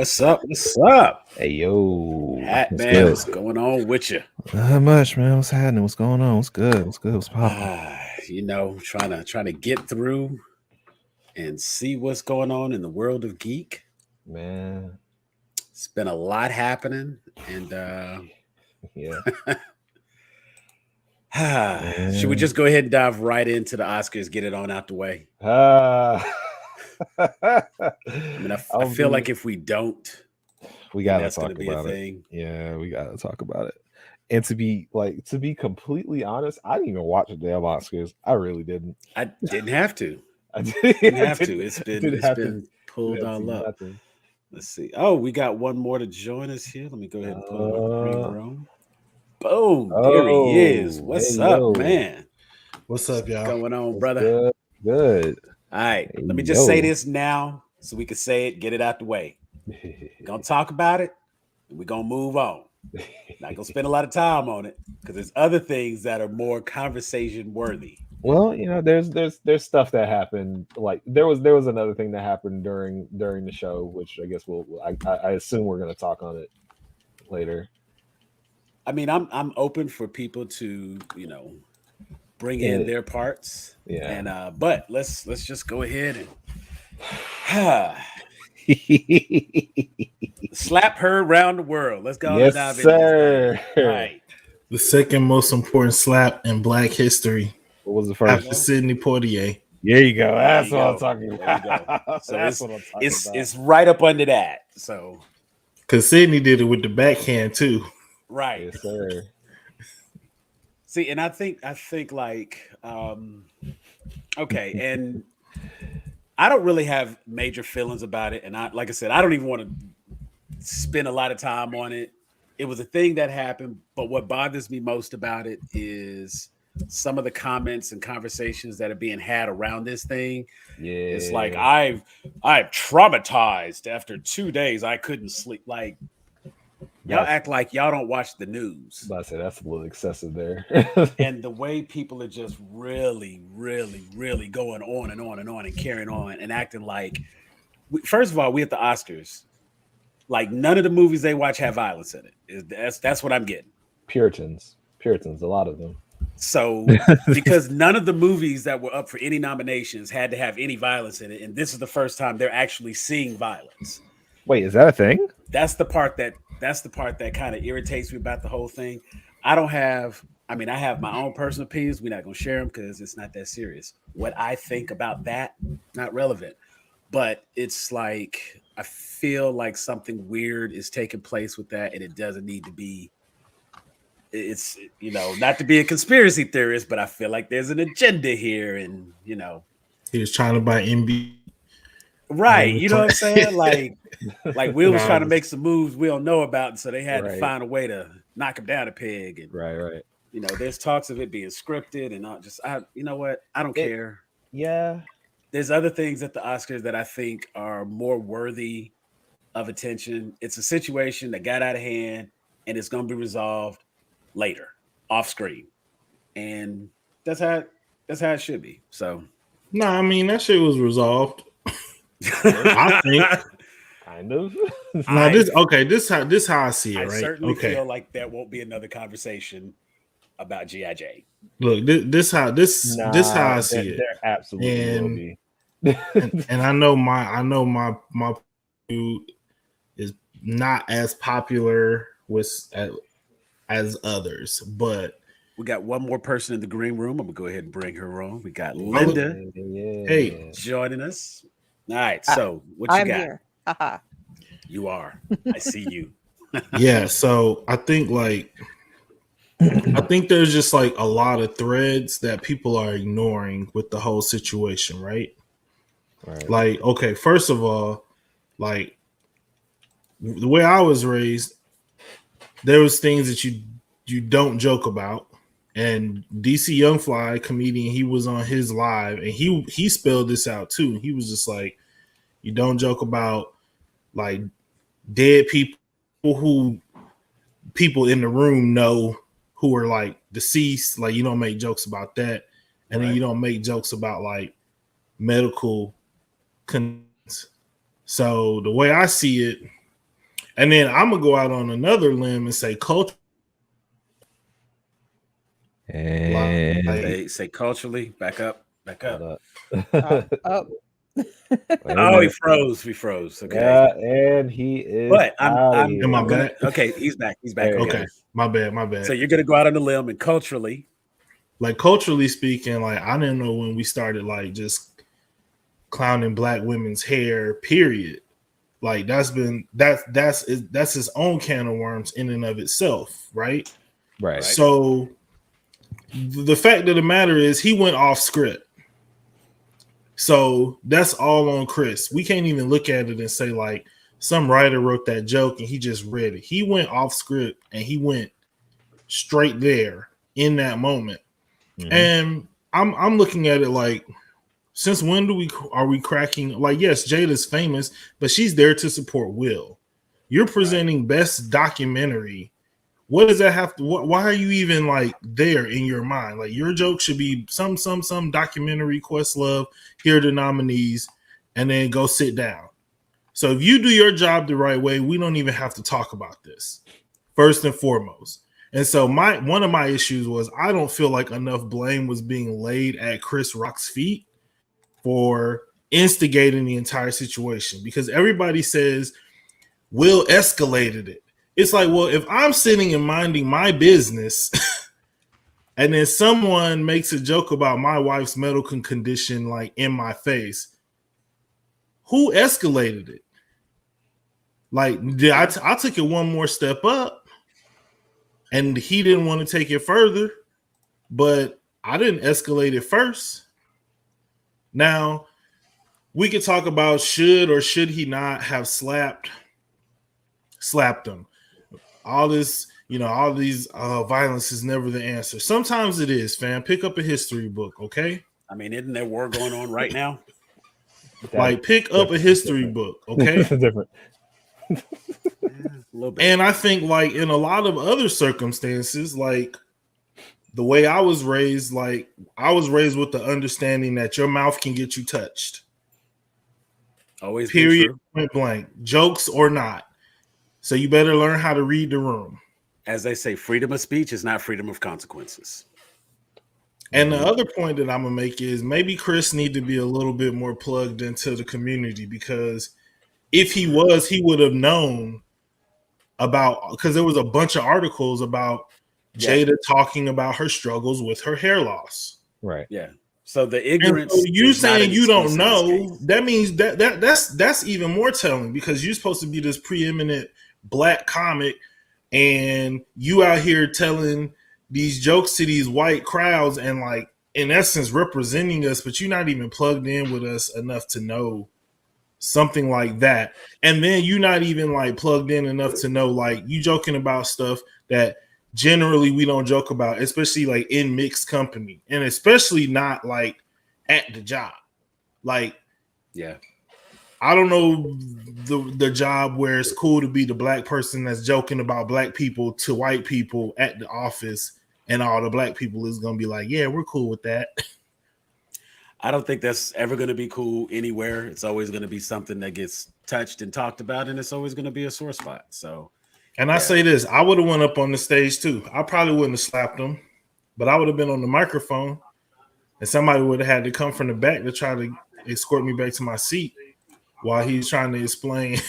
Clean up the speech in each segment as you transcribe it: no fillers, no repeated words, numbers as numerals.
What's up? What's up? Hey, yo. Hat What's man, good? what's going on with you? Not much, man. What's happening? What's going on? What's good? What's good? What's popping? Trying to get through and see what's going on in the world of geek. Man. It's been a lot happening, and Yeah. should we just go ahead and dive right into the Oscars, get it on out the way? I I feel like if we don't, we then gotta that's talk going to be a about it. thing. Yeah, we gotta talk about it. And to be completely honest, I didn't even watch the damn Oscars. I really didn't. I didn't have to. I Didn't have to. It's been pulled all up. Nothing. Let's see. Oh, we got one more to join us here. Let me go ahead and pull him up the green room. Boom. There he is. What's up, yo. man? What's up, y'all? Going on, What's brother? Good. All right. Hey, let me just say this now so we can say it, get it out the way. We're going to talk about it, and we're going to move on. Not going to spend a lot of time on it because there's other things that are more conversation worthy. Well, there's stuff that happened. Like there was another thing that happened during the show, which I guess I assume we're going to talk on it later. I mean, I'm open for people to bring in their parts. Yeah. And but let's just go ahead and slap her around the world. Let's go. Yes, dive sir. All right. The second most important slap in Black history. What was the first? After Sidney Poitier. There you go. That's what I'm talking about. So that's what I'm talking about. It's right up under that. So, because Sidney did it with the backhand too. Right. Yes, sir. See, and I think like okay, and I don't really have major feelings about it, and like I said, I don't even want to spend a lot of time on it. It was a thing that happened, but what bothers me most about it is some of the comments and conversations that are being had around this thing. Yeah, it's like I've traumatized after 2 days. I couldn't sleep. Like y'all act like y'all don't watch the news. I say that's a little excessive there. And the way people are just really, really, really going on and on and on and carrying on and acting like, first of all, we at the Oscars, like none of the movies they watch have violence in it. That's what I'm getting. Puritans, a lot of them. So because none of the movies that were up for any nominations had to have any violence in it, and this is the first time they're actually seeing violence. Wait, is that a thing? That's the part that kind of irritates me about the whole thing. I have my own personal opinions. We're not going to share them because it's not that serious. What I think about that, not relevant. But it's like I feel like something weird is taking place with that, and it doesn't need to be. It's not to be a conspiracy theorist, but I feel like there's an agenda here, and he was trying to buy MB. Right, you know what I'm saying? Like Will was trying to make some moves we don't know about, and so they had to find a way to knock him down a peg. And right. There's talks of it being scripted, and not just you know what? I don't care. Yeah, there's other things at the Oscars that I think are more worthy of attention. It's a situation that got out of hand, and it's going to be resolved later, off screen, and that's how it should be. So, no, I mean that shit was resolved. I think kind of. This how I see it. I right? certainly feel like there won't be another conversation about G.I.J. Look, this how I see it. There absolutely will be. and I know my view is not as popular as others, but we got one more person in the green room. I'm gonna go ahead and bring her on. We got Linda joining us. All right, so what you got? Here. Haha. You are. I see you. Yeah, so I think there's just like a lot of threads that people are ignoring with the whole situation, right? Like, okay, first of all, like the way I was raised, there was things that you don't joke about. And DC Youngfly, comedian, he was on his live and he spelled this out too. He was just like, you don't joke about like dead people who people in the room know who are like deceased. Like you don't make jokes about that. And then you don't make jokes about like medical conditions. So the way I see it, And then I'm gonna go out on another limb and say culture. And Say culturally. Back up. Oh, Oh, he froze. We froze. Okay. Yeah, and he is. But Am I I'm gonna. back? Okay, he's back. He's back. There he Okay. Okay, my bad. So you're gonna go out on a limb and culturally. Like culturally speaking, like I didn't know when we started like just clowning black women's hair. Period. Like that's his own can of worms in and of itself, right? Right. So the fact of the matter is he went off script. So that's all on Chris. We can't even look at it and say like some writer wrote that joke and he just read it. He went off script and he went straight there in that moment. Mm-hmm. And I'm looking at it like, since when are we cracking? Like, yes, Jada's famous, but she's there to support Will. You're presenting best documentary. What does that have to? Why are you even like there in your mind? Like your joke should be some documentary. Questlove, here are the nominees, and then go sit down. So if you do your job the right way, we don't even have to talk about this. First and foremost. And so one of my issues was I don't feel like enough blame was being laid at Chris Rock's feet for instigating the entire situation, because everybody says Will escalated it. It's like, well, if I'm sitting and minding my business and then someone makes a joke about my wife's medical condition, like in my face, who escalated it? Like, I took it one more step up and he didn't want to take it further, but I didn't escalate it first. Now, we could talk about should or should he not have slapped him. All this, all these violence is never the answer. Sometimes it is, fam. Pick up a history book, okay? I mean, isn't there war going on right now? Like, pick up a history book, okay? Different. Yeah, a little bit. And I think, like, in a lot of other circumstances, like, the way I was raised, like, I was raised with the understanding that your mouth can get you touched. Always period, point blank, jokes or not. So you better learn how to read the room. As they say, freedom of speech is not freedom of consequences. And the other point that I'm going to make is maybe Chris need to be a little bit more plugged into the community, because if he was, he would have known about, because there was a bunch of articles about Jada talking about her struggles with her hair loss. Right. Yeah. So the ignorance. So you saying you don't know, that means that's even more telling, because you're supposed to be this preeminent black comic and you out here telling these jokes to these white crowds and, like, in essence representing us, but you're not even plugged in with us enough to know something like that. And then you're not even, like, plugged in enough to know, like, you joking about stuff that generally we don't joke about, especially like in mixed company, and especially not like at the job. Like, yeah, I don't know the job where it's cool to be the black person that's joking about black people to white people at the office, and all the black people is going to be like, yeah, we're cool with that. I don't think that's ever going to be cool anywhere. It's always going to be something that gets touched and talked about, and it's always going to be a sore spot. So, and I say this, I would have went up on the stage too. I probably wouldn't have slapped him, but I would have been on the microphone, and somebody would have had to come from the back to try to escort me back to my seat while he's trying to explain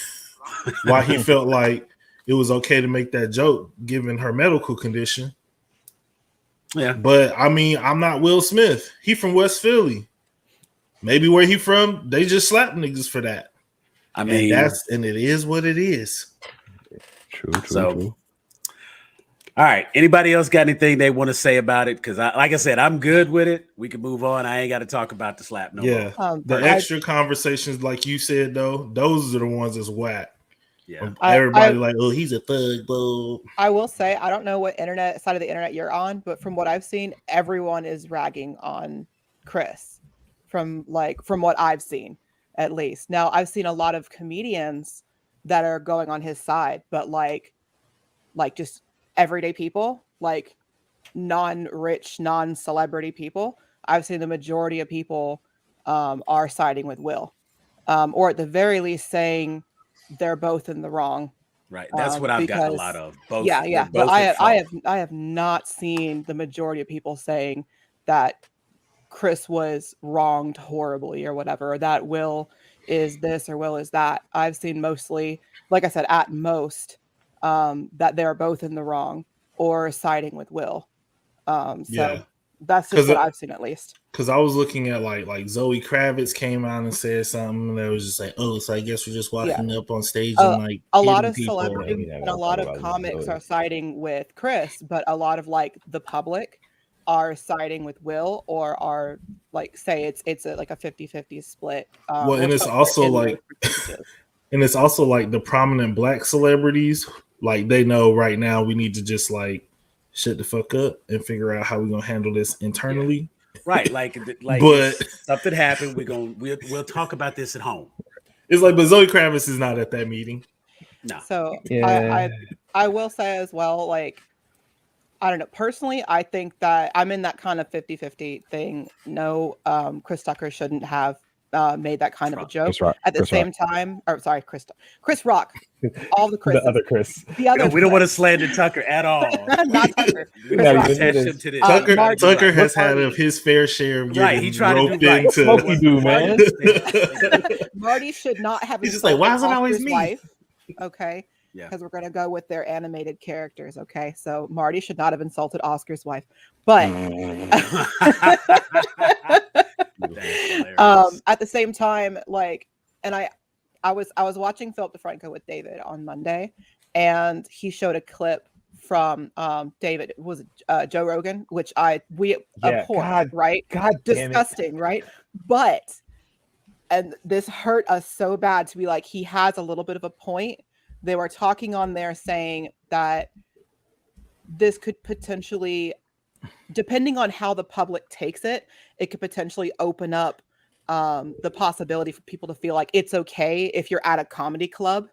why he felt like it was okay to make that joke given her medical condition. Yeah. But I mean, I'm not Will Smith. He from West Philly. Maybe where he from, they just slap niggas for that. I mean, and it is what it is. True. All right. Anybody else got anything they want to say about it? Because, like I said, I'm good with it. We can move on. I ain't got to talk about the slap no more. The extra conversations, like you said, though, those are the ones that's whack. Yeah. Everybody like, oh, he's a thug, bro. I will say, I don't know what side of the internet you're on, but from what I've seen, everyone is ragging on Chris. From what I've seen, at least. Now, I've seen a lot of comedians that are going on his side, but like just everyday people, like non-rich, non-celebrity people. I've seen the majority of people are siding with Will, or at the very least saying they're both in the wrong Right. That's what I've gotten a lot because of. Both. yeah, but Both at fault. I have not seen the majority of people saying that Chris was wronged horribly or whatever, or that Will is this or Will is that. I've seen mostly, like I said, at most, that they're both in the wrong or siding with Will. So Yeah. that's just what I've seen, at least. Because I was looking at like Zoe Kravitz came out and said something that was just like, oh, so I guess we're just walking up on stage and like a lot hitting of people. celebrities and a lot of comics are siding with Chris, but a lot of like the public are siding with Will, or are like, say it's like a 50-50 split. Well, and it's also like and it's also like the prominent black celebrities, like they know right now we need to just like shut the fuck up and figure out how we're gonna handle this internally. Right, like but something happened. We'll talk about this at home. It's like, but Zoe Kravitz is not at that meeting. No. So I will say as well, like, I don't know. Personally, I think that I'm in that kind of 50-50 thing. No, Chris Tucker shouldn't have made that kind of a joke. At the same time, or sorry, Chris Rock. All the Chris. The other Chris. The other. We don't want to slander Tucker at all. Not Tucker. Tucker has had his fair share of getting he tried roped to do into. Smokey do, man. Marty should not have. He's just like, why is it always me? Wife? Okay. Yeah. Because we're going to go with their animated characters. Okay. So Marty should not have insulted Oscar's wife. But at the same time, like, and I was watching Philip DeFranco with David on Monday, and he showed a clip from David, was it Joe Rogan, which we abhor, right? God, disgusting, right? But, and this hurt us so bad to be like, he has a little bit of a point. They were talking on there saying that this could potentially, depending on how the public takes it, it could potentially open up the possibility for people to feel like it's okay if you're at a comedy club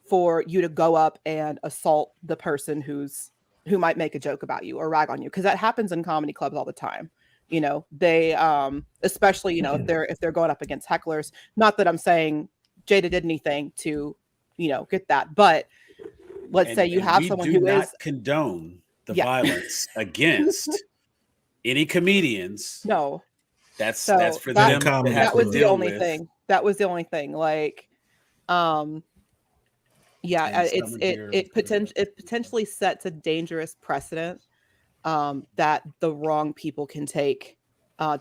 for you to go up and assault the person who might make a joke about you or rag on you, because that happens in comedy clubs all the time. You know, they especially, you know, if they're going up against hecklers. Not that I'm saying Jada did anything to, you know, get that, but let's say you have someone who is condone the violence against any comedians. No, that's for them. That was the only thing. That was the only thing. Like, it potentially sets a dangerous precedent that the wrong people can take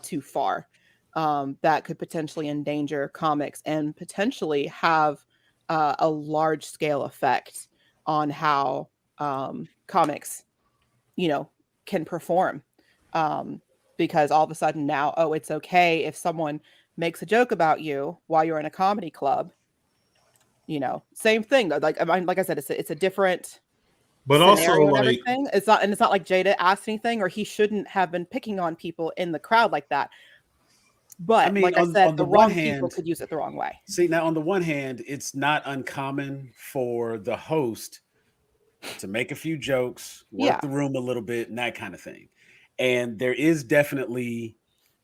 too far. That could potentially endanger comics and potentially have a large scale effect on how comics, you know, can perform. Because all of a sudden now, it's okay if someone makes a joke about you while you're in a comedy club. You know, same thing. Like I said, it's a different. But also, like, it's not like Jada asked anything, or he shouldn't have been picking on people in the crowd like that. But I mean, like I said, the wrong people could use it the wrong way. See, now on the one hand, it's not uncommon for the host to make a few jokes, work the room a little bit, and that kind of thing. And there is definitely,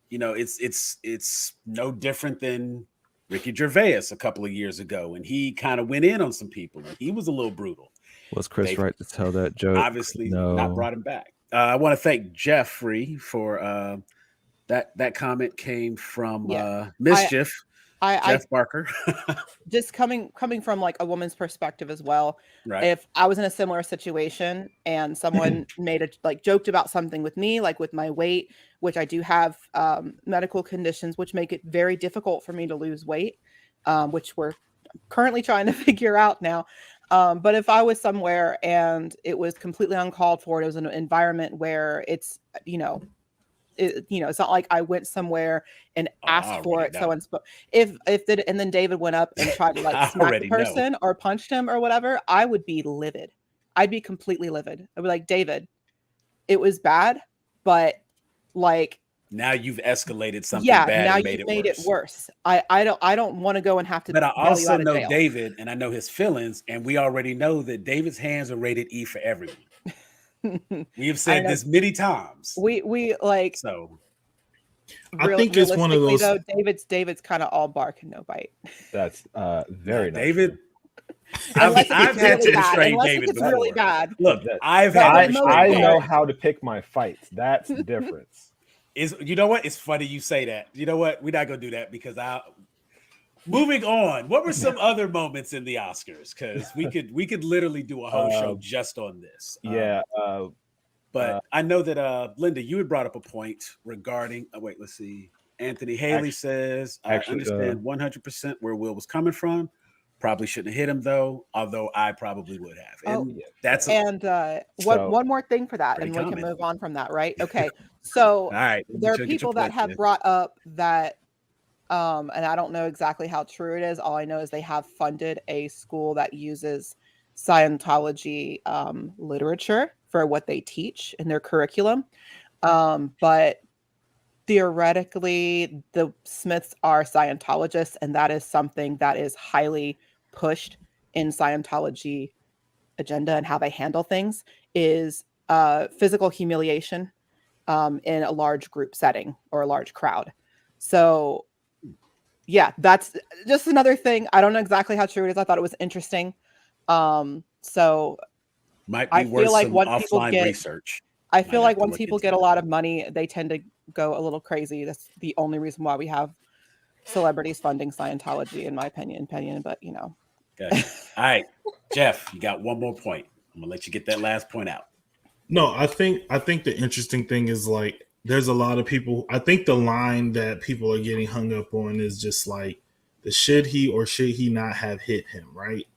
you know, it's no different than Ricky Gervais a couple of years ago, and he kind of went in on some people, and he was a little brutal. Was Chris right to tell that joke? Obviously, not brought him back. I want to thank Jeffrey for that comment came from Mischief. Jeff Barker. Just coming from like a woman's perspective as well. Right. If I was in a similar situation and someone joked about something with me, like with my weight, which I do have medical conditions which make it very difficult for me to lose weight, which we're currently trying to figure out now. But if I was somewhere and it was completely uncalled for, it was an environment where it's, it's not like I went somewhere and asked for it. So and then David went up and tried to like smack the person or punched him or whatever, I would be livid. I'd be completely livid. I'd be like, David, it was bad, but like now you've escalated something bad. Now and you've made it worse. I don't want to go and have to. But I also know David, and I know his feelings, and we already know that David's hands are rated E for everyone. We have said this many times. We like so. I think it's one of those. Though, David's kind of all bark and no bite. That's very nice. David. Unless I've it's had really to bad. restrain Unless David it's really before. bad. Look, That- I've had to But restrain I David. know how to pick my fights. That's the difference. You know what? It's funny you say that. You know what? We're not gonna do that because moving on. What were some other moments in the Oscars? Because we could literally do a whole show just on this. Yeah. But I know that Linda, you had brought up a point regarding. Wait, let's see. Anthony Haley says, "I understand 100% where Will was coming from. Probably shouldn't have hit him though. Although I probably would have." And that's one more thing for that, and we can move on from that, right? Okay, so all right. There are people that have brought up that, and I don't know exactly how true it is. All I know is they have funded a school that uses Scientology literature for what they teach in their curriculum. But theoretically, the Smiths are Scientologists, and that is something that is highly pushed in Scientology agenda and how they handle things is physical humiliation in a large group setting or a large crowd. So yeah, that's just another thing. I don't know exactly how true it is. I thought it was interesting. So might be worth some offline research. I feel like once people get a lot of money, they tend to go a little crazy. That's the only reason why we have celebrities funding Scientology, in my opinion. But you know. Okay. All right, Jeff, you got one more point. I'm gonna let you get that last point out. No, I think the interesting thing is like there's a lot of people. I think the line that people are getting hung up on is just like the should he or should he not have hit him, right?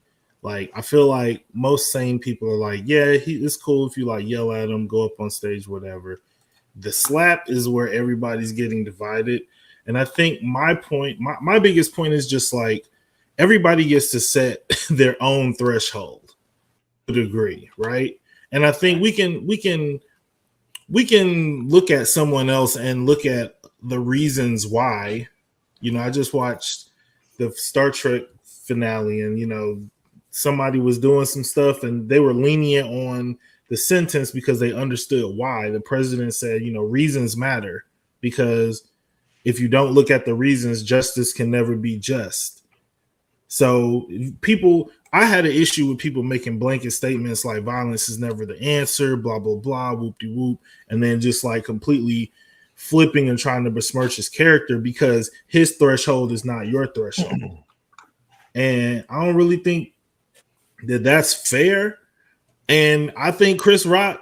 Like I feel like most sane people are like, yeah, it's cool if you like yell at him, go up on stage, whatever. The slap is where everybody's getting divided. And I think my biggest point is just like everybody gets to set their own threshold to a degree, right? And I think we can look at someone else and look at the reasons why. You know, I just watched the Star Trek finale, and you know, somebody was doing some stuff and they were lenient on the sentence because they understood why. The president said, you know, reasons matter, because if you don't look at the reasons, justice can never be just. So I had an issue with people making blanket statements like violence is never the answer, blah, blah, blah, whoop-de-whoop, and then just like completely flipping and trying to besmirch his character because his threshold is not your threshold. And I don't really think that that's fair. And I think Chris Rock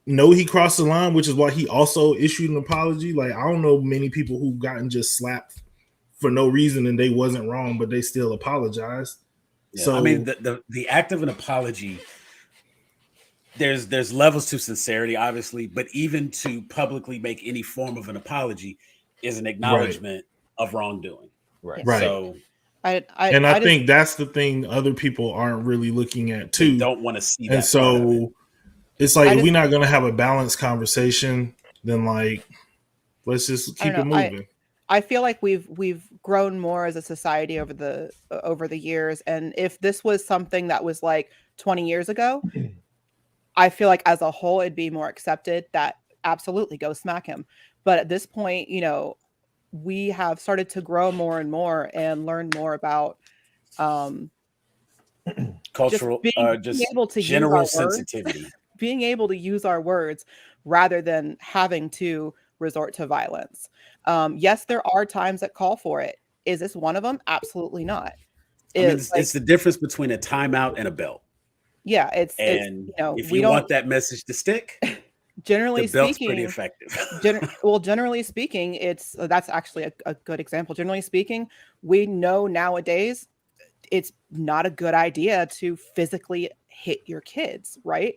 he crossed the line, which is why he also issued an apology. Like, I don't know many people who've gotten just slapped for no reason and they wasn't wrong, but they still apologized. Yeah, so I mean, the act of an apology, there's levels to sincerity, obviously, but even to publicly make any form of an apology is an acknowledgement of wrongdoing. Right. So I think that's the thing other people aren't really looking at too. They don't want to see that. And so it's like if we're not going to have a balanced conversation, then like let's just keep it moving. I feel like we've grown more as a society over the years, and if this was something that was like 20 years ago, I feel like as a whole it'd be more accepted that absolutely go smack him. But at this point, you know, we have started to grow more and more and learn more about cultural, just able to general sensitivity, being able to use our words rather than having to resort to violence. Yes, there are times that call for it. Is this one of them? Absolutely not. It's the difference between a timeout and a belt. Yeah, if you want that message to stick, generally the belt's speaking, pretty effective. Generally speaking, that's actually a good example. Generally speaking, we know nowadays it's not a good idea to physically hit your kids, right?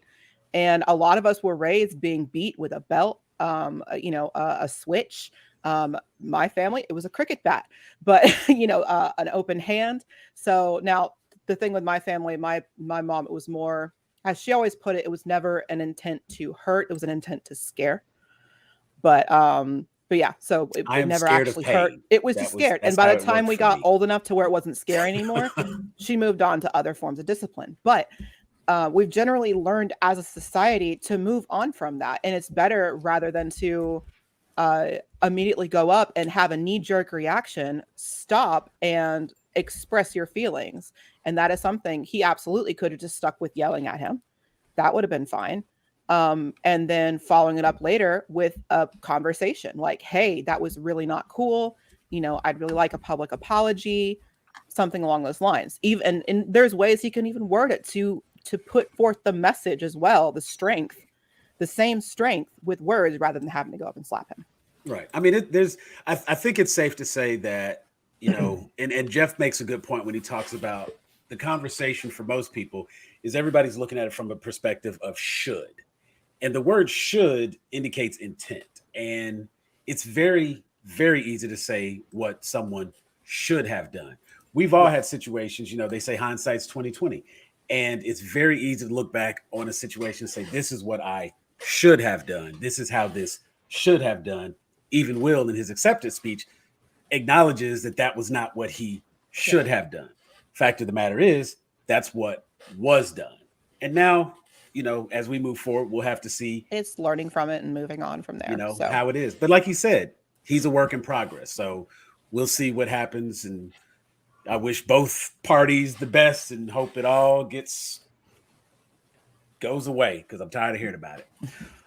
And a lot of us were raised being beat with a belt, a switch. My family, it was a cricket bat, but an open hand. So now the thing with my family, my mom, it was more, as she always put it, it was never an intent to hurt. It was an intent to scare. But yeah, so it never actually hurt. It was just scared. And by the time we got old enough to where it wasn't scary anymore, she moved on to other forms of discipline. But we've generally learned as a society to move on from that. And it's better rather than to immediately go up and have a knee-jerk reaction, stop and express your feelings. And that is something he absolutely could have just stuck with yelling at him. That would have been fine. And then following it up later with a conversation like, hey, that was really not cool. I'd really like a public apology, something along those lines. Even and there's ways he can even word it to put forth the message as well, the same strength with words rather than having to go up and slap him. Right. I mean, I think it's safe to say that, and Jeff makes a good point when he talks about the conversation for most people is everybody's looking at it from a perspective of should. And the word should indicates intent. And it's very, very easy to say what someone should have done. We've all had situations, they say hindsight's 20/20. And it's very easy to look back on a situation and say, this is what I should have done. This is how this should have done. Even Will, in his acceptance speech, acknowledges that was not what he should have done. Fact of the matter is, that's what was done. And now, as we move forward, we'll have to see. It's learning from it and moving on from there. How it is. But like he said, he's a work in progress. So we'll see what happens. And I wish both parties the best and hope it all goes away because I'm tired of hearing about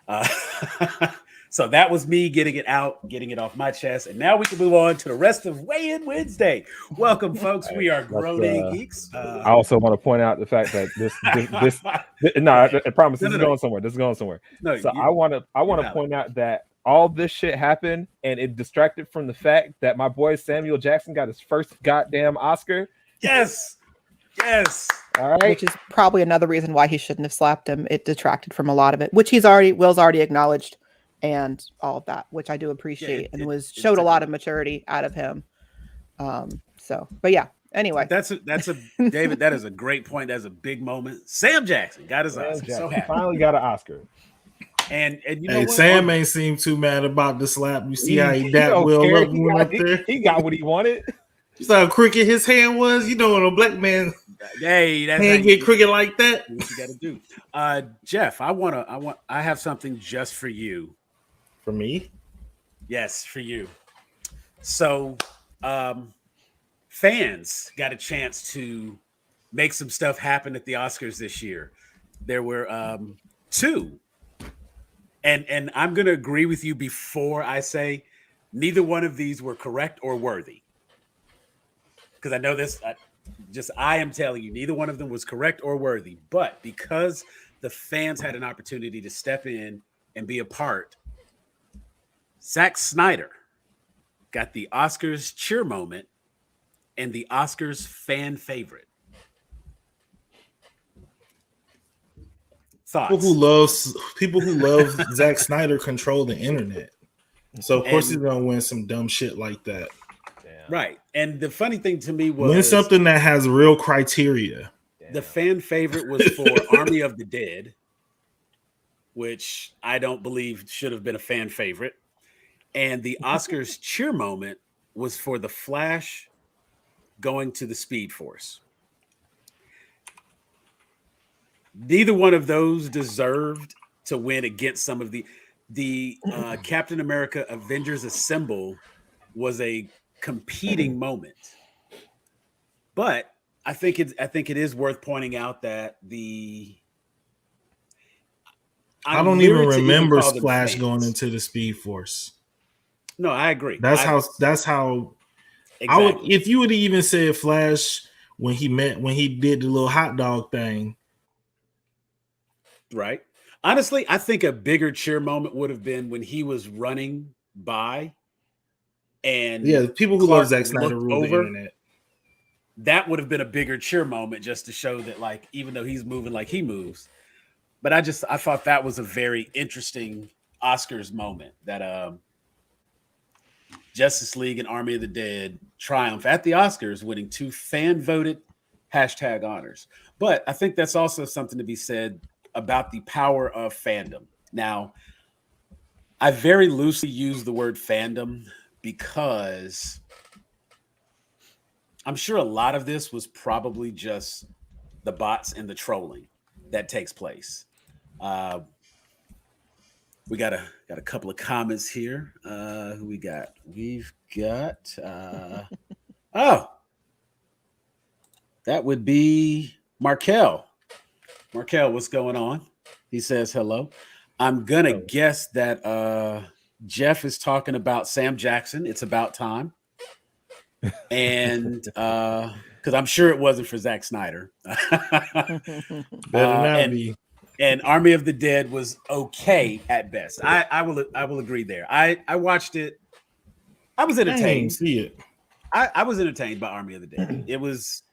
it. So that was me getting it out, getting it off my chest. And now we can move on to the rest of Weigh In Wednesday. Welcome, folks. We are Grown Geeks. I also want to point out the fact that this I promise this is going somewhere. This is going somewhere. No, so I want to point out that all this shit happened and it distracted from the fact that my boy Samuel Jackson got his first goddamn Oscar. Yes. All right. Which is probably another reason why he shouldn't have slapped him. It detracted from a lot of it, which Will's already acknowledged. And all of that, which I do appreciate, showed a lot of maturity out of him. But yeah. Anyway, that's a David. That is a great point. That's a big moment. Sam Jackson got his Oscar. So happy. Finally got an Oscar. And what? Sam ain't seem too mad about the slap. You see how he Will up there. He got what he wanted. You saw how crooked his hand was. When a black man hand get crooked like that. What you got to do, Jeff? I have something just for you. For me? Yes, for you. So, fans got a chance to make some stuff happen at the Oscars this year. There were 2. And I'm going to agree with you before I say neither one of these were correct or worthy. Because I know this, I am telling you, neither one of them was correct or worthy. But because the fans had an opportunity to step in and be a part, Zack Snyder got the Oscars cheer moment and the Oscars fan favorite. Thoughts? People who love Zack Snyder control the internet. So of course he's gonna win some dumb shit like that. Damn. Right. And the funny thing to me was win something that has real criteria. The fan favorite was for Army of the Dead, which I don't believe should have been a fan favorite. And the Oscars cheer moment was for The Flash going to the Speed Force. Neither one of those deserved to win against some of the Captain America Avengers Assemble was a competing moment. But I think it is worth pointing out that I don't even remember Flash going into the Speed Force. No, I agree. That's how exactly. I would, if you would have even said Flash when he did the little hot dog thing. Right. Honestly, I think a bigger cheer moment would have been when he was running by and people who love Zack Snyder rule the internet. That would have been a bigger cheer moment just to show that, even though he's moving like he moves. But I thought that was a very interesting Oscars moment that Justice League and Army of the Dead triumph at the Oscars, winning 2 fan-voted hashtag honors. But I think that's also something to be said about the power of fandom. Now, I very loosely use the word fandom because I'm sure a lot of this was probably just the bots and the trolling that takes place. We got a couple of comments here. Who we got? We've got That would be Markel. Markel, what's going on? He says hello. I'm gonna guess that Jeff is talking about Sam Jackson. It's about time. And because I'm sure it wasn't for Zack Snyder. Better not be. And Army of the Dead was okay at best. I will agree there. I watched it. I was entertained. I didn't see it. I was entertained by Army of the Dead. It was,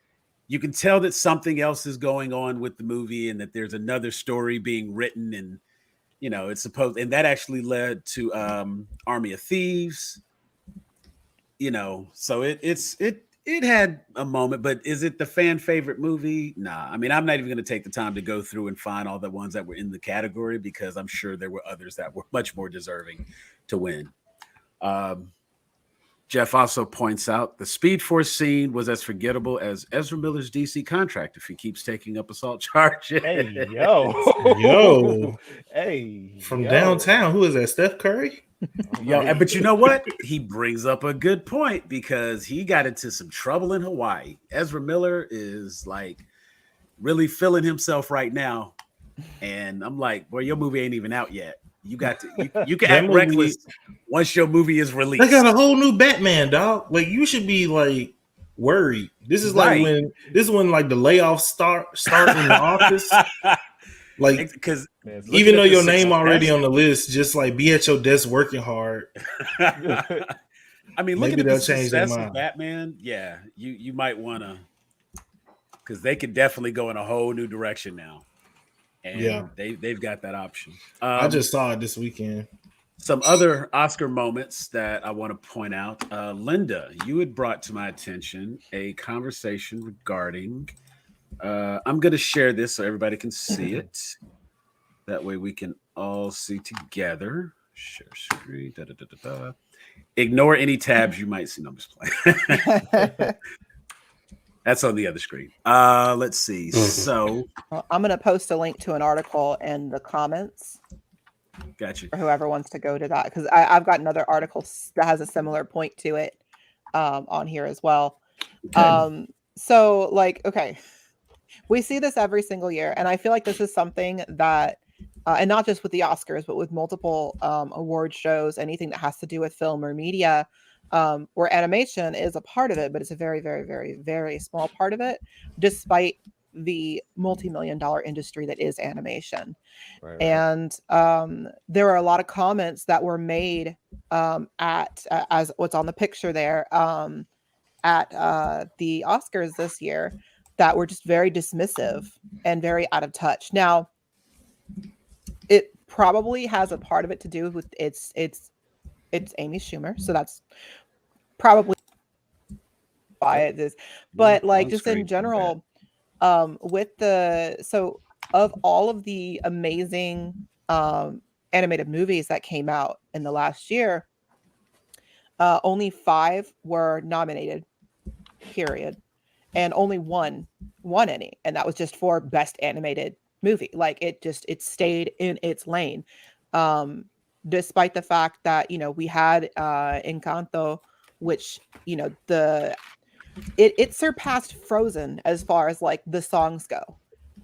you can tell that something else is going on with the movie and that there's another story being written, and it's supposed, and that actually led to Army of Thieves. So it had a moment, but is it the fan favorite movie? Nah. I mean, I'm not even going to take the time to go through and find all the ones that were in the category, because I'm sure there were others that were much more deserving to win. Jeff also points out the Speed Force scene was as forgettable as Ezra Miller's DC contract if he keeps taking up assault charges. Hey, yo. Hey, from downtown. Who is that? Steph Curry? But you know what? He brings up a good point, because he got into some trouble in Hawaii. Ezra Miller is like really feeling himself right now. And I'm like, boy, your movie ain't even out yet. You got to, you can act reckless once your movie is released. They got a whole new Batman, dog. Like, you should be like worried. This is like when like the layoffs start in the office. Like, because even though your name already on the list, just like be at your desk working hard. I mean, look at the success of Batman. Yeah, you might want to, because they could definitely go in a whole new direction now. And they've got that option. I just saw it this weekend. Some other Oscar moments that I want to point out. Linda, you had brought to my attention a conversation regarding, I'm going to share this so everybody can see it. That way we can all see together. Share screen. Ignore any tabs you might see. No, I'm just playing. That's on the other screen. Let's see. So I'm going to post a link to an article in the comments. Gotcha. For whoever wants to go to that, because I've got another article that has a similar point to it on here as well. Okay. So like, okay, we see this every single year, and I feel like this is something that, and not just with the Oscars, but with multiple award shows, anything that has to do with film or media. Where animation is a part of it, but it's a very, very, very, very small part of it, despite the multi-million-dollar industry that is animation. Right. And there are a lot of comments that were made at as what's on the picture there at the Oscars this year that were just very dismissive and very out of touch. Now, it probably has a part of it to do with it's Amy Schumer, so that's probably why it is. But like, just in general, with of all of the amazing animated movies that came out in the last year, only 5 were nominated, period, and only one won any, and that was just for best animated movie. Like, it stayed in its lane. Despite the fact that, we had Encanto, which, it surpassed Frozen as far as like the songs go.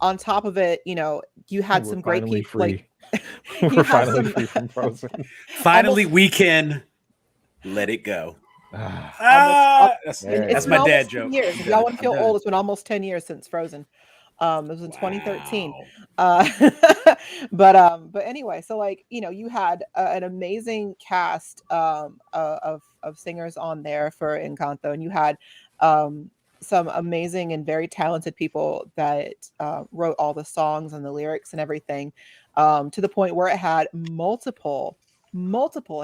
On top of it, you had some great free. We're finally free from Frozen. Finally, we can let it go. That's my dad joke. Years. If y'all want to feel old, it's been almost 10 years since Frozen. It was in 2013. But anyway, so like, you had an amazing cast of singers on there for Encanto, and you had some amazing and very talented people that wrote all the songs and the lyrics and everything, to the point where it had multiple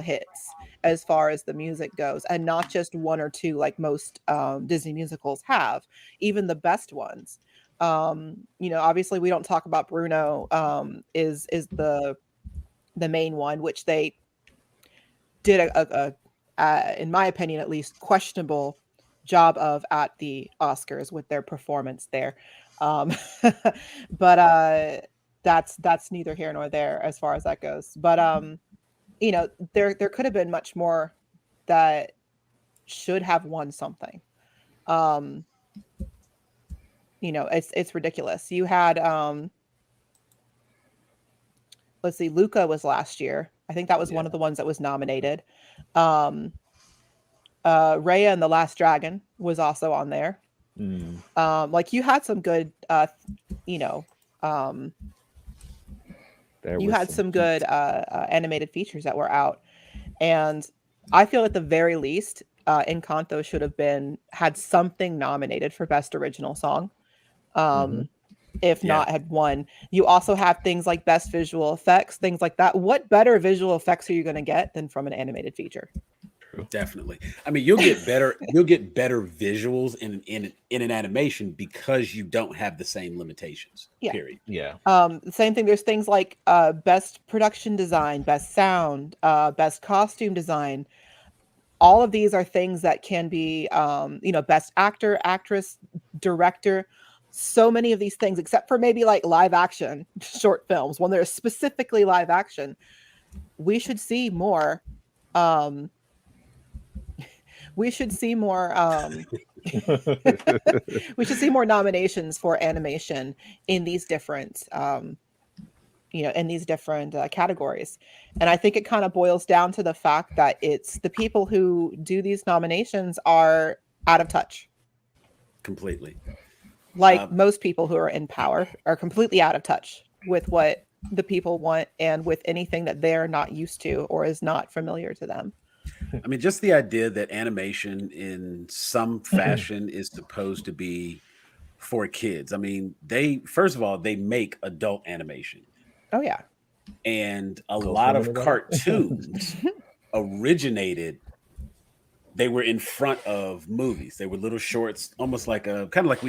hits as far as the music goes, and not just one or two like most Disney musicals have, even the best ones. Obviously we don't talk about Bruno, is the main one, which they did a in my opinion at least, questionable job of at the Oscars with their performance there. But that's neither here nor there as far as that goes. But there could have been much more that should have won something. You know, it's ridiculous. You had let's see, Luca was last year. I think that was one of the ones that was nominated. Raya and the Last Dragon was also on there. Like you had some good you know, you had some good animated features that were out. And I feel at the very least, Encanto should have had something nominated for Best Original Song. If not had won. You also have things like Best Visual Effects, things like that. What better visual effects are you going to get than from an animated feature? Definitely. I mean, you'll get better visuals in an animation because you don't have the same limitations. Yeah. Period. Yeah. The same thing. There's things like best production design, best sound, best costume design. All of these are things that can be, you know, best actor, actress, director. So many of these things, except for maybe like live action short films, when they're specifically live action, we should see more. We should see more. We should see more nominations for animation in these different, you know, in these different categories. And I think it kind of boils down to the fact that it's the people who do these nominations are out of touch. Completely. Like most people who are in power are completely out of touch with what the people want and with anything that they're not used to or is not familiar to them. I mean, just the idea that animation in some fashion is supposed to be for kids. I mean, first of all, they make adult animation. Oh, yeah. And a lot of cartoons originated, they were in front of movies. They were little shorts, almost like kind of like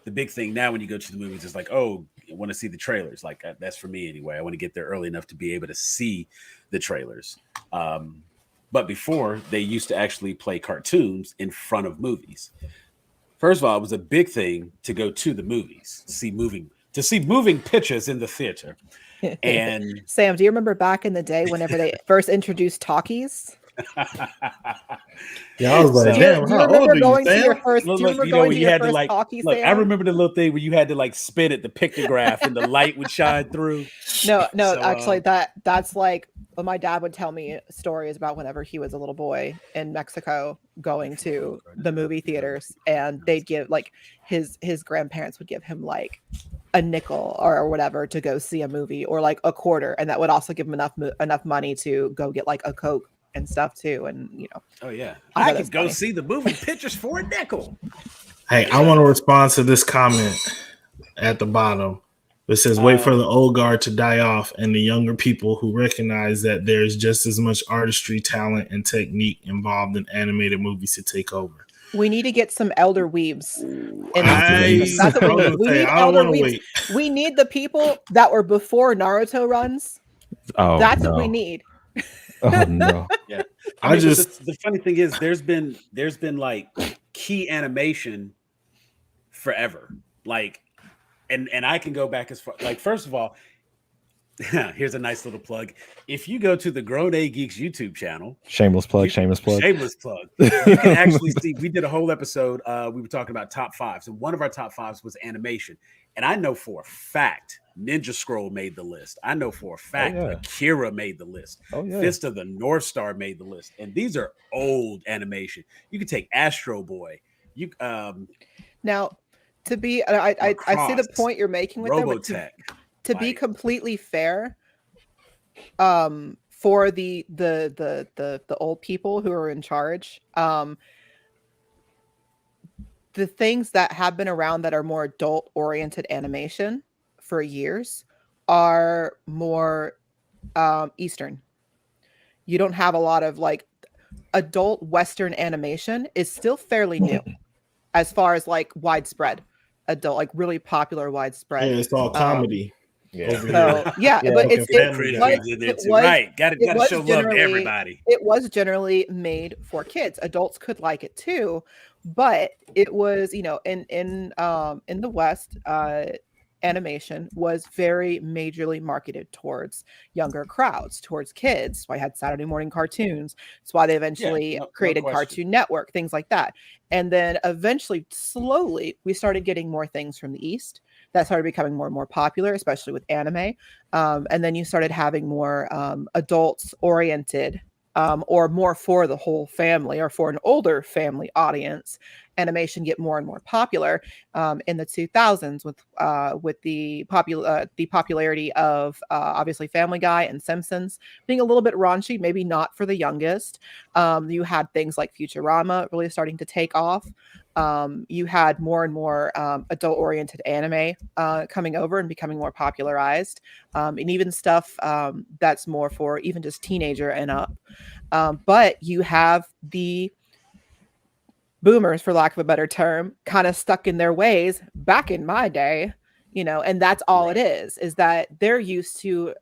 the big thing now when you go to the movies is like, oh, I want to see the trailers. Like that's for me anyway. I want to get there early enough to be able to see the trailers. But before, they used to actually play cartoons in front of movies. First of all, it was a big thing to go to the movies, to see moving pictures in the theater. And Sam, do you remember back in the day whenever they first introduced talkies? Yeah, I was like, damn, how old are you, Sam? I remember the little thing where you had to like spin it, the pictograph, and the light would shine through. No, actually, that's like my dad would tell me stories about whenever he was a little boy in Mexico going to the movie theaters, and they'd give like his grandparents would give him like a nickel or whatever to go see a movie, or like a quarter, and that would also give him enough money to go get like a Coke and stuff too. And you know, oh yeah, I could go see the movie pictures for a nickel. Hey, I want to respond to this comment at the bottom. It says, wait for the old guard to die off and the younger people who recognize that there's just as much artistry, talent, and technique involved in animated movies to take over. We need to get some elder weebs. That's what we need. We need elder weebs. We need the people that were before Naruto runs. Oh, that's what we need. Oh no. Yeah. I mean, the funny thing is there's been like key animation forever. Like and I can go back as far, like, first of all, here's a nice little plug. If you go to the Grown A Geeks YouTube channel, shameless plug. You can actually see, we did a whole episode. We were talking about top fives, and one of our top fives was animation. And I know for a fact Ninja Scroll made the list. I know for a fact Akira made the list. Fist of the North Star made the list. And these are old animation. You could take Astro Boy. Now, to be, I see the point you're making with Robotech. To be completely fair, for the old people who are in charge, the things that have been around that are more adult-oriented animation for years are more Eastern. You don't have a lot of like adult Western animation is still fairly new as far as like widespread adult, like really popular widespread. Yeah, it's all comedy. But it was right. Got to show love to everybody. It was generally made for kids. Adults could like it too, but it was, you know, in the West, animation was very majorly marketed towards younger crowds, towards kids. That's why I had Saturday morning cartoons. That's why they eventually created Cartoon Network, things like that. And then eventually, slowly, we started getting more things from the East that started becoming more and more popular, especially with anime. And then you started having more adults oriented or more for the whole family or for an older family audience animation get more and more popular in the 2000s with the popularity of obviously Family Guy and Simpsons being a little bit raunchy, maybe not for the youngest. You had things like Futurama really starting to take off. You had more and more adult-oriented anime coming over and becoming more popularized, and even stuff that's more for even just teenager and up. But you have the boomers, for lack of a better term, kind of stuck in their ways back in my day, and that's all it is that they're used to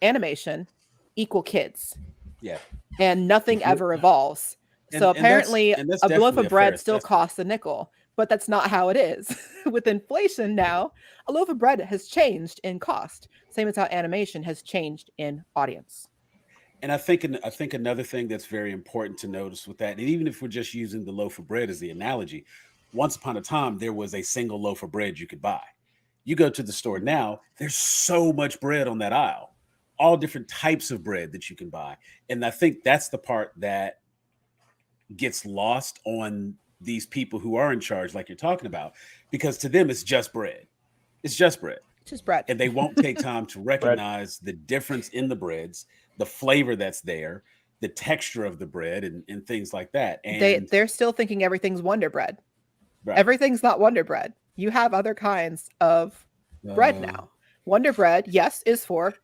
animation equal kids. Yeah. And nothing ever evolves. So apparently a loaf of bread still costs a nickel, but that's not how it is. With inflation now, a loaf of bread has changed in cost. Same as how animation has changed in audience. And I think another thing that's very important to notice with that, and even if we're just using the loaf of bread as the analogy, once upon a time, there was a single loaf of bread you could buy. You go to the store now, there's so much bread on that aisle, all different types of bread that you can buy. And I think that's the part that gets lost on these people who are in charge, like you're talking about, because to them, it's just bread. It's just bread. Just bread. And they won't take time to recognize the difference in the breads, the flavor that's there, the texture of the bread, and things like that. And they're still thinking everything's Wonder Bread. Right. Everything's not Wonder Bread. You have other kinds of bread now. Wonder Bread, yes, is for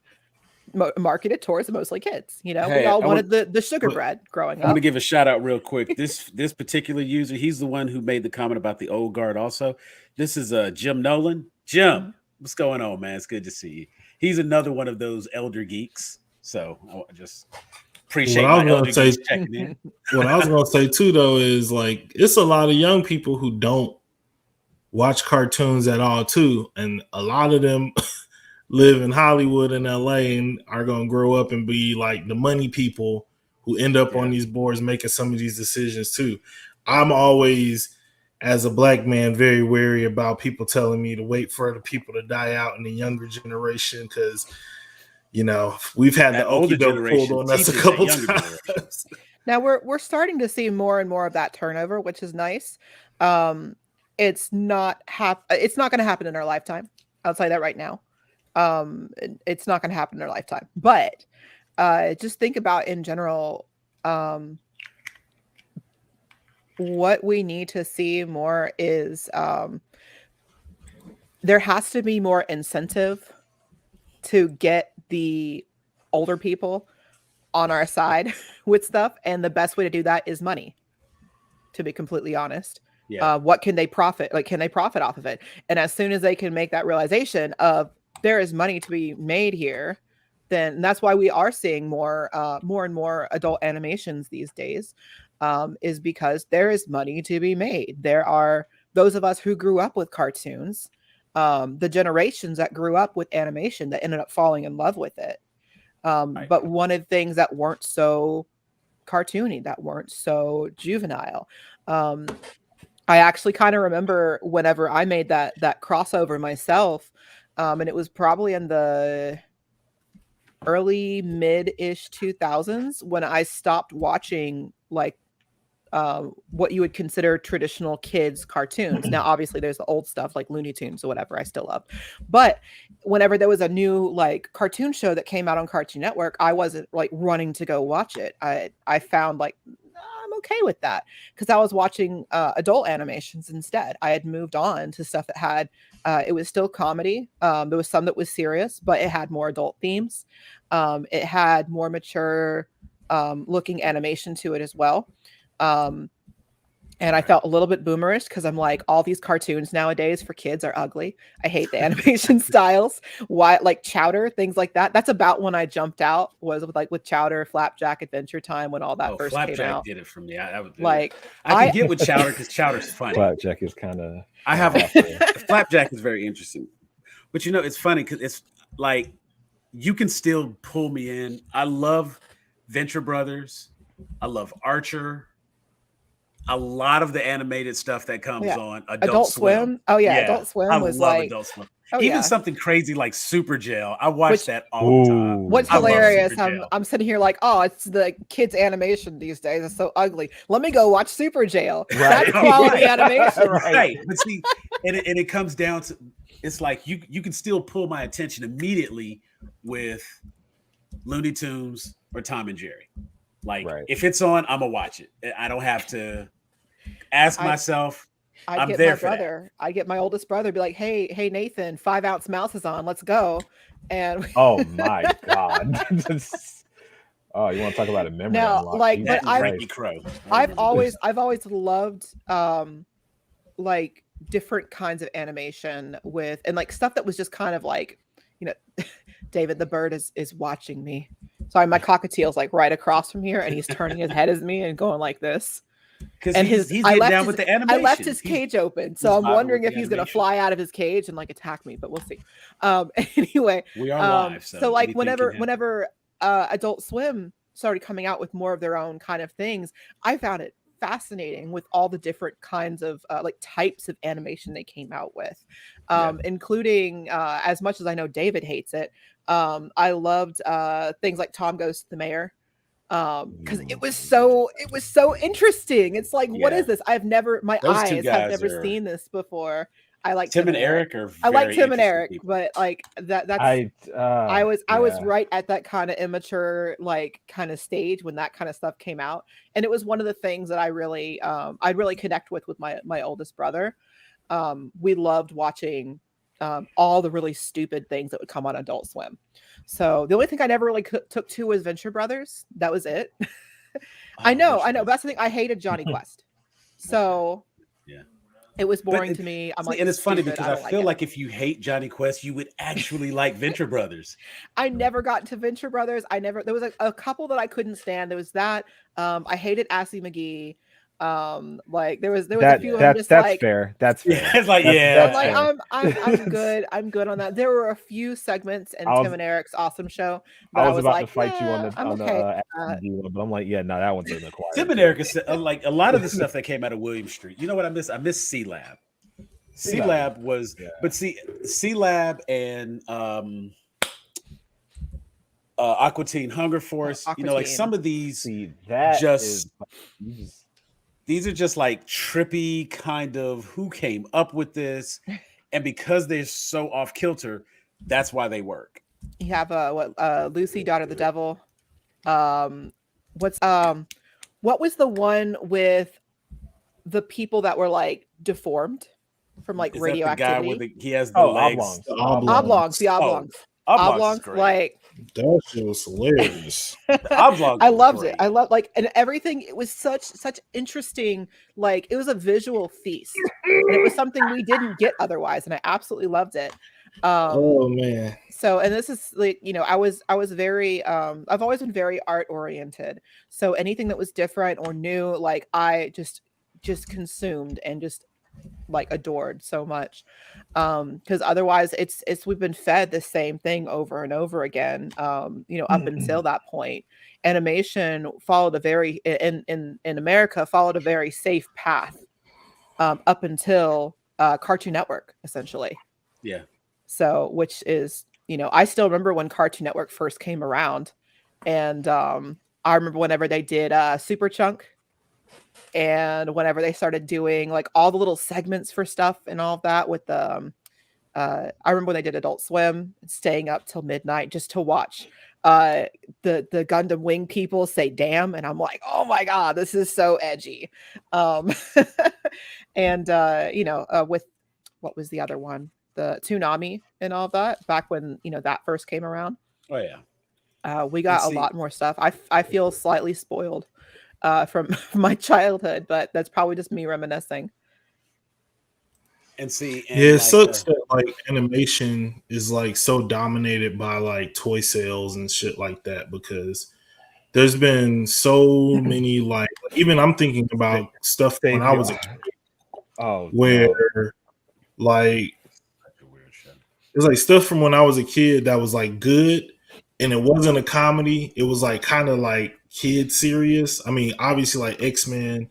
marketed towards mostly kids. We all wanted the sugar bread growing up. I'm going to give a shout out real quick. This particular user, he's the one who made the comment about the old guard also. This is Jim Nolan. Jim, what's going on, man? It's good to see you. He's another one of those elder geeks. So I just appreciate my elder geeks checking in. What I was going to say too, though, is like it's a lot of young people who don't watch cartoons at all too. And a lot of them live in Hollywood and LA and are going to grow up and be like the money people who end up on these boards making some of these decisions too. I'm always, as a black man, very wary about people telling me to wait for the people to die out in the younger generation because, we've had the okie doke pulled on us a couple times. Now we're starting to see more and more of that turnover, which is nice. It's not going to happen in our lifetime. I'll tell you that right now. It's not going to happen in our lifetime, but just think about in general what we need to see more is there has to be more incentive to get the older people on our side with stuff, and the best way to do that is money, to be completely honest. What can they profit? Like, can they profit off of it? And as soon as they can make that realization of there is money to be made here, then that's why we are seeing more and more adult animations these days, is because there is money to be made. There are those of us who grew up with cartoons, the generations that grew up with animation that ended up falling in love with it. But one of the things that weren't so cartoony, that weren't so juvenile. I actually kind of remember whenever I made that crossover myself, and it was probably in the early mid-ish 2000s when I stopped watching like what you would consider traditional kids cartoons. Now, obviously there's the old stuff like Looney Tunes or whatever I still love. But whenever there was a new like cartoon show that came out on Cartoon Network, I wasn't like running to go watch it. I found like, I'm okay with that because I was watching adult animations instead. I had moved on to stuff that had, it was still comedy. There was some that was serious, but it had more adult themes. It had more mature looking animation to it as well. And I felt a little bit boomerish because I'm like, all these cartoons nowadays for kids are ugly. I hate the animation styles. Why, like Chowder, things like that. That's about when I jumped out, was with Chowder, Flapjack, Adventure Time, when all that first Flapjack came out. Did it for me. I can get with Chowder because Chowder's funny. Flapjack is kind of. Flapjack is very interesting. But it's funny because it's like you can still pull me in. I love Venture Brothers. I love Archer. A lot of the animated stuff that comes on Adult Swim. Oh yeah, Adult Swim was love like Adult Swim. Oh, even something crazy like Super Jail. I watch that all the time. What's hilarious? I'm sitting here like, oh, it's the kids' animation these days. It's so ugly. Let me go watch Super Jail. Right. That's quality animation. Right. But see, and it comes down to it's like you can still pull my attention immediately with Looney Tunes or Tom and Jerry. Like if it's on, I'm gonna watch it. I don't have to ask myself. I get my brother. I get my oldest brother. Be like, hey, Nathan, 5 ounce mouse is on. Let's go. And oh my god. Oh, you want to talk about a memory? No, like, but I've always loved like different kinds of animation with and like stuff that was just kind of like, David the bird is watching me. Sorry, my cockatiel's like right across from here, and he's turning his head at me and going like this. And he's down with the animation. I left his cage open, so I'm wondering if he's gonna fly out of his cage and like attack me, but we'll see. Anyway, we are live. So like whenever Adult Swim started coming out with more of their own kind of things, I found it fascinating with all the different kinds of like types of animation they came out with, including as much as I know David hates it. I loved things like Tom Goes to the Mayor. Because it was so interesting. It's like, what is this? My eyes have never seen this before. I like Tim and Eric are I like Tim and Eric, people. but like I was right at that kind of immature like kind of stage when that kind of stuff came out, and it was one of the things that I really connect with my oldest brother. We loved watching all the really stupid things that would come on Adult Swim. So the only thing I never really took to was Venture Brothers. That was it. I know. But that's the thing. I hated Johnny Quest. So it was boring to me. I'm like, and it's funny because I feel like if you hate Johnny Quest, you would actually like Venture Brothers. I never got to Venture Brothers. There was a couple that I couldn't stand. There was that. I hated Assy McGee. Like there was a few. That's fair. That's fair. It's like I'm good. I'm good on that. There were a few segments in Tim and Eric's awesome show. I was about to fight you on the but I'm like, that one's in the quiet. Tim and Eric is like a lot of the stuff that came out of William Street. You know what I miss? I miss C-Lab. C-Lab was, but C-Lab and Aqua Teen Hunger Force. Like some of these, these are just like trippy kind of who came up with this, and because they're so off kilter, that's why they work. You have Lucy, Daughter of the Devil. What was the one with the people that were like deformed from like radioactivity? He has the legs. Oblongs. The oblongs. Oblongs, like that shit was hilarious. I loved it. I love and everything. It was such interesting. Like it was a visual feast, and it was something we didn't get otherwise, and I absolutely loved it. Oh man. So, and this is like I was very I've always been very art oriented. So anything that was different or new, like I just consumed and just like adored so much, because otherwise it's we've been fed the same thing over and over again, up until that point. Animation followed a very in America followed a very safe path up until Cartoon Network, essentially. So which is I still remember when Cartoon Network first came around, and I remember whenever they did Super Chunk. And whenever they started doing like all the little segments for stuff and all of that with the, I remember when they did Adult Swim, staying up till midnight just to watch the Gundam Wing people say "damn," and I'm like, oh my god, this is so edgy. And with what was the other one, the Toonami and all of that back when that first came around. Oh yeah, we got a lot more stuff. I feel slightly spoiled from my childhood, but that's probably just me reminiscing. And it sucks that like animation is like so dominated by like toy sales and shit like that, because there's been so many like even I'm thinking about stuff when I was a kid, like It's like stuff from when I was a kid that was like good, and it wasn't a comedy. It was like kind of like kid serious. I mean, obviously like X-Men,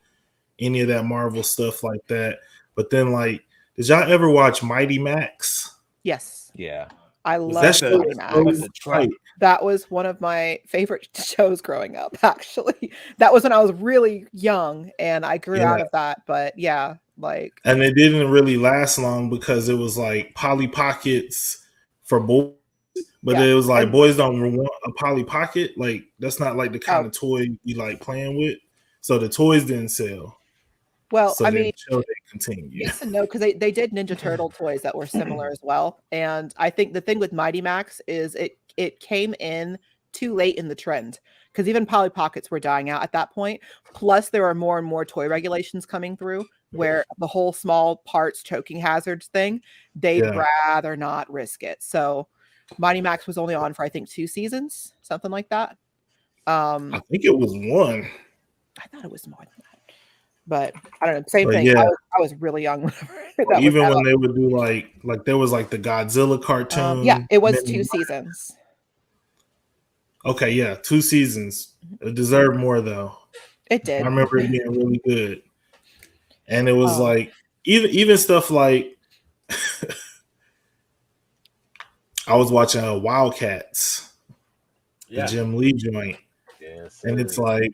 any of that Marvel stuff like that. But then like, did y'all ever watch Mighty Max? Yes. Yeah. I Was love that Mighty Max. the truck? That was one of my favorite shows growing up, actually. That was when I was really young and I grew out of that. But yeah, like. And it didn't really last long because it was like Polly Pockets for boys. But it was like boys don't want a Polly Pocket. Like that's not like the kind of toy you like playing with. So the toys didn't sell. Well, so I mean, the show they continue. Yes and no, because they did Ninja Turtle toys that were similar as well. And I think the thing with Mighty Max is it came in too late in the trend because even Polly Pockets were dying out at that point. Plus, there are more and more toy regulations coming through where the whole small parts choking hazards thing, they'd rather not risk it. So Mighty Max was only on for I think 2 seasons, something like that. I think it was 1. I thought it was more than that. But I don't know. Same thing. Yeah. I was really young whenever even when they would do like there was like the Godzilla cartoon. Yeah, it was 2 seasons. Okay, yeah, 2 seasons. It deserved more though. It did. I remember it being really good. And it was like even stuff like I was watching Wildcats, the Jim Lee joint. Yes, and it's like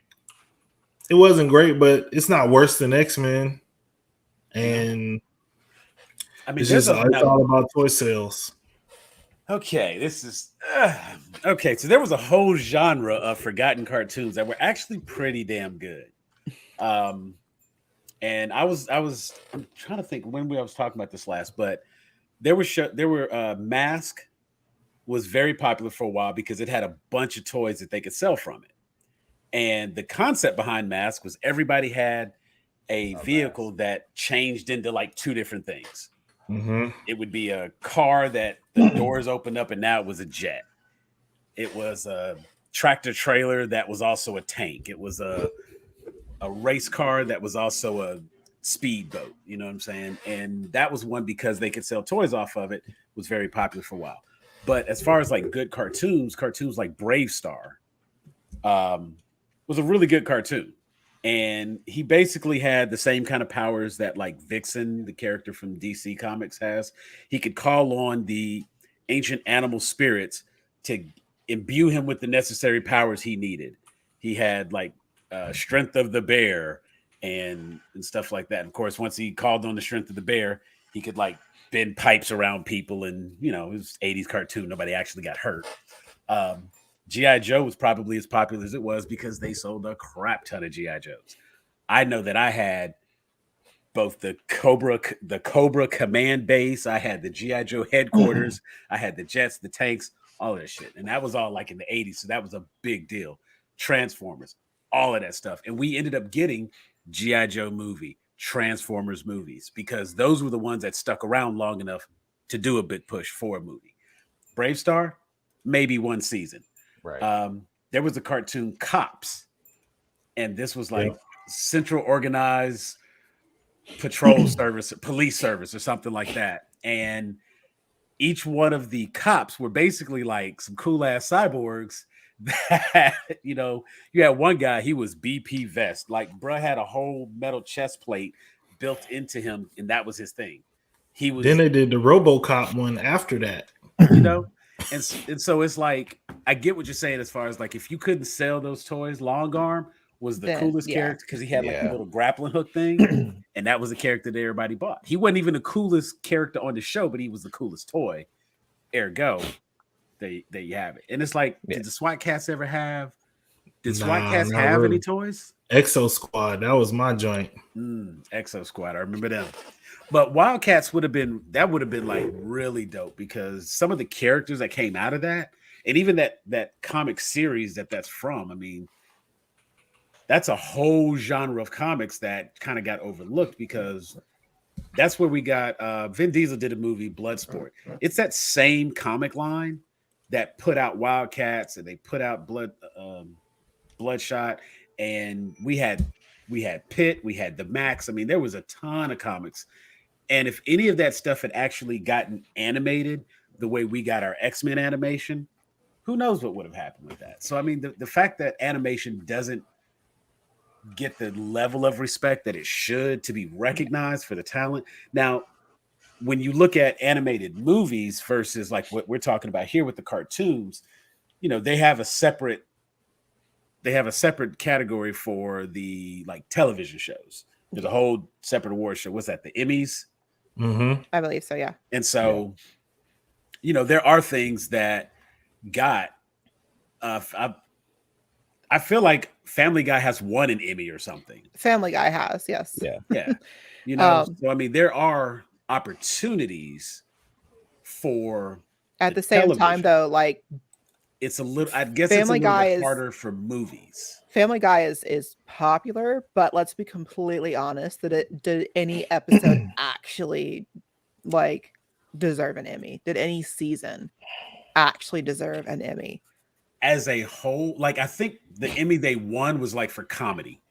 it wasn't great, but it's not worse than X-Men. And I mean, it's all about toy sales. Okay, this is okay. So there was a whole genre of forgotten cartoons that were actually pretty damn good. And I'm trying to think when I was talking about this last, but there were Mask was very popular for a while because it had a bunch of toys that they could sell from it. And the concept behind Mask was everybody had a vehicle that changed into like 2 different things. Mm-hmm. It would be a car that the doors opened up and now it was a jet. It was a tractor trailer that was also a tank. It was a race car that was also a speedboat. You know what I'm saying? And that was one because they could sell toys off of it. Was very popular for a while. But as far as like good cartoons like Brave Star was a really good cartoon. And he basically had the same kind of powers that like Vixen, the character from DC Comics, has. He could call on the ancient animal spirits to imbue him with the necessary powers he needed. He had like strength of the bear and stuff like that. And of course, once he called on the strength of the bear, he could like bend pipes around people. And, you know, it was 80s cartoon. Nobody actually got hurt. G.I. Joe was probably as popular as it was because they sold a crap ton of G.I. Joes. I know that I had both the Cobra command base. I had the G.I. Joe headquarters. I had the jets, the tanks, all of that shit. And that was all like in the 80s. So that was a big deal. Transformers, all of that stuff. And we ended up getting G.I. Joe movie, Transformers movies, because those were the ones that stuck around long enough to do a bit push for a movie. Brave Star, maybe 1 season. Right. There was a cartoon Cops, and this was like Central Organized Patrol Service, Police Service, or something like that. And each one of the cops were basically like some cool ass cyborgs that, you know, you had one guy, he was BP Vest. Like, bruh had a whole metal chest plate built into him, and that was his thing. He was. Then they did the RoboCop one after that. You know? And so it's like, I get what you're saying as far as like, if you couldn't sell those toys, Long Arm was the coolest character because he had like a little grappling hook thing. And that was the character that everybody bought. He wasn't even the coolest character on the show, but he was the coolest toy. Ergo, there you have it. And it's like, did the SWAT Cats ever have? Did SWAT Cats have any toys? Exo Squad, that was my joint. Exo Squad, I remember them. But Wildcats would have been like really dope because some of the characters that came out of that, and even that comic series that's from, I mean, that's a whole genre of comics that kind of got overlooked because that's where we got Vin Diesel did a movie, Bloodsport. It's that same comic line that put out Wildcats and they put out Bloodshot, and we had Pitt, we had the Max. I mean, there was a ton of comics. And if any of that stuff had actually gotten animated, the way we got our X-Men animation, who knows what would have happened with that? So I mean, the fact that animation doesn't get the level of respect that it should to be recognized for the talent. Now, when you look at animated movies versus like what we're talking about here with the cartoons, you know, they have a separate category for the like television shows. There's a whole separate award show. What's that? The Emmys? Mm-hmm. I believe so, yeah. And so, you know, there are things that got I feel like Family Guy has won an Emmy or something. Family Guy has, yes. Yeah. You know, so I mean, there are opportunities for at the same time, though, like it's a little. I guess Family it's a little Guy bit is harder for movies. Family Guy is popular, but let's be completely honest that did any episode actually like deserve an Emmy? Did any season actually deserve an Emmy? As a whole, like I think the Emmy they won was like for comedy.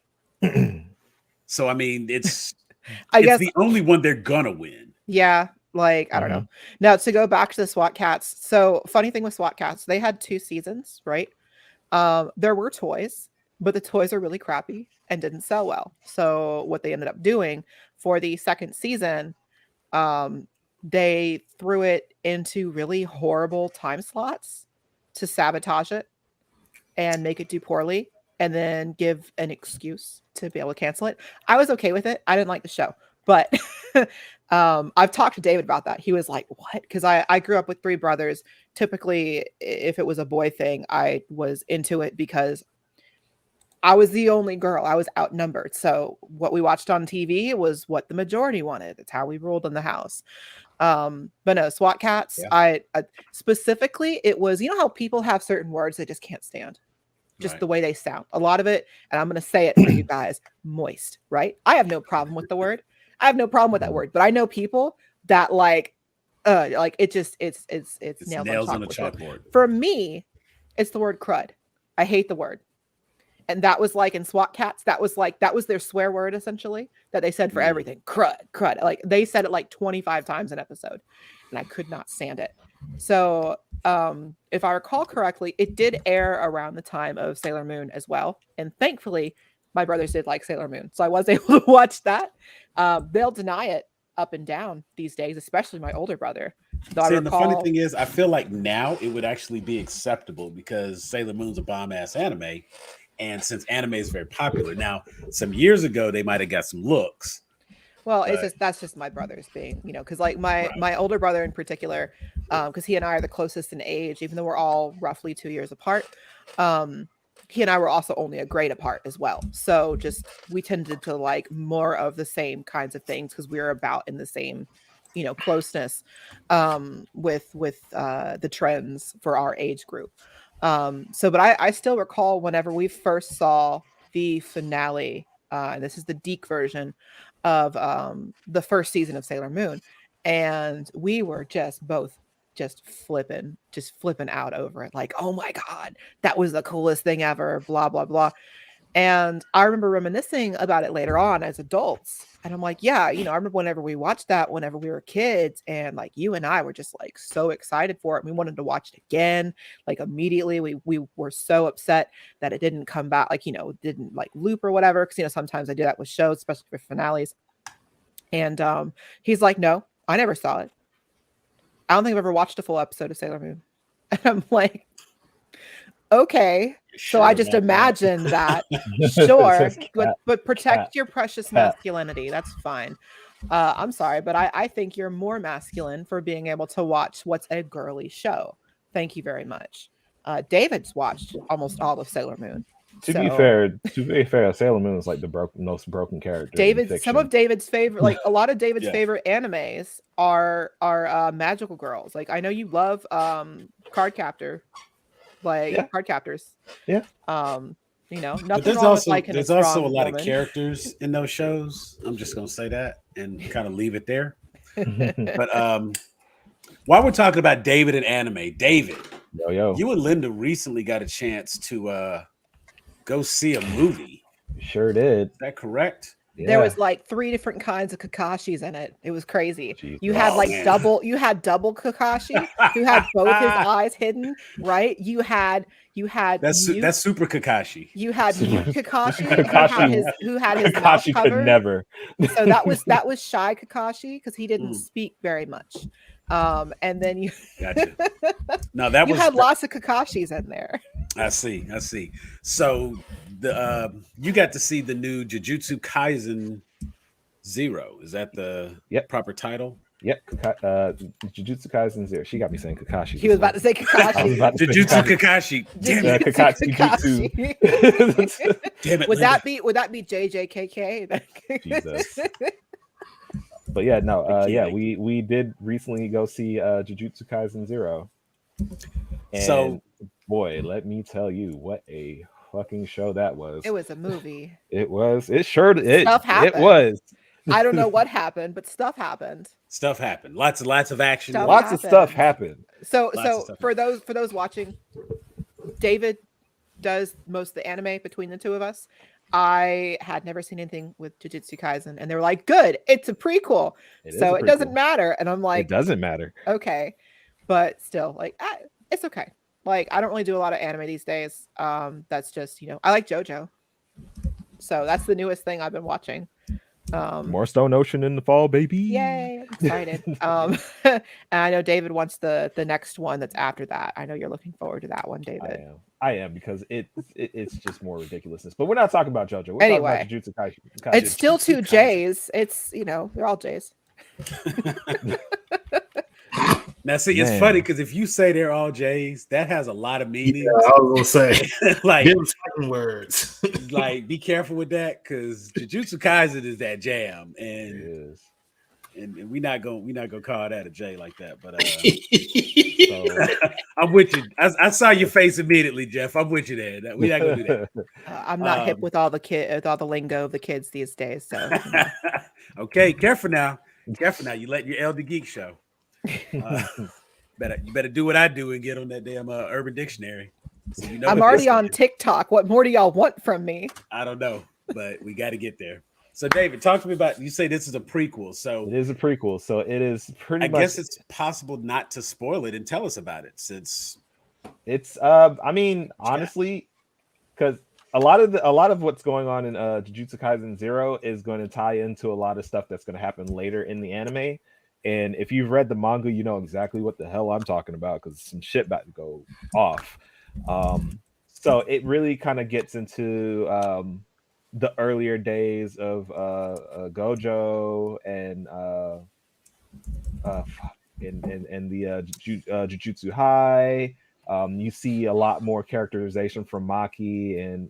So I mean, it's guess the only one they're gonna win. Yeah, like I don't know. Now to go back to the SWAT Cats. So funny thing with SWAT Cats, they had 2 seasons, right? There were toys, but the toys are really crappy and didn't sell well. So what they ended up doing for the second season, they threw it into really horrible time slots to sabotage it and make it do poorly and then give an excuse to be able to cancel it. I was okay with it. I didn't like the show, but I've talked to David about that. He was like, what? Because I grew up with 3 brothers. Typically, if it was a boy thing, I was into it because I was the only girl. I was outnumbered. So what we watched on TV was what the majority wanted. It's how we ruled in the house. But no, SWAT Cats, I specifically, it was, you know how people have certain words they just can't stand, just the way they sound. A lot of it, and I'm going to say it for you guys, moist, right? I have no problem with the word. I have no problem with that word, but I know people that like it just, it's nails on a chalkboard. For me, it's the word crud. I hate the word. And that was like in SWAT Cats, that was their swear word essentially that they said for everything. Crud. Like they said it like 25 times an episode and I could not stand it. So if I recall correctly, it did air around the time of Sailor Moon as well. And thankfully my brothers did like Sailor Moon. So I was able to watch that. They'll deny it up and down these days, especially my older brother. See, the funny thing is, I feel like now it would actually be acceptable because Sailor Moon's a bomb-ass anime. And since anime is very popular now, some years ago they might have got some looks. Well, that's just my brothers being, you know, because like my older brother in particular, because he and I are the closest in age, even though we're all roughly 2 years apart. He and I were also only a grade apart as well. So just we tended to like more of the same kinds of things because we were about in the same, you know, closeness with the trends for our age group. But I still recall whenever we first saw the finale, and this is the Deke version of the first season of Sailor Moon, and we were just flipping out over it, like, oh my god, that was the coolest thing ever, blah blah blah. And I remember reminiscing about it later on as adults. And I'm like, yeah, you know, I remember whenever we watched that, whenever we were kids, and like you and I were just like so excited for it. We wanted to watch it again. Like immediately we were so upset that it didn't come back, like, you know, didn't like loop or whatever. Cause you know, sometimes I do that with shows, especially for finales. And he's like, no, I never saw it. I don't think I've ever watched a full episode of Sailor Moon. And I'm like, okay. So I just imagine that. Sure. But protect your precious masculinity. That's fine. I'm sorry, but I think you're more masculine for being able to watch what's a girly show. Thank you very much. David's watched almost all of Sailor Moon. To be fair, Sailor Moon is like the most broken character. Some of David's favorite, like a lot of David's favorite animes are magical girls. Like I know you love Card Captor, Card Captors. Yeah. You know, nothing wrong with like there's also a lot of characters in those shows. I'm just gonna say that and kind of leave it there. But while we're talking about David and anime, David, you and Linda recently got a chance to go see a movie. Sure did. Is that correct? There was like 3 different kinds of Kakashis in it. It was crazy. Jesus. You had like man. double Kakashi who had both his eyes hidden, right? You had that's super Kakashi. You had mute Kakashi, Kakashi who had his Kakashi mouth could covered. never. So that was shy Kakashi because he didn't speak very much. And then you Gotcha. No, you had lots of Kakashis in there. I see. So the you got to see the new Jujutsu Kaisen 0. Is that the proper title? Yep. Jujutsu Kaisen 0. She got me saying Kakashi. He was about to say Kakashi. Jujutsu Kakashi. Damn it. Kakashi. Damn it. Would that be JJKK? Jesus. But yeah, no, we did recently go see Jujutsu Kaisen 0. And so boy, let me tell you what a fucking show that was. It was a movie. It was. It sure did. Stuff happened. It was. I don't know what happened, but stuff happened. Stuff happened. Lots of action. Lots of stuff happened. So for those watching, David does most of the anime between the two of us. I had never seen anything with Jujutsu Kaisen, and they were like, "Good, it's a prequel, so it doesn't matter." And I'm like, "It doesn't matter." Okay, but still, like, it's okay. Like, I don't really do a lot of anime these days. That's just, I like JoJo, so that's the newest thing I've been watching. More Stone Ocean in the fall, baby! Yay! I'm excited. And I know David wants the next one that's after that. I know you're looking forward to that one, David. I am because it's just more ridiculousness. But we're not talking about JoJo. We're anyway, talking about Jujutsu Kaisen. It's still 2 J's. It's they're all J's. Now, see, it's funny because if you say they're all J's, that has a lot of meaning. Yeah, I was gonna say like words. Like, be careful with that because Jujutsu Kaisen is that jam, and we're not gonna call that a J like that. But so, I'm with you. I saw your face immediately, Jeff. I'm with you there. We're not gonna do that. I'm not hip with all the lingo of the kids these days. So okay, careful now. You let your elder geek show. You better do what I do and get on that damn Urban Dictionary. So I'm already on TikTok. What more do y'all want from me? I don't know, but we got to get there. So, David, talk to me about. You say this is a prequel, so it is a prequel. So it is pretty much. I guess it's possible not to spoil it and tell us about it, since it's. I mean, honestly, because a lot of what's going on in Jujutsu Kaisen 0 is going to tie into a lot of stuff that's going to happen later in the anime. And if you've read the manga, you know exactly what the hell I'm talking about because some shit about to go off. So it really kind of gets into the earlier days of Gojo and the Jujutsu High. You see a lot more characterization from Maki and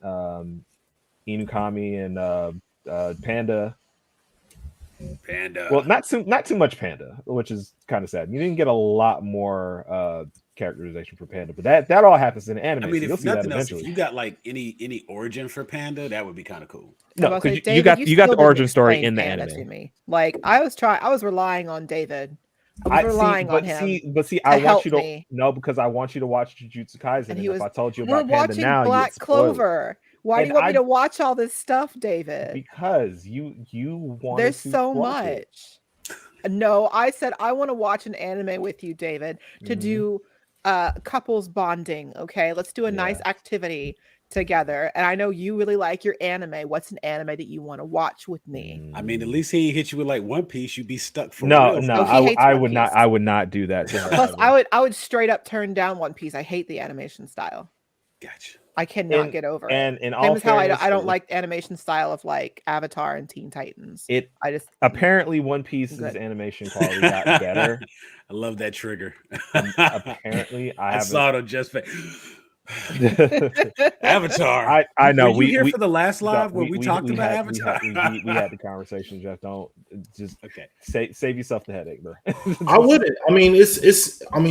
Inukami and Panda. Well, not too much Panda, which is kind of sad. You didn't get a lot more characterization for Panda, but that all happens in the anime. I mean, so if nothing else, if you got like any origin for Panda, that would be kind of cool. No, because you got the origin story in the anime. To me. Like I was relying on David. I was relying on him. I want you to no, because I want you to watch Jujutsu Kaisen. And if I told you about Panda now, Black Clover. Why do you want me to watch all this stuff, David? Because you want. There's so much. No, I said I want to watch an anime with you, David, to do couples bonding. Okay, let's do a nice activity together. And I know you really like your anime. What's an anime that you want to watch with me? I mean, at least he hit you with like One Piece. You'd be stuck for real. I would not. I would not do that. Plus, I would straight up turn down One Piece. I hate the animation style. Gotcha. I cannot get over it. And in Same all as how I don't like animation style of like Avatar and Teen Titans. I just apparently One Piece's animation quality got better. I love that trigger. Apparently, I saw it on Just Avatar. I know. Were you here for the last live where we talked about Avatar? We had the conversation. Jeff, don't just save yourself the headache, bro. I wouldn't. I mean,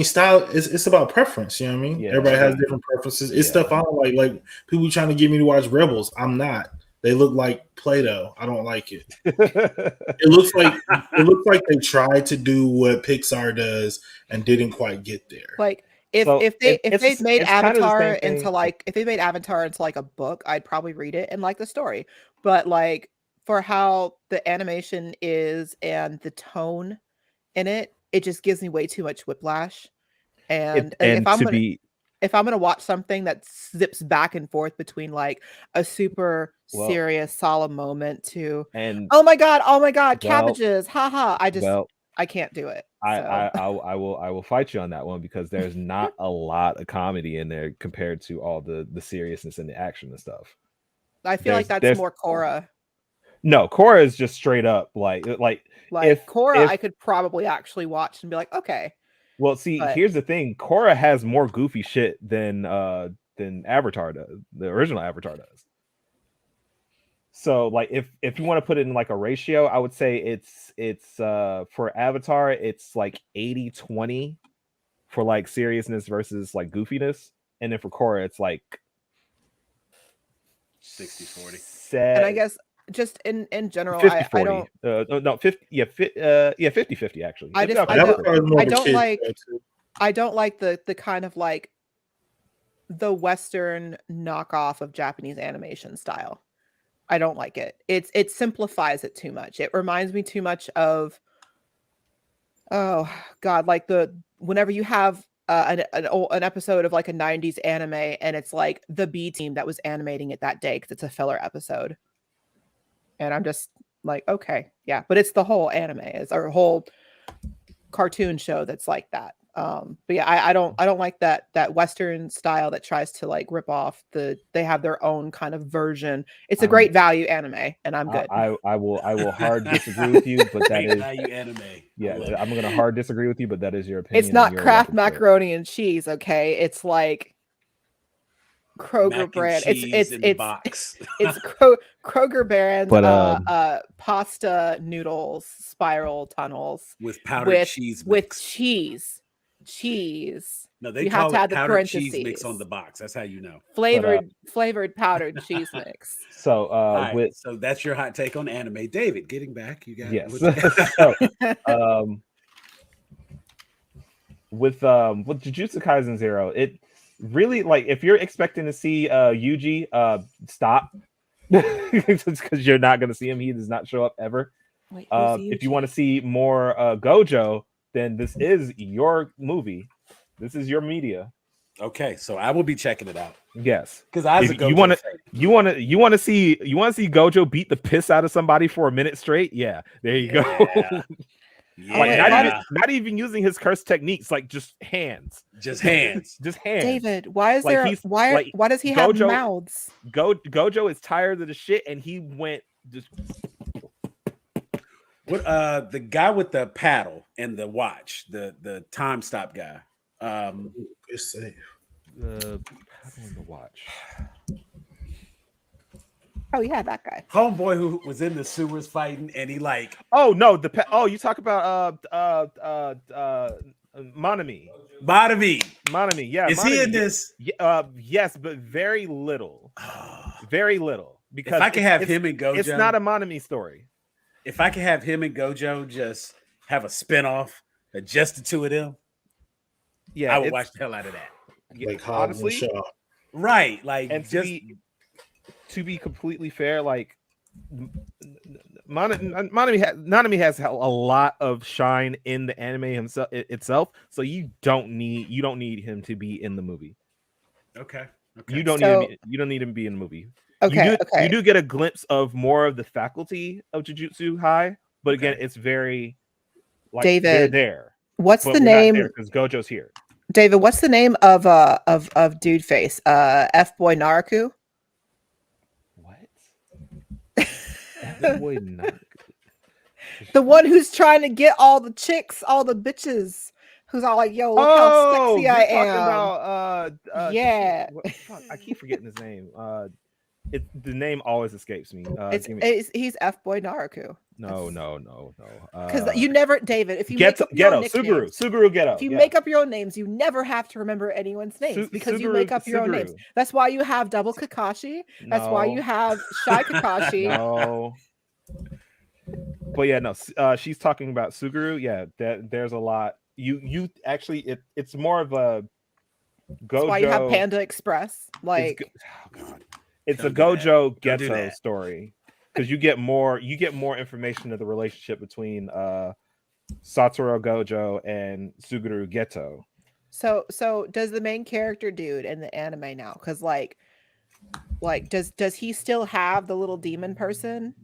style. It's about preference. You know what I mean? Yeah, everybody has different preferences. It's stuff I don't like. Like people trying to get me to watch Rebels. I'm not. They look like Play-Doh. I don't like it. It looks like they tried to do what Pixar does and didn't quite get there. Like. If they made Avatar into like a book, I'd probably read it and like the story. But like for how the animation is and the tone in it, it just gives me way too much whiplash. And if I'm gonna watch something that zips back and forth between like a super serious, solemn moment to oh my god, cabbages, haha. I can't do it. I will fight you on that one because there's not a lot of comedy in there compared to all the seriousness and the action and stuff. I feel like that's more Korra. No, Korra is just straight up like if Korra I could probably actually watch and be like, okay. Well, see, here's the thing: Korra has more goofy shit than Avatar does. The original Avatar does. So, like, if you want to put it in like a ratio, I would say it's for Avatar, it's like 80-20 for like seriousness versus like goofiness, and then for Korra, it's like 60-40. And I guess just in general, 50-40. I don't no 50 50-50 actually. I don't like the kind of like the Western knockoff of Japanese animation style. I don't like it. It simplifies it too much. It reminds me too much of oh god, like whenever you have an episode of like a 90s anime and it's like the B team that was animating it that day because it's a filler episode. And I'm just like, okay, yeah, but it's the whole anime, it's our whole cartoon show that's like that. But yeah, I don't like that Western style that tries to like rip off they have their own kind of version. It's a great value anime, and I'm good. I will hard disagree with you, but that is value anime. Yeah, I'm gonna hard disagree with you, but that is your opinion. It's not Kraft macaroni and cheese, okay? It's like Kroger brand. It's box. It's Kroger brand pasta noodles, spiral tunnels with powdered cheese mix. With cheese. No, they call it powdered cheese mix on the box. That's how you know. Flavored powdered cheese mix. So so that's your hot take on anime. David, getting back, you got with Jujutsu Kaisen 0, it really, like, if you're expecting to see Yuji, stop. Because you're not going to see him. He does not show up ever. Wait, if you want to see more Gojo, then this is your movie. This is your media. Okay, so I will be checking it out. Yes, because you want to see Gojo beat the piss out of somebody for a minute straight. Yeah, there you go. Yeah. Not even using his curse techniques, like just hands. Just hands. David, why is why does he have mouths? Gojo is tired of the shit, and he went just. What the guy with the paddle and the watch, the time stop guy. Good save. The paddle and the watch. Oh yeah, that guy. Homeboy who was in the sewers fighting, and he like. Oh no, you talk about Monami. Yeah, is he in this? Yes, but very little. Very little. Because if I can have him and Gojo, it's not a Monami story. If I can have him and Gojo just have a spinoff, just the two of them, I would watch the hell out of that. Like honestly, right? Like, and to be completely fair, like Monami has a lot of shine in the anime itself, so you don't need him to be in the movie. Okay. You don't need him to be in the movie. Okay. You do get a glimpse of more of the faculty of Jujutsu High, but again, it's very like David, they're there. What's the name? Because Gojo's here. David, what's the name of Dude Face? F-Boy Naraku? Boy, the one who's trying to get all the chicks, all the bitches, who's all like, "Yo, look how sexy I am." Yeah, I keep forgetting his name. The name always escapes me. He's F-Boy Naraku. No. Because you never, David. If you make up your own nicknames, Suguru Ghetto. If you make up your own names, you never have to remember anyone's names because you make up your own names. That's why you have Double Kakashi. That's why you have Shy Kakashi. No. But yeah, no. She's talking about Suguru. Yeah, there's a lot. You actually, it's more of a Gojo. That's why you have Panda Express. Like, it's a Gojo Ghetto story. because you get more information of the relationship between Satoru Gojo and Suguru Geto. So does the main character dude in the anime now? Because like does he still have the little demon person?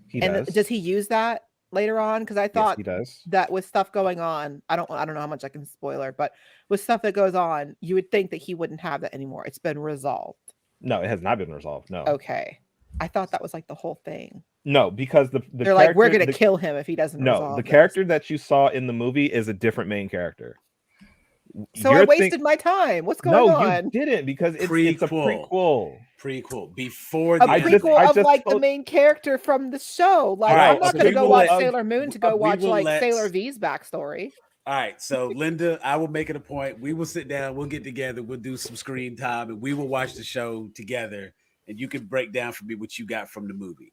He does. Does he use that later on? Because I thought he does. that with stuff going on, I don't know how much I can spoiler, but with stuff that goes on, you would think that he wouldn't have that anymore. It's been resolved. No, it has not been resolved. No. Okay. I thought that was like the whole thing. No, because they're like, we're gonna kill him if he doesn't. No, the character that you saw in the movie is a different main character. So I wasted my time. What's going on? No, you didn't, because it's a prequel. Before the prequel of like the main character from the show. Like, I'm not gonna go watch Sailor Moon to go watch like Sailor V's backstory. All right, so Linda, I will make it a point. We will sit down, we'll get together, we'll do some screen time, and we will watch the show together. And you can break down for me what you got from the movie.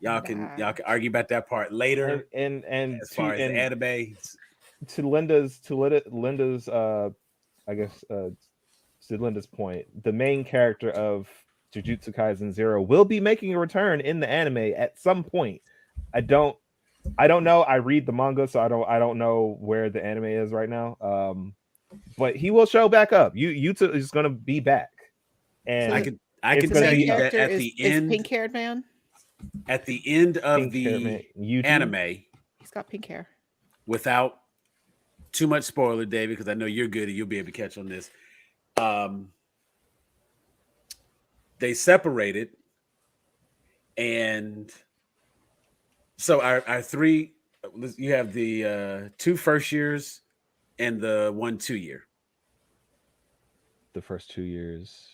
Y'all can argue about that part later. And as far as the anime, to Linda's I guess to Linda's point, the main character of Jujutsu Kaisen 0 will be making a return in the anime at some point. I don't know. I read the manga, so I don't know where the anime is right now. But he will show back up. Yuta is going to be back, and I can tell you that at the end, pink-haired man. At the end of the anime, he's got pink hair. Without too much spoiler, David, because I know you're good and you'll be able to catch on this. They separated, and so our three. You have the 2 first years and the 1 2 year. The first 2 years.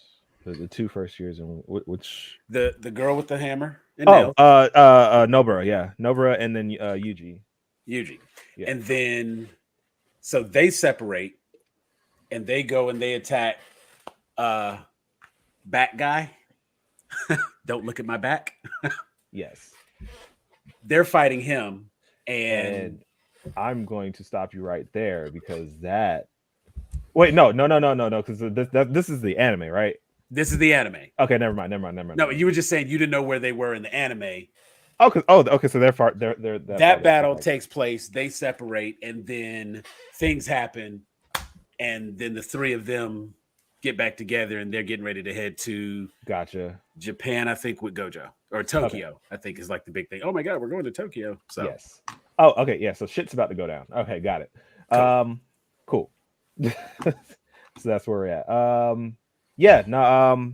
The 2 first years, and which the girl with the hammer. Nobara, yeah, Nobara, and then Yuji, yeah. And then so they separate, and they go and they attack back guy. Don't look at my back. Yes, ththey're fighting him, and I'm going to stop you right there because that. Wait, no, because this is the anime, right? This is the anime. Okay, never mind. No, you were just saying you didn't know where they were in the anime. Okay. So they're that battle takes place. They separate, and then things happen, and then the 3 of them get back together, and they're getting ready to head to Japan, I think, with Gojo, or Tokyo. Okay. I think is like the big thing. Oh my God, we're going to Tokyo. So yes. Oh, okay, yeah. So shit's about to go down. Okay, got it. Cool. So that's where we're at. Yeah, no,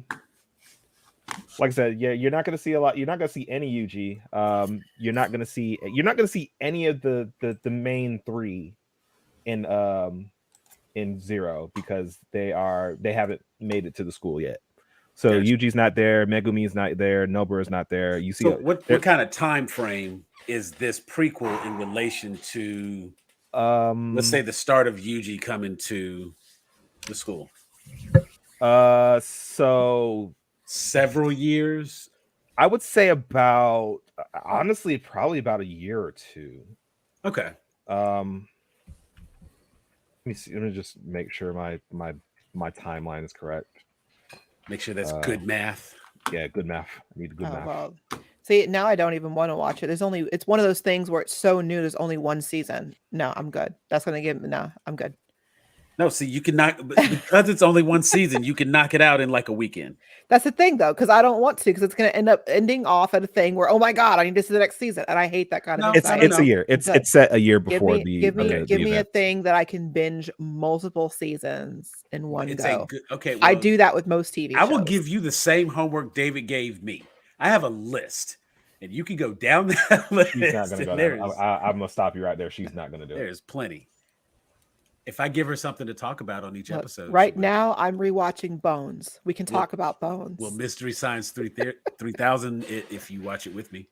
like I said, yeah, you're not gonna see a lot. You're not gonna see any Yuji. You're not gonna see any of the main 3 in 0 because they haven't made it to the school yet. So gotcha. Yuji's not there, Megumi's not there, Nobara's not there. You see, what kind of time frame is this prequel in relation to? Let's say the start of Yuji coming to the school. So several years. I would say honestly, probably about a year or 2. Okay. Let me see. Let me just make sure my timeline is correct. Make sure that's good math. Yeah, good math. I need good math. Well. See, now I don't even want to watch it. It's one of those things where it's so new. There's only 1 season. No, I'm good. That's gonna give. No, I'm good. No, see, you can knock because it's only 1 season. You can knock it out in like a weekend. That's the thing, though, because I don't want to, because it's going to end up ending off at a thing where, oh my God, I need to see the next season, and I hate that kind of. It's a year. It's set a year before give me a thing that I can binge multiple seasons in one go. Okay, I do that with most TV shows. I will give you the same homework David gave me. I have a list, and you can go down that list. She's not going to go there. I'm going to stop you right there. She's not going to do it. There's plenty. If I give her something to talk about on each episode. Right now, I'm rewatching Bones. We can talk about Bones. Well, Mystery Science 3000, if you watch it with me.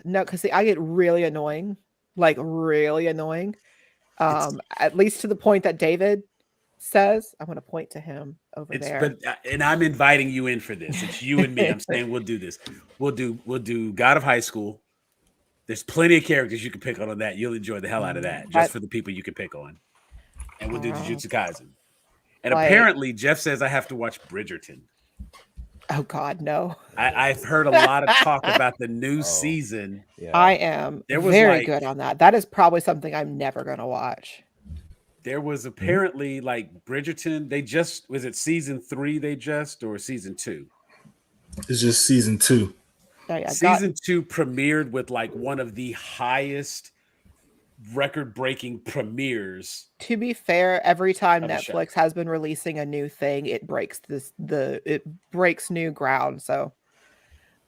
No, because I get really annoying. Like, really annoying. At least to the point that David says. I'm going to point to him over there. And I'm inviting you in for this. It's you and me. I'm saying we'll do this. We'll do God of High School. There's plenty of characters you can pick on that. You'll enjoy the hell out of that, just for the people you can pick on. And we'll do Jujutsu Kaisen. And apparently, Jeff says I have to watch Bridgerton. Oh God, no. I've heard a lot of talk about the new season. Yeah. I am very good on that. That is probably something I'm never gonna watch. There was apparently like Bridgerton. They just was it season 3? Or season 2? It's just season 2. Oh, yeah, season 2 premiered with like one of the highest record-breaking premieres. To be fair, every time Netflix has been releasing a new thing, it breaks new ground. So,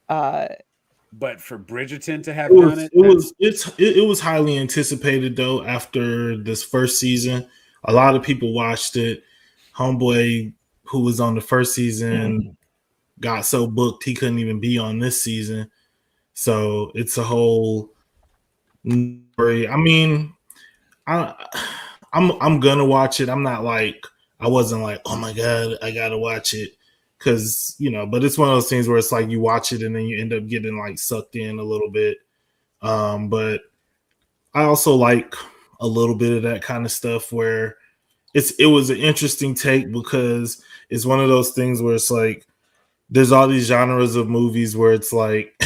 but for Bridgerton to have done it, it was highly anticipated though. After this first season, a lot of people watched it. Homeboy, who was on the first season, got so booked he couldn't even be on this season. So it's a whole. I mean, I'm gonna watch it. I'm not like I wasn't like, oh my god, I gotta watch it, because but it's one of those things where it's like you watch it and then you end up getting like sucked in a little bit. But I also like a little bit of that kind of stuff where it was an interesting take, because it's one of those things where it's like there's all these genres of movies where it's like.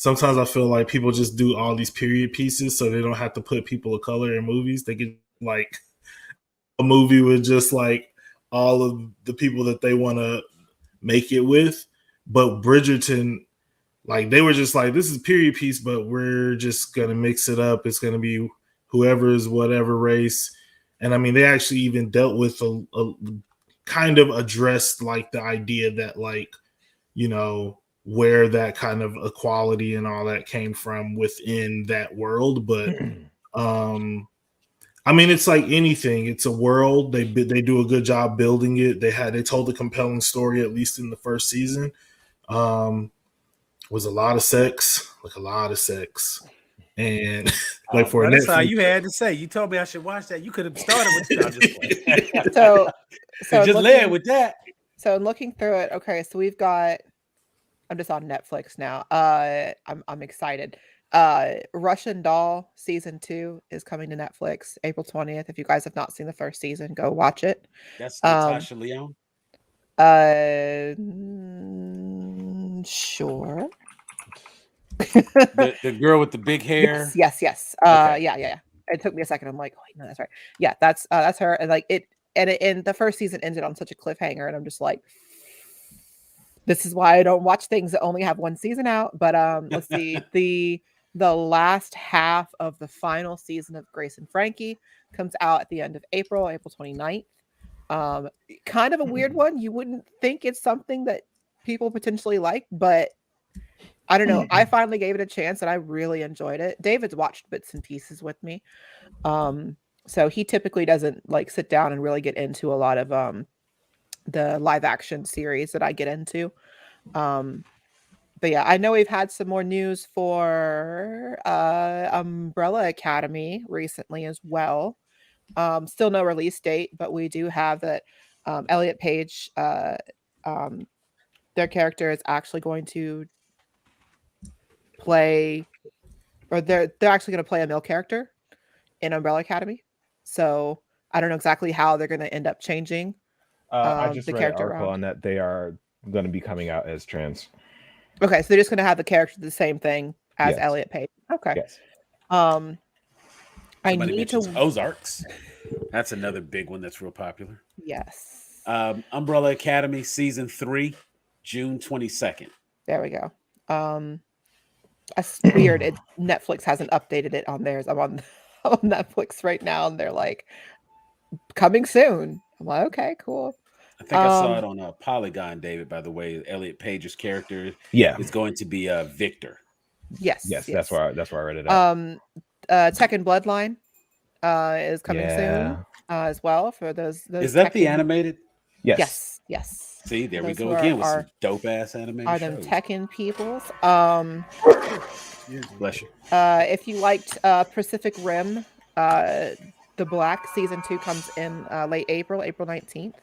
Sometimes I feel like people just do all these period pieces so they don't have to put people of color in movies. They get like a movie with just like all of the people that they want to make it with. But Bridgerton, like they were just like, this is a period piece, but we're just going to mix it up. It's going to be whoever is whatever race. And I mean, they actually even dealt with a kind of addressed like the idea that like, where that kind of equality and all that came from within that world. But I mean, it's like anything. It's a world. They do a good job building it. They told a compelling story, at least in the first season. Was a lot of sex, and like for that's all you had to say. You told me I should watch that. You could have started with that. So just led with that. So looking through it, okay. So we've got. I'm just on Netflix now. I'm excited. Russian Doll season 2 is coming to Netflix April 20th. If you guys have not seen the first season, go watch it. That's Natasha Lyonne. Sure. the girl with the big hair. Yes. Okay. Yeah. It took me a second. I'm like, oh, wait, no, that's right. Yeah, that's her. And like and the first season ended on such a cliffhanger, and I'm just like. This is why I don't watch things that only have one season out. But let's see. The last half of the final season of Grace and Frankie comes out at the end of April 29th. Kind of a weird one. You wouldn't think it's something that people potentially like, but I don't know. I finally gave it a chance and I really enjoyed it. David's watched bits and pieces with me. So he typically doesn't like sit down and really get into a lot of the live action series that I get into. But yeah, I know we've had some more news for Umbrella Academy recently as well. Still no release date, but we do have that Elliot Page, their character is actually going to play, or they're actually going to play a male character in Umbrella Academy. So I don't know exactly how they're going to end up changing. I just read an article on that they are going to be coming out as trans. Okay, so they're just going to have the character the same thing as Elliot Page. Okay. Yes. I need to Ozarks. That's another big one that's real popular. Yes. Umbrella Academy season 3, June 22nd. There we go. That's weird. Netflix hasn't updated it on theirs. I'm on Netflix right now, and they're like, coming soon. I'm like, okay, cool. I think I saw it on Polygon, David, by the way. Elliot Page's character is going to be Victor. Yes. That's where I read it up. Tekken Bloodline is coming soon as well for those is that Tekken... the animated? Yes. See, there we go again with some dope ass animation. Are them Tekken peoples? Bless you. If you liked Pacific Rim, The Black season 2 comes in late April 19th.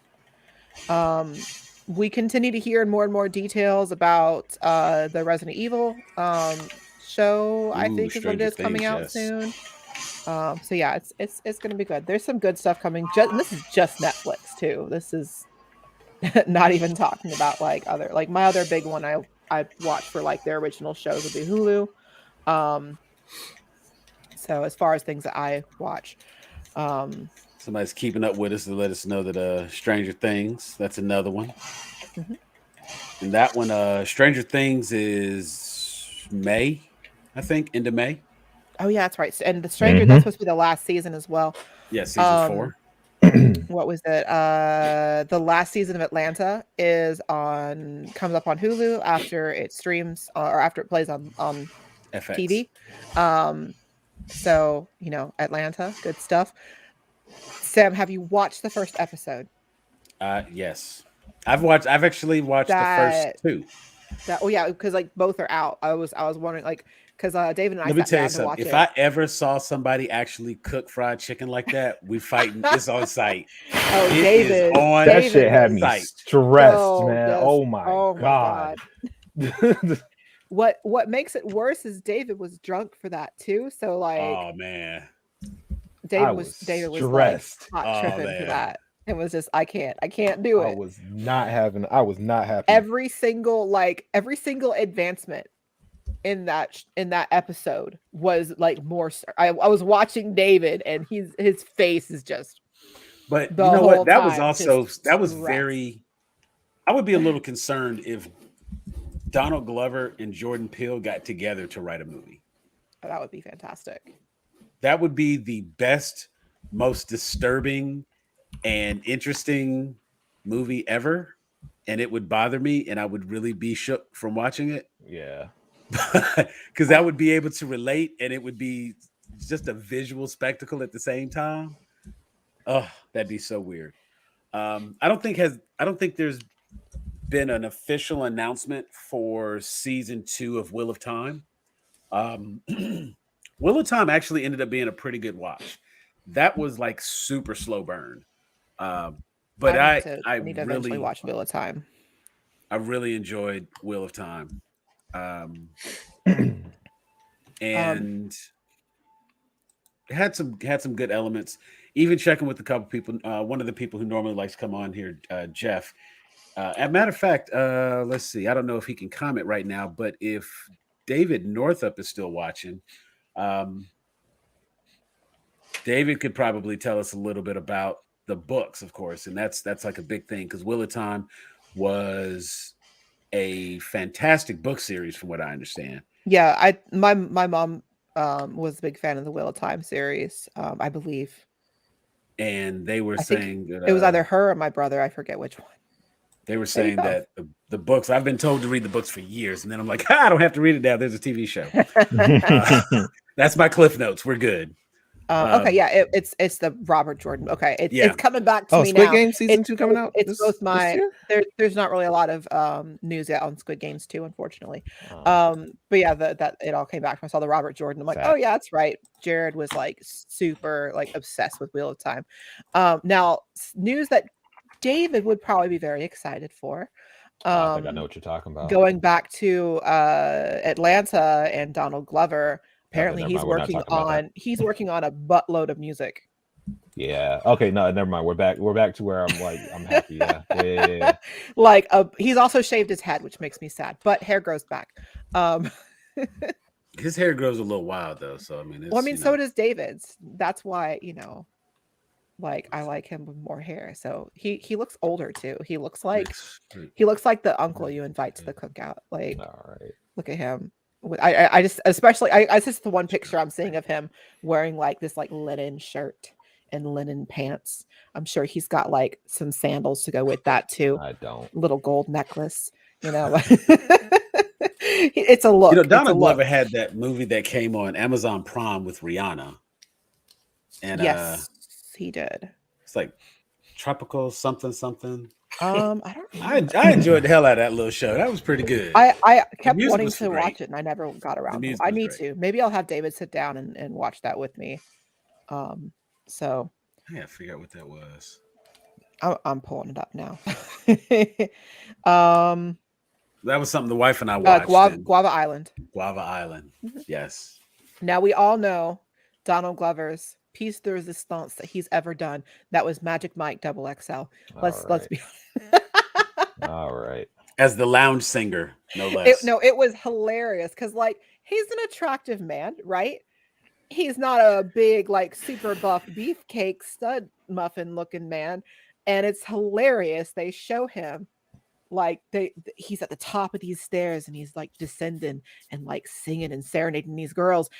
We continue to hear more and more details about the Resident Evil show. I think is what it is coming out soon. So yeah, it's going to be good. There's some good stuff coming. This is just Netflix too. This is Not even talking about like other, like my other big one I watch for like their original shows would be Hulu. So as far as things that I watch, somebody's keeping up with us to let us know that Stranger Things, that's another one. Mm-hmm. And that one, Stranger Things is May, I think, end of May. Oh yeah, that's right. And the Stranger, that's supposed to be the last season as well. Yeah, season 4. What was it? The last season of Atlanta comes up on Hulu after it streams or after it plays on FX. TV. So Atlanta, good stuff. Sam, have you watched the first episode? Yes, I've actually watched the first 2. Yeah, because like both are out. I was wondering, like, because David and I let me sat tell down you to something. watch If it. I ever saw somebody actually cook fried chicken like that, we fighting. It's on site. Oh, David, that shit had me stressed, man. Oh my god. What makes it worse is David was drunk for that too. So like, oh man, David was stressed, like hot tripping for that. It was just I can't do it. I was not happy. Every single advancement in that episode was like more. I was watching David, and his face is just. But you know what? That was very. I would be a little concerned if Donald Glover and Jordan Peele got together to write a movie. Oh, that would be fantastic. That would be the best, most disturbing and interesting movie ever. And it would bother me, and I would really be shook from watching it. Yeah. Because I would be able to relate, and it would be just a visual spectacle at the same time. Oh, that'd be so weird. I don't think there's been an official announcement for season 2 of Wheel of Time. Wheel of Time actually ended up being a pretty good watch. That was like super slow burn. But I need to eventually watch Wheel of Time. I really enjoyed Wheel of Time. And it had some good elements. Even checking with a couple people, one of the people who normally likes to come on here, Jeff. As a matter of fact, let's see. I don't know if he can comment right now, but if David Northup is still watching, David could probably tell us a little bit about the books, of course, and that's like a big thing because Wheel of Time was a fantastic book series, from what I understand. Yeah, my mom was a big fan of the Wheel of Time series, I believe. And they were saying that it was either her or my brother. I forget which one. They were saying that the books, I've been told to read the books for years. And then I'm like, I don't have to read it now. There's a TV show. That's my Cliff Notes. We're good. Okay, yeah, it's the Robert Jordan. Okay, it's coming back to me Squid now. Game season 2 coming out. It's both my there's not really a lot of news yet on Squid Games 2, unfortunately. But yeah, that it all came back. I saw the Robert Jordan. I'm like, oh yeah, that's right. Jared was like super like obsessed with Wheel of Time. Now news that David would probably be very excited for. I think I know what you're talking about. Going back to Atlanta and Donald Glover. Apparently he's working on a buttload of music. Yeah. Okay. No, never mind. We're back to where I'm happy. Yeah. Like he's also shaved his head, which makes me sad, but hair grows back. His hair grows a little wild though. So I mean, so does David's. That's why, like I like him with more hair. So he looks older too. He looks like the uncle you invite to the cookout. Like, all right. Look at him. I just I just the one picture I'm seeing of him wearing like this like linen shirt and linen pants. I'm sure he's got like some sandals to go with that too. I don't. Little gold necklace, It's a look. Donald Glover had that movie that came on Amazon Prime with Rihanna. And yes, he did. It's like tropical something. I don't know. I enjoyed the hell out of that little show. That was pretty good. I kept wanting to watch it and I never got around to it. I need to. Maybe I'll have David sit down and watch that with me. So I gotta figure out what that was. I'm pulling it up now. That was something the wife and I watched. Guava Island. Guava Island. Mm-hmm. Yes. Now we all know Donald Glover's piece de resistance that he's ever done. That was Magic Mike XXL. Let's be honest. as the lounge singer, no less. It was hilarious because like he's an attractive man, right? He's not a big like super buff beefcake stud muffin looking man, and it's hilarious. They show him like he's at the top of these stairs and he's like descending and like singing and serenading these girls,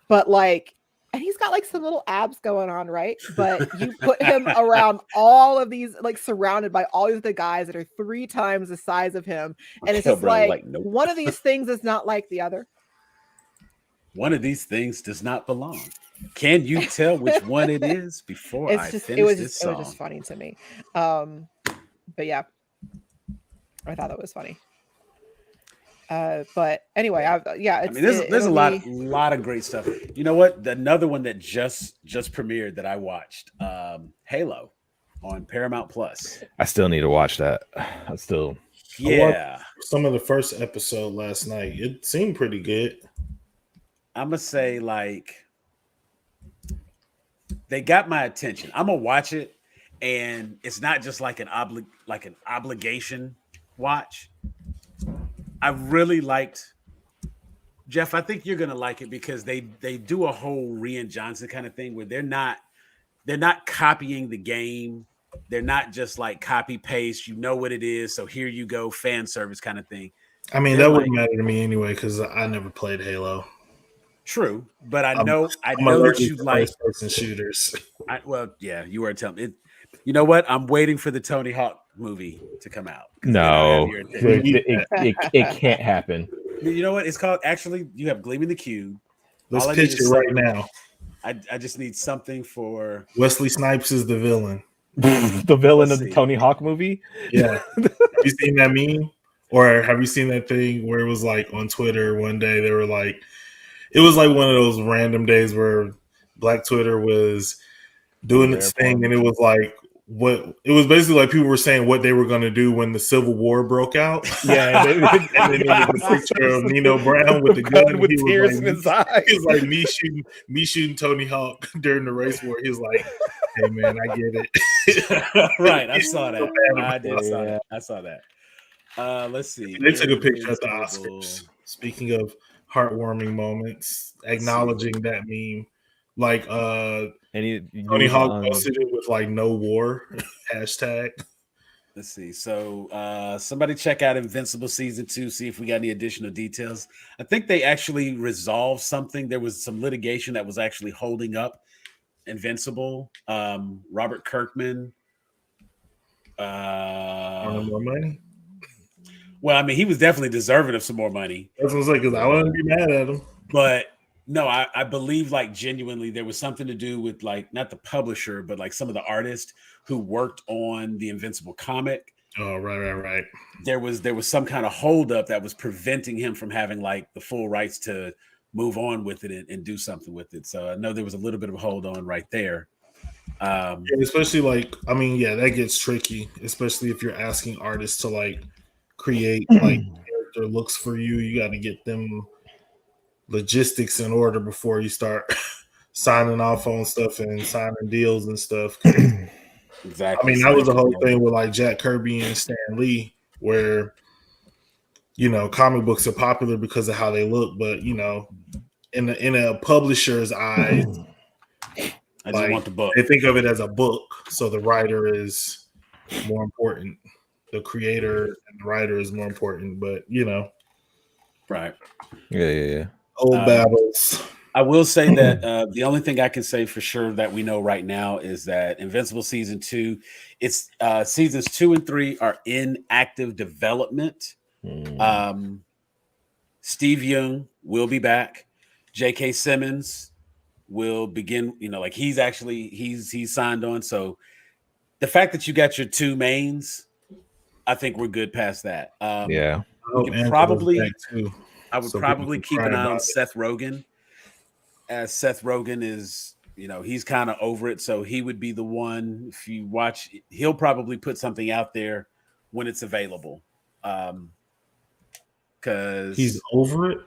but like, and he's got like some little abs going on, right? But you put him around all of these, like surrounded by all of the guys that are 3 times the size of him, and it's just like nope. One of these things is not like the other. One of these things does not belong. Can you tell which one it is before finish this song? It was just funny to me. But yeah, I thought that was funny. But anyway, there's a lot of great stuff. You know what? Another one that just premiered that I watched, Halo on Paramount Plus. I still need to watch that. I watched some of the first episode last night. It seemed pretty good. I'm gonna say like they got my attention. I'm gonna watch it, and it's not just like an obligation watch. I really liked Jeff. I think you're gonna like it because they do a whole Rian Johnson kind of thing where they're not copying the game. They're not just like copy paste. You know what it is, so here you go, fan service kind of thing. I mean, that wouldn't matter to me anyway because I never played Halo. True, but I know that you like first-person shooters. You were telling me. You know what? I'm waiting for the Tony Hawk movie to come out. No, it can't happen. You know what? It's called. Actually, you have Gleaming the Cube. Let's pitch it right now. I just need something for Wesley Snipes is the villain. The villain of the Tony Hawk movie. Yeah. Have you seen that meme? Or have you seen that thing where it was like on Twitter one day they were like, it was like one of those random days where Black Twitter was doing its thing, and it was like it was basically like people were saying what they were going to do when the Civil War broke out. Yeah, and then there was a picture of Nino Brown with the gun with tears in his eyes. He was like me shooting Tony Hawk during the race war. He was like, "Hey man, I get it." Right, I saw that. I saw that. Let's see. They took a picture at the Oscars. Speaking of heartwarming moments, acknowledging that meme, like Tony Hawk posted it with like "No War" hashtag. Let's see. So somebody check out Invincible season 2. See if we got any additional details. I think they actually resolved something. There was some litigation that was actually holding up Invincible. Robert Kirkman. More money. Well, I mean, he was definitely deserving of some more money. That's what I was like, because I wouldn't be mad at him. But no, I believe like genuinely there was something to do with like not the publisher, but like some of the artists who worked on the Invincible comic. Oh, right. There was some kind of holdup that was preventing him from having like the full rights to move on with it and do something with it. So I know there was a little bit of a hold on right there. Especially like, I mean, yeah, that gets tricky, especially if you're asking artists to like create like character looks for you. You got to get them logistics in order before you start signing off on stuff and signing deals and stuff. Exactly. I mean, that was the whole thing with like Jack Kirby and Stan Lee, where comic books are popular because of how they look, but in a publisher's eyes, I just want the book. They think of it as a book, so the writer is more important. The creator and the writer is more important, but right? Yeah. Old battles. I will say that the only thing I can say for sure that we know right now is that Invincible season 2, it's seasons 2 and 3 are in active development. Steve Young will be back. J.K. Simmons will begin. He's signed on. So the fact that you got your 2 mains, I think we're good past that. Yeah. We can I would probably keep an eye on Seth Rogen, as Seth Rogen is, he's kind of over it. So he would be the one, if you watch, he'll probably put something out there when it's available. Because he's over it.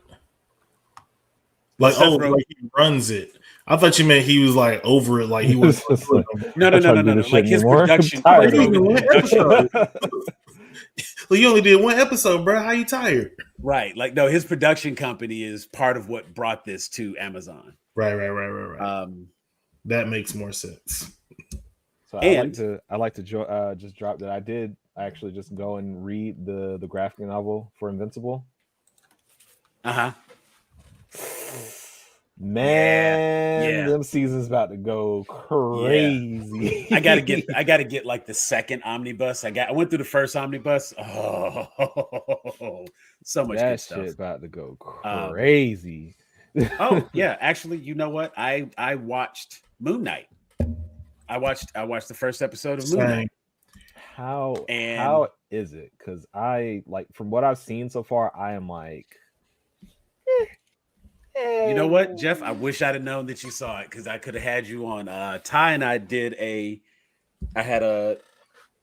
Like, like he runs it. I thought you meant he was like over it, like he was. No. Like his production. Well, you only did one episode, bro. How you tired? Right. Like, no, his production company is part of what brought this to Amazon. Right. That makes more sense. So I like to just drop that. I did actually just go and read the graphic novel for Invincible. Man, them seasons about to go crazy. I gotta get like the second omnibus. I went through the first omnibus. Oh, so much good stuff. Shit about to go crazy. Oh yeah, actually, you know what? I watched Moon Knight. I watched the first episode of Moon Knight. How is it? Because I like, from what I've seen so far, I am like, you know what, Jeff? I wish I'd have known that you saw it, because I could have had you on. Ty and I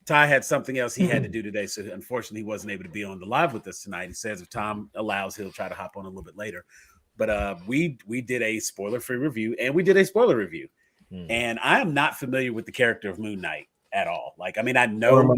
Ty had something else he had to do today, so unfortunately he wasn't able to be on the live with us tonight. He says if Tom allows, he'll try to hop on a little bit later. But we did a spoiler-free review, and we did a spoiler review. And I am not familiar with the character of Moon Knight at all. Like, I mean, I know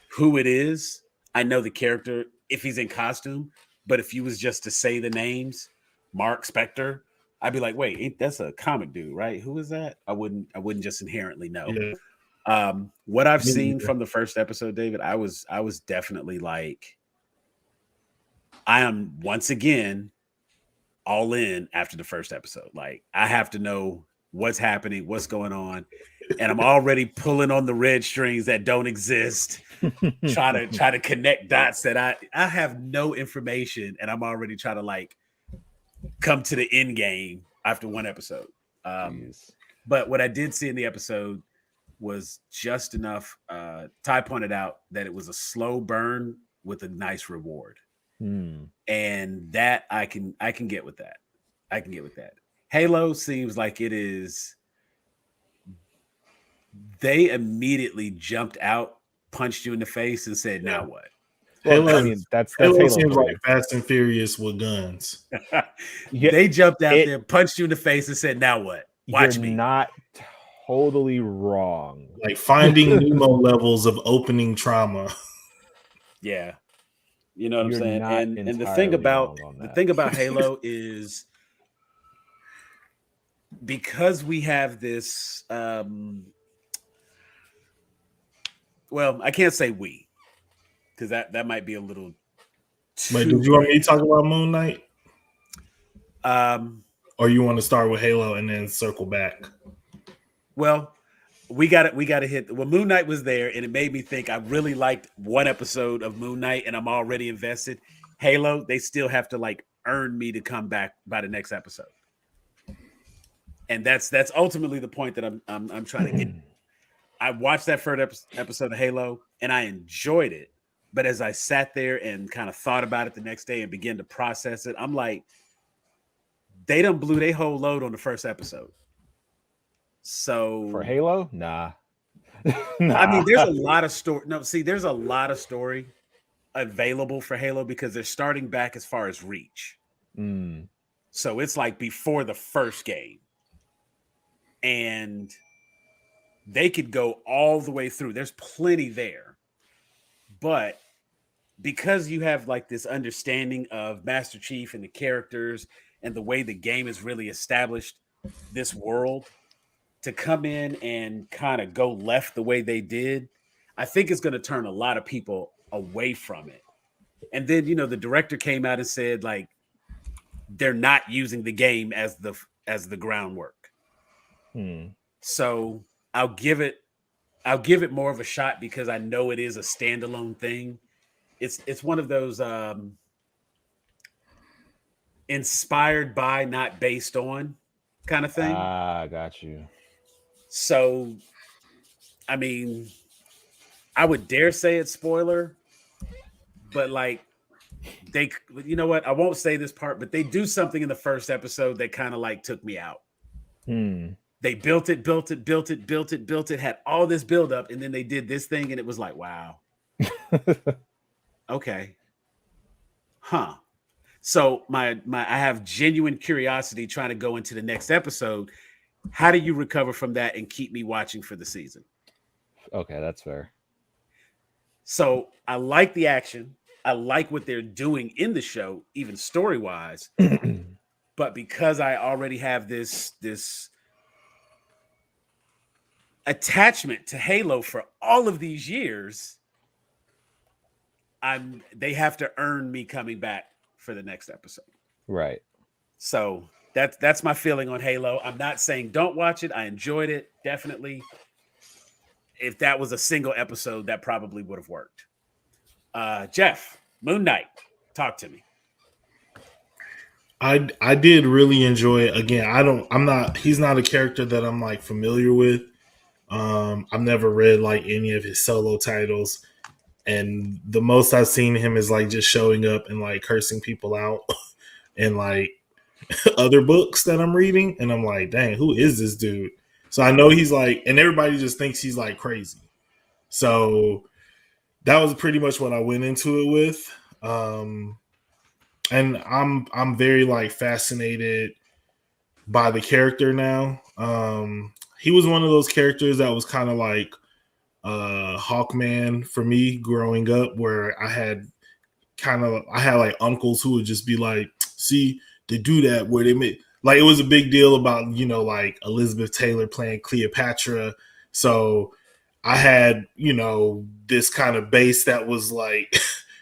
who it is. I know the character if he's in costume, but if you was just to say the names, Mark Spector, I'd be like, wait, that's a comic dude, right? Who is that? I wouldn't just inherently know. Yeah. What I've seen from the first episode, David, I was definitely like, I am once again all in after the first episode. Like, I have to know what's happening, what's going on, and I'm already pulling on the red strings that don't exist, try to connect dots that I have no information, and I'm already trying to like come to the end game after one episode. But what I did see in the episode was just enough. Ty pointed out that it was a slow burn with a nice reward. And that I can get with that. I can get with that. Halo seems like it is. They immediately jumped out, punched you in the face, and said, "Now what?" Halo, I mean, that's Halo seems like Fast and Furious with guns. They jumped out there, punched you in the face, and said, "Now what? Watch me." Not totally wrong. Like Finding Nemo levels of opening trauma. Yeah. You know what I'm saying? And the thing about Halo is, because we have this well, I can't say we, because that might be a little too. Wait, did you want me to talk about Moon Knight? Or you want to start with Halo and then circle back? Well, we got to hit. Well, Moon Knight was there, and it made me think. I really liked one episode of Moon Knight, and I'm already invested. Halo, they still have to like earn me to come back by the next episode, and that's ultimately the point that I'm trying to get. I watched that first episode of Halo, and I enjoyed it. But as I sat there and kind of thought about it the next day and began to process it, I'm like, they done blew their whole load on the first episode. So for Halo, nah. I mean, there's a lot of story. No, see, there's a lot of story available for Halo because they're starting back as far as reach. So it's like before the first game, and they could go all the way through. There's plenty there, but because you have like this understanding of Master Chief and the characters and the way the game is really established this world, to come in and kind of go left the way they did, I think it's going to turn a lot of people away from it. And then, you know, the director came out and said, like, they're not using the game as the groundwork. So I'll give it more of a shot because I know it is a standalone thing. It's one of those inspired by, not based on kind of thing. Got you. So, I mean, I would dare say it's spoiler, but like you know what? I won't say this part, but they do something in the first episode that kind of like took me out. They built it, had all this build up, and then they did this thing, and it was like, wow. Okay. Huh. So I have genuine curiosity trying to go into the next episode. How do you recover from that and keep me watching for the season? Okay, that's fair. So I like the action. I like what they're doing in the show, even story wise. But because I already have this attachment to Halo for all of these years, they have to earn me coming back for the next episode. Right. So that's my feeling on Halo. I'm not saying don't watch it. I enjoyed it, definitely. If that was a single episode, that probably would have worked. Jeff, Moon Knight, talk to me. I did really enjoy it. Again, he's not a character that I'm like familiar with. I've never read like any of his solo titles, and the most I've seen him is like just showing up and like cursing people out and like other books that I'm reading, and I'm like, dang, who is this dude? So I know he's like, and everybody just thinks he's like crazy. So that was pretty much what I went into it with. And I'm very like fascinated by the character now. He was one of those characters that was kind of like Hawkman for me growing up, where I had like uncles who would just be like, see, they do that where they made like it was a big deal about, you know, like Elizabeth Taylor playing Cleopatra. So I had, you know, this kind of base that was like,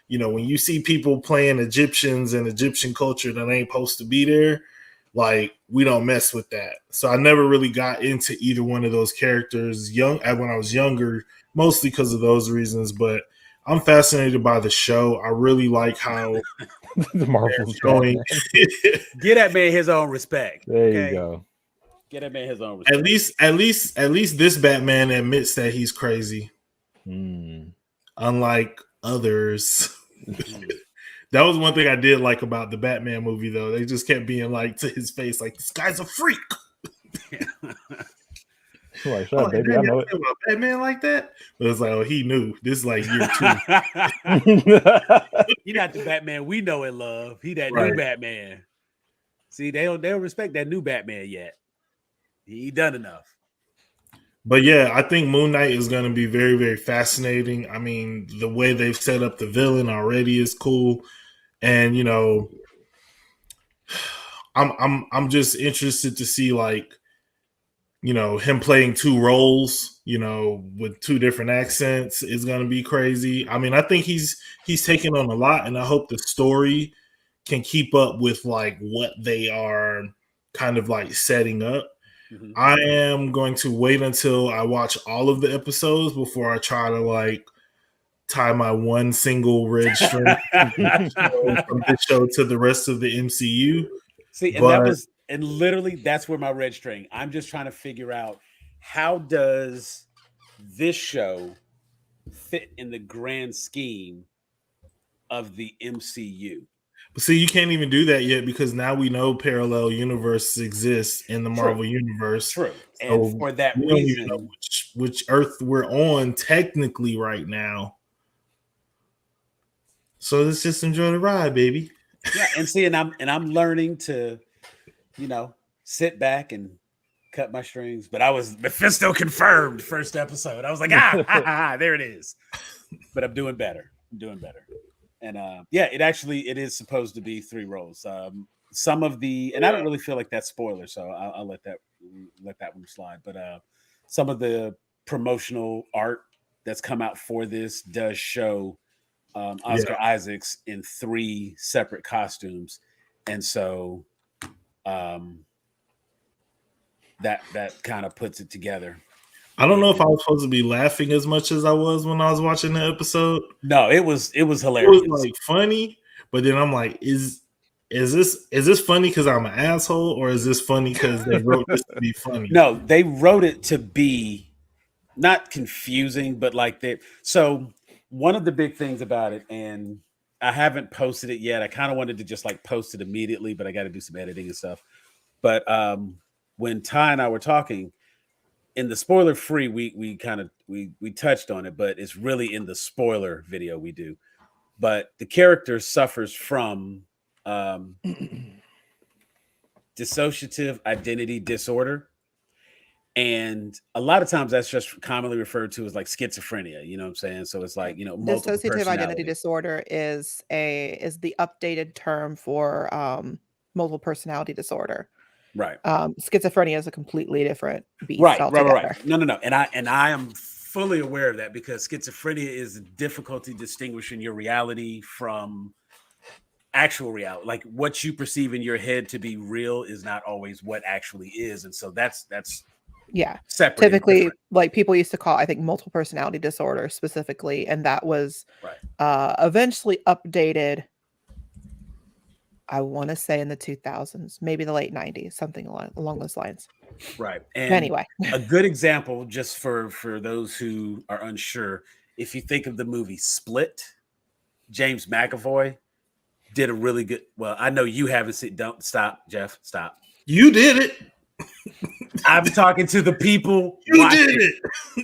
you know, when you see people playing Egyptians and Egyptian culture that ain't supposed to be there, like we don't mess with that. So I never really got into either one of those characters when I was younger, mostly because of those reasons. But I'm fascinated by the show. I really like how the Marvel's showing. Get that man his own respect. There you go. Get that man his own respect. At least this Batman admits that he's crazy. Unlike others. That was one thing I did like about the Batman movie, though. They just kept being like to his face, like, this guy's a freak. Like, shut up, baby. I know it. About Batman like that. But it's like, oh, he knew. This is like year 2. You're not the Batman we know and love. He that new Batman. See, they don't respect that new Batman yet. He done enough. But yeah, I think Moon Knight is going to be very, very fascinating. I mean, the way they've set up the villain already is cool, and you know, I'm just interested to see, like, you know, him playing 2 roles, you know, with 2 different accents is going to be crazy. I mean, I think he's taking on a lot, and I hope the story can keep up with like what they are kind of like setting up. I am going to wait until I watch all of the episodes before I try to like tie my one single red string from this show to the rest of the MCU. See, and literally that's where my red string. I'm just trying to figure out, how does this show fit in the grand scheme of the MCU? But see, you can't even do that yet, because now we know parallel universe exists in the Marvel universe. True. And so for that we don't reason, even know which Earth we're on technically right now. So let's just enjoy the ride, baby. Yeah, and see, and I'm learning to, you know, sit back and cut my strings. But I was Mephisto confirmed first episode. I was like, there it is. But I'm doing better. And yeah, it is supposed to be 3 roles. Some of the, and I don't really feel like that's spoiler, so I'll let that one slide. But some of the promotional art that's come out for this does show Oscar Isaacs in 3 separate costumes, and so that kind of puts it together. I don't know if I was supposed to be laughing as much as I was when I was watching the episode. No, it was hilarious. It was like funny, but then I'm like, is this funny because I'm an asshole, or is this funny because they wrote this to be funny? No, they wrote it to be not confusing, but like that. So one of the big things about it, and I haven't posted it yet. I kind of wanted to just like post it immediately, but I got to do some editing and stuff. But when Ty and I were talking, in the spoiler free, we touched on it, but it's really in the spoiler video we do. But the character suffers from dissociative identity disorder, And a lot of times that's just commonly referred to as like schizophrenia, you know what I'm saying? So it's like, multiple Dissociative identity personality. disorder is the updated term for multiple personality disorder. Right. Schizophrenia is a completely different beast altogether. Right. No. And I am fully aware of that, because schizophrenia is difficulty distinguishing your reality from actual reality. Like what you perceive in your head to be real is not always what actually is. And so that's separate. Typically, like people used to call, I think, multiple personality disorder specifically, and that was eventually updated, I want to say in the 2000s, maybe the late 90s, something along those lines. Right. And anyway, a good example, just for those who are unsure, if you think of the movie Split, James McAvoy did a really good. Well, I know you haven't seen. Don't stop, Jeff. Stop. You did it. I'm talking to the people. You did it.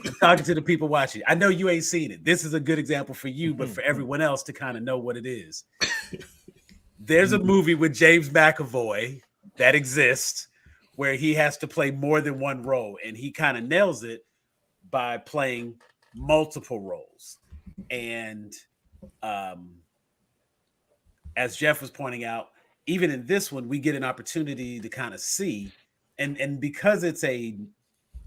I'm talking to the people watching. I know you ain't seen it. This is a good example for you, but for everyone else to kind of know what it is. There's a movie with James McAvoy that exists where he has to play more than one role, and he kind of nails it by playing multiple roles. And as Jeff was pointing out, even in this one, we get an opportunity to kind of see, and because it's an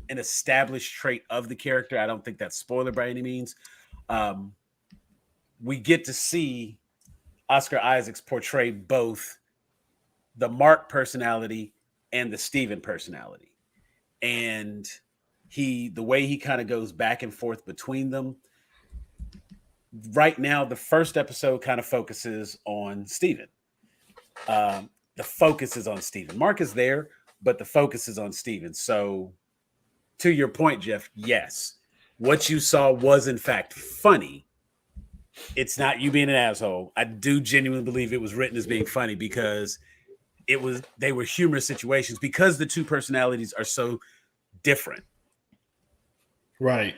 established trait of the character, I don't think that's spoiler by any means. We get to see Oscar Isaacs portray both the Mark personality and the Steven personality. And the way he kind of goes back and forth between them. Right now, the first episode kind of focuses on Steven. The focus is on Steven. Mark is there, but the focus is on Steven. So to your point, Jeff, yes, what you saw was in fact funny. It's not you being an asshole. I do genuinely believe it was written as being funny, because they were humorous situations, because the two personalities are so different. Right.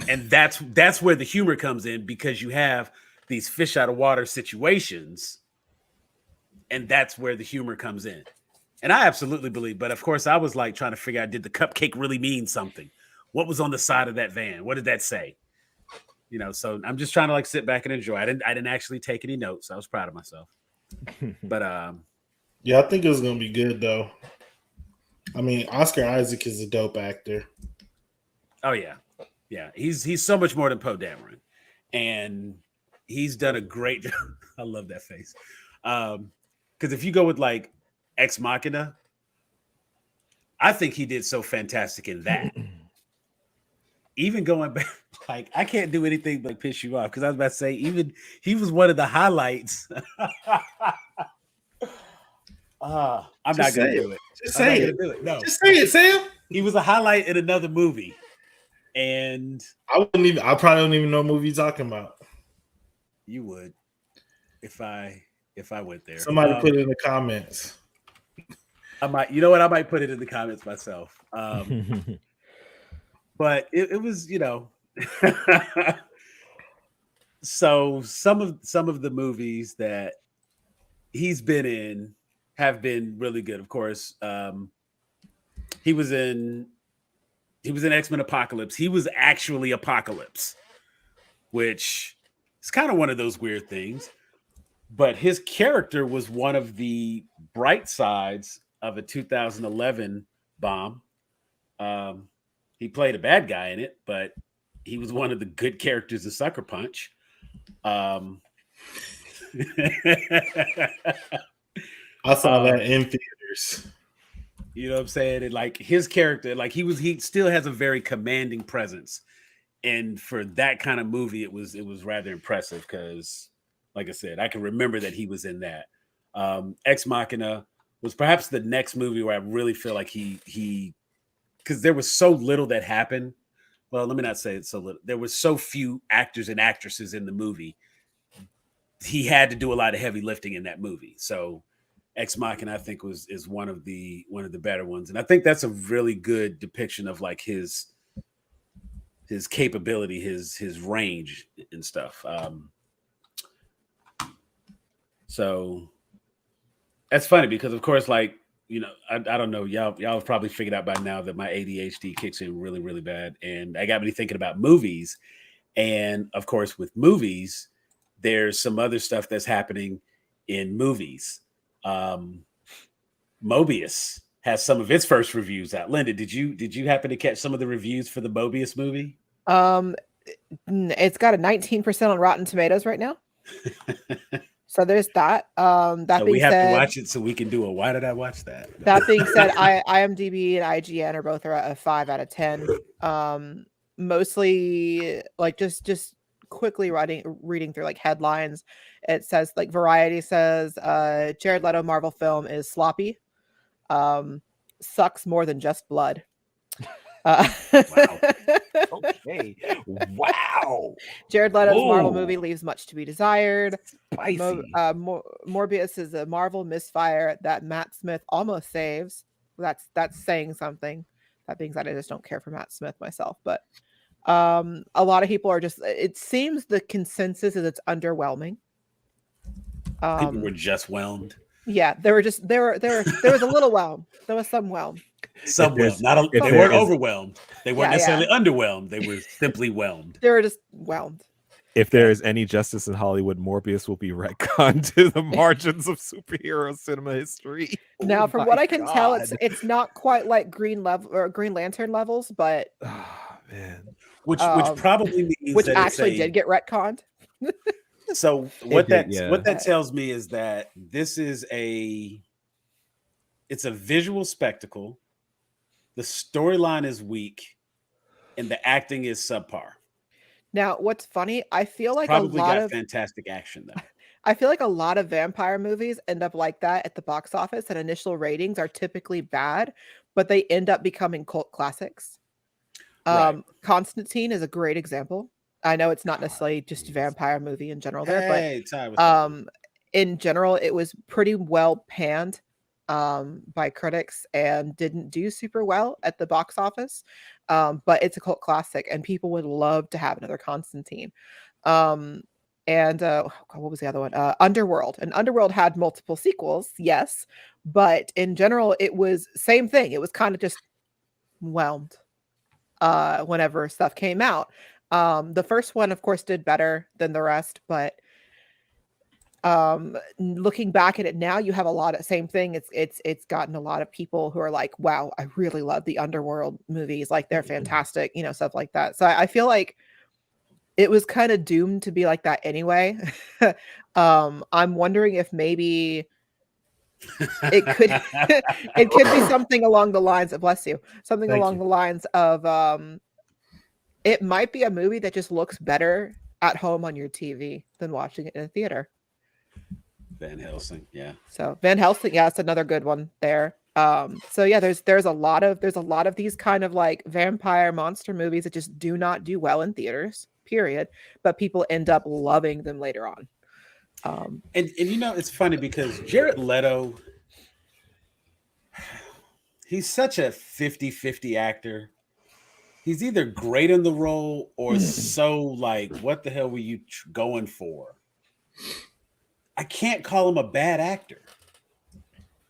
And that's where the humor comes in, because you have these fish out of water situations, and that's where the humor comes in. And I absolutely believe, but of course I was like trying to figure out, did the cupcake really mean something? What was on the side of that van? What did that say? So I'm just trying to like sit back and enjoy. I didn't actually take any notes. I was proud of myself. But yeah, I think it was gonna be good though. I mean, Oscar Isaac is a dope actor. Oh yeah. Yeah. He's so much more than Poe Dameron. And he's done a great job. I love that face. Because if you go with like Ex Machina, I think he did so fantastic in that. Even going back, like, I can't do anything but piss you off, because I was about to say, even he was one of the highlights. I'm not going to do it. Just say it. No. Just say it, Sam. He was a highlight in another movie. And I probably don't even know what movie you're talking about. You would if I went there. Somebody put it in the comments. I might, I might put it in the comments myself. But it was, so some of the movies that he's been in have been really good. Of course, he was in X-Men Apocalypse. He was actually Apocalypse, which is kind of one of those weird things. But his character was one of the bright sides of a 2011 bomb. He played a bad guy in it, but he was one of the good characters in Sucker Punch. I saw that in theaters. You know what I'm saying? And like his character, like he still has a very commanding presence. And for that kind of movie, it was rather impressive, because, like I said, I can remember that he was in that. Ex Machina was perhaps the next movie where I really feel like he because there was so little that happened. Well, let me not say it's so little. There was so few actors and actresses in the movie. He had to do a lot of heavy lifting in that movie. So Ex Machina, I think, is one of the better ones. And I think that's a really good depiction of like his capability, his range and stuff. So that's funny because, of course, like, I don't know. Y'all have probably figured out by now that my ADHD kicks in really, really bad. And I got me thinking about movies. And of course, with movies, there's some other stuff that's happening in movies. Mobius has some of its first reviews out. Linda, did you happen to catch some of the reviews for the Mobius movie? It's got a 19% on Rotten Tomatoes right now. So there's that. That so being we have said, to watch it so we can do a why did I watch that? That being said, IMDb and IGN are both a 5 out of 10. Mostly like just quickly reading through like headlines. It says like Variety says Jared Leto Marvel film is sloppy. Sucks more than just blood. Wow. Okay. Wow. Jared Leto's Marvel movie leaves much to be desired. Spicy. Morbius is a Marvel misfire that Matt Smith almost saves. That's saying something. That being said, I just don't care for Matt Smith myself. But a lot of people are just. It seems the consensus is it's underwhelming. People were just whelmed. Yeah, there was a little whelm. There was some whelm. Some whelmed. They weren't overwhelmed. They weren't necessarily underwhelmed. They were simply whelmed. They were just whelmed. If there is any justice in Hollywood, Morbius will be retconned to the margins of superhero cinema history. Now, from what I can tell, it's not quite like Green Lantern levels, but man, which probably means which that actually did get retconned. So what that tells me is that this is it's a visual spectacle. The storyline is weak, and the acting is subpar. Now, what's funny, I feel like probably got fantastic action though. I feel like a lot of vampire movies end up like that at the box office, and initial ratings are typically bad, but they end up becoming cult classics. Right. Constantine is a great example. I know it's not necessarily just a vampire movie in general but in general, it was pretty well panned by critics and didn't do super well at the box office. But it's a cult classic and people would love to have another Constantine. And what was the other one? Underworld. And Underworld had multiple sequels, yes, but in general, it was same thing. It was kind of just whelmed whenever stuff came out. The first one, of course, did better than the rest, but looking back at it now, you have a lot of same thing. It's gotten a lot of people who are like, wow, I really love the Underworld movies. Like they're fantastic, stuff like that. So I feel like it was kind of doomed to be like that anyway. I'm wondering if maybe it could it could be something along the lines of the lines of it might be a movie that just looks better at home on your TV than watching it in a theater. Van Helsing, yeah. So Van Helsing, yeah, it's another good one there. So yeah, there's a lot of these kind of like vampire monster movies that just do not do well in theaters, period. But people end up loving them later on. And it's funny because Jared Leto, he's such a 50-50 actor. He's either great in the role or so like, what the hell were you going for? I can't call him a bad actor.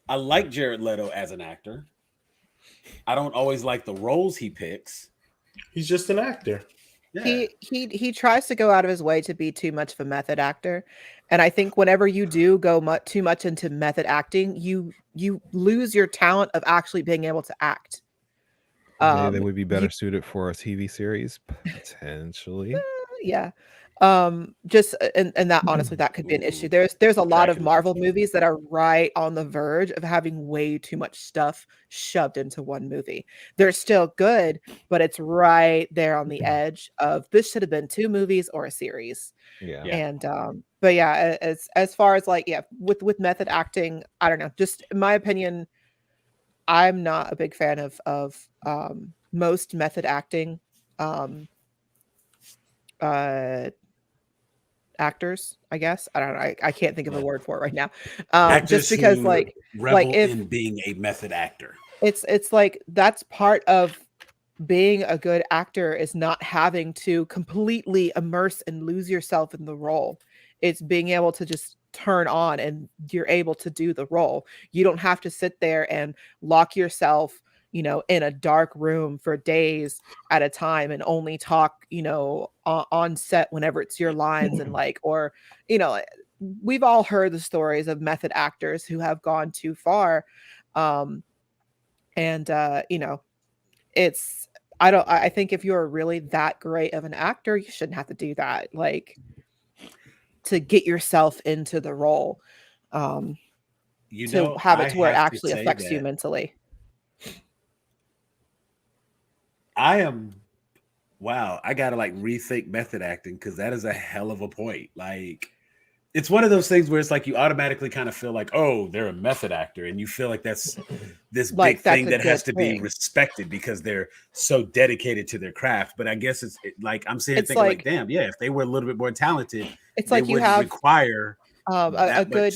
I like Jared Leto as an actor. I don't always like the roles he picks. He's just an actor. Yeah. He tries to go out of his way to be too much of a method actor. And I think whenever you do go too much into method acting, you lose your talent of actually being able to act. Maybe they would be better suited for a TV series, potentially. Yeah. Just and that honestly that could be an issue. There's a lot of Marvel movies that are right on the verge of having way too much stuff shoved into one movie. They're still good, but it's right there on the edge of this should have been 2 movies or a series. Yeah. And but yeah, as far as like with method acting, I don't know. Just in my opinion, I'm not a big fan of most method acting actors, I guess. I don't know. I can't think of a word for it right now. Just because like in being a method actor. It's like that's part of being a good actor is not having to completely immerse and lose yourself in the role. It's being able to just turn on and you're able to do the role. You don't have to sit there and lock yourself, you know, in a dark room for days at a time and only talk, you know, on set whenever it's your lines and like, or, you know, we've all heard the stories of method actors who have gone too far. You know, I think if you're really that great of an actor, you shouldn't have to do that. Like, to get yourself into the role, you to know, have I it to where it have to actually say affects you that mentally. wow, I gotta like rethink method acting because that is a hell of a point. Like, it's one of those things where it's like you automatically kind of feel like, oh, they're a method actor, and you feel like that's this big Like, that's thing a that has good to be thing. respected because they're so dedicated to their craft. But I guess like I'm sitting here It's thinking like, like damn, yeah, if they were a little bit more talented, it's they like you wouldn't have require a that much.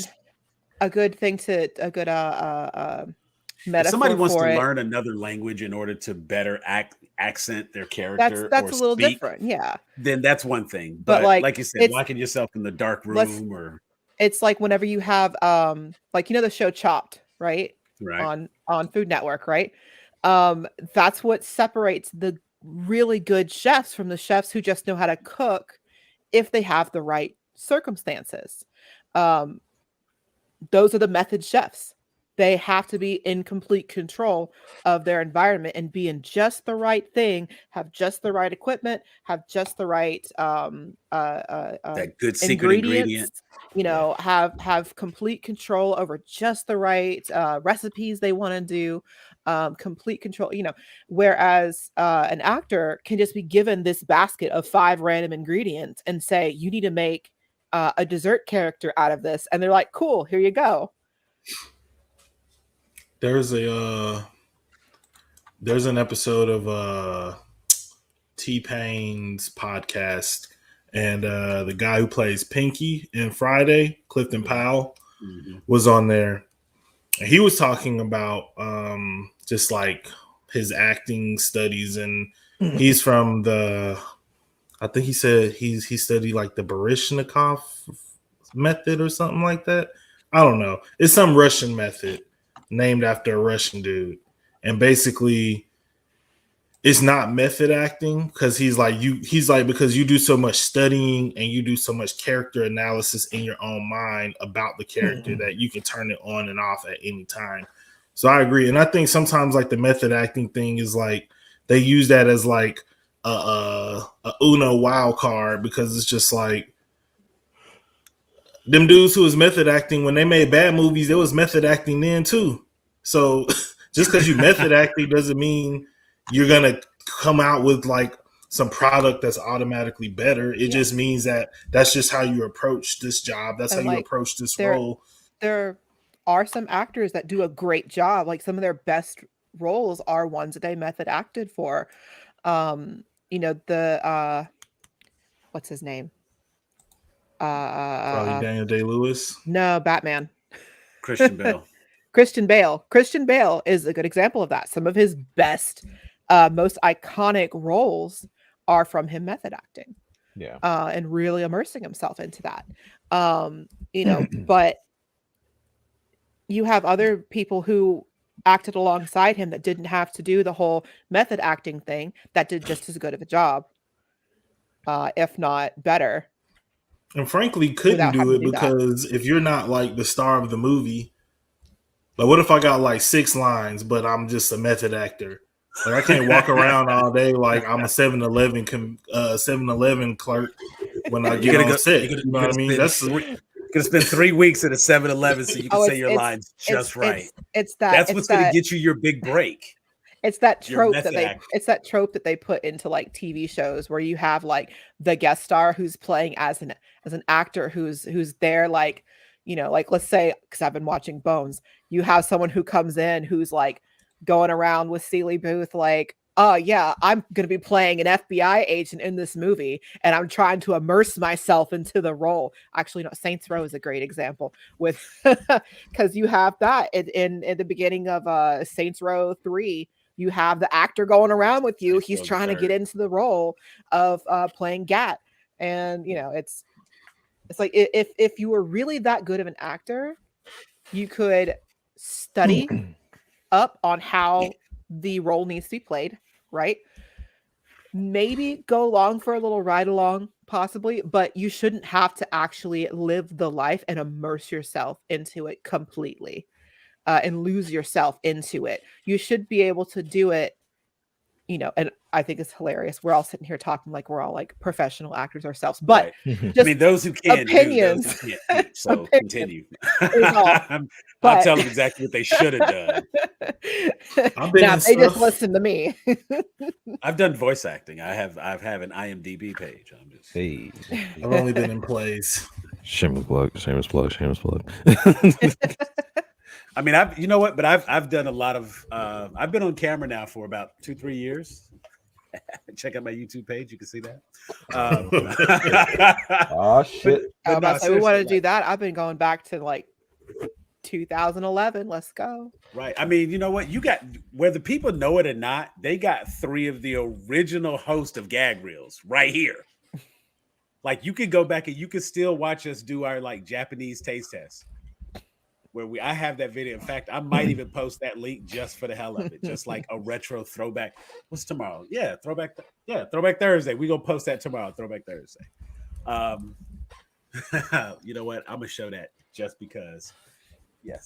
good thing to a good If somebody metaphor wants to for it. learn another language in order to better accent their character That's or a little speak, different, yeah. then that's one thing. But But like like you said, it's locking yourself in the dark let's room or it's like whenever you have like, you know, the show Chopped, right? right. On Food Network, right? That's what separates the really good chefs from the chefs who just know how to cook if they have the right circumstances. Um, those are the method chefs. They have to be in complete control of their environment and be in just the right thing, have just the right equipment, have just the right That good secret ingredient. ingredients, you know, have complete control over just the right recipes they want to do, complete control, you know, whereas an actor can just be given this basket of 5 random ingredients and say, you need to make a dessert character out of this, and they're like, cool, here you go. There's an episode of T-Pain's podcast, and the guy who plays Pinky in Friday, Clifton Powell, was on there. He was talking about just like his acting studies, and he's from I think he said he studied like the Baryshnikov method or something like that. I don't know. It's some Russian method named after a Russian dude. And basically it's not method acting because he's like because you do so much studying and you do so much character analysis in your own mind about the character that you can turn it on and off at any time. So I agree. And I think sometimes like the method acting thing is like they use that as like a Uno wild card because it's just like them dudes who was method acting when they made bad movies, there was method acting then too. So just because you method acting doesn't mean you're gonna come out with like some product that's automatically better. It just means that that's just how you approach this job. That's And how you like approach this role. there are some actors that do a great job. Like some of their best roles are ones that they method acted for. You know, the what's his name? Probably Daniel Day-Lewis. No, Batman. Christian Bale. Christian Bale. Christian Bale is a good example of that. Some of his best, most iconic roles are from him method acting. Yeah. And really immersing himself into that. You know, but you have other people who acted alongside him that didn't have to do the whole method acting thing that did just as good of a job, if not better. And frankly, couldn't do it because if you're not like the star of the movie, like what if I got like 6 lines, but I'm just a method actor? Like I can't walk around all day like I'm a 7-Eleven clerk when I get on set. You know what I mean? That's gonna spend 3 weeks at a 7-Eleven so you can say your lines just right. That's what's gonna get you your big break. It's that trope that they put into like TV shows where you have like the guest star who's playing as an actor who's there, like, you know, like let's say, because I've been watching Bones, you have someone who comes in who's like going around with Celie Booth like, oh yeah, I'm gonna be playing an FBI agent in this movie and I'm trying to immerse myself into the role. Actually, no, Saints Row is a great example with because you have that in the beginning of Saints Row 3. You have the actor going around with you. He's trying to get into the role of playing Gat. And, you know, It's like if you were really that good of an actor, you could study up on how the role needs to be played, right? Maybe go along for a little ride along, possibly, but you shouldn't have to actually live the life and immerse yourself into it completely, and lose yourself into it. You should be able to do it, you know, and I think it's hilarious. We're all sitting here talking like we're all like professional actors ourselves, but I mean, those who can opinions, do, those who can't teach. So continue. I'll tell them exactly what they should have done. Now they just listen to me. I've done voice acting. I have an IMDb page. I'm just I've only been in plays. Shameless plug, shameless plug, shameless plug. I mean, you know what? But I've done a lot of. I've been on camera now for about 2-3 years. Check out my YouTube page; you can see that. Oh shit! We want to do that. I've been going back to like 2011. Let's go. Right. I mean, you know what? You got, whether people know it or not, they got 3 of the original host of gag reels right here. Like, you could go back and you could still watch us do our like Japanese taste test. Where I have that video. In fact, I might even post that link just for the hell of it, just like a retro throwback. What's tomorrow? Yeah, throwback Thursday. We gonna post that tomorrow, throwback Thursday. You know what? I'm gonna show that just because. Yes.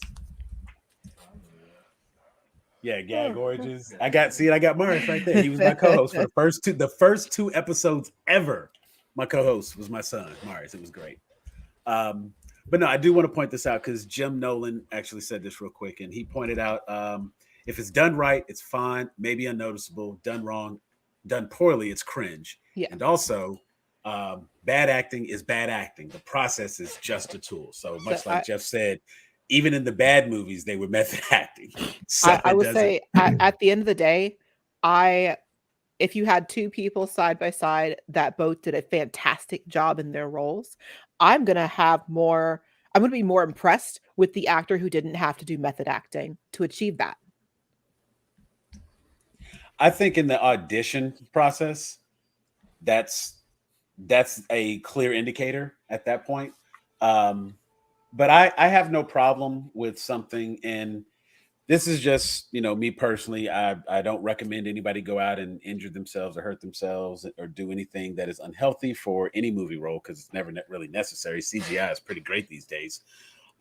Yeah, gag origins. I got Mars right there. He was my co-host for the first two episodes ever. My co-host was my son, Mars. It was great. But no, I do want to point this out because Jim Nolan actually said this real quick, and he pointed out if it's done right, it's fine, maybe unnoticeable. Done wrong, done poorly, it's cringe. Yeah. And also, bad acting is bad acting. The process is just a tool. So much like Jeff said, even in the bad movies, they were method acting. So I would say at the end of the day, if you had 2 people side by side that both did a fantastic job in their roles, I'm going to be more impressed with the actor who didn't have to do method acting to achieve that. I think in the audition process, that's a clear indicator at that point. But I have no problem with something, and this is just, me personally. I don't recommend anybody go out and injure themselves or hurt themselves or do anything that is unhealthy for any movie role, because it's never really necessary. CGI is pretty great these days.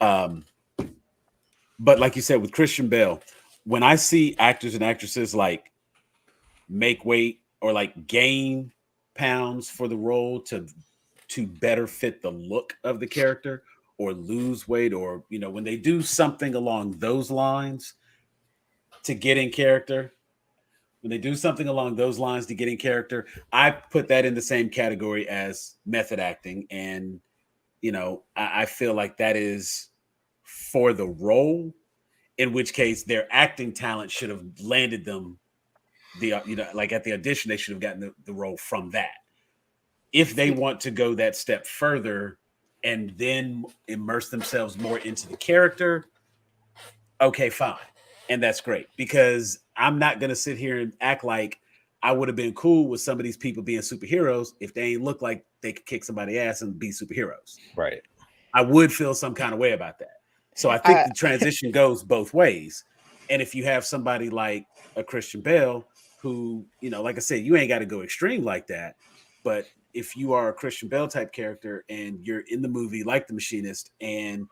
But like you said, with Christian Bale, when I see actors and actresses like make weight or like gain pounds for the role to better fit the look of the character, or lose weight, or when they do something along those lines to get in character, I put that in the same category as method acting. And I feel like that is for the role, in which case their acting talent should have landed them like at the audition, they should have gotten the role from that. If they want to go that step further and then immerse themselves more into the character, okay, fine. And that's great, because I'm not going to sit here and act like I would have been cool with some of these people being superheroes if they ain't look like they could kick somebody's ass and be superheroes. Right. I would feel some kind of way about that. So I think the transition goes both ways. And if you have somebody like a Christian Bale who, like I said, you ain't got to go extreme like that, but if you are a Christian Bale type character and you're in the movie like The Machinist, and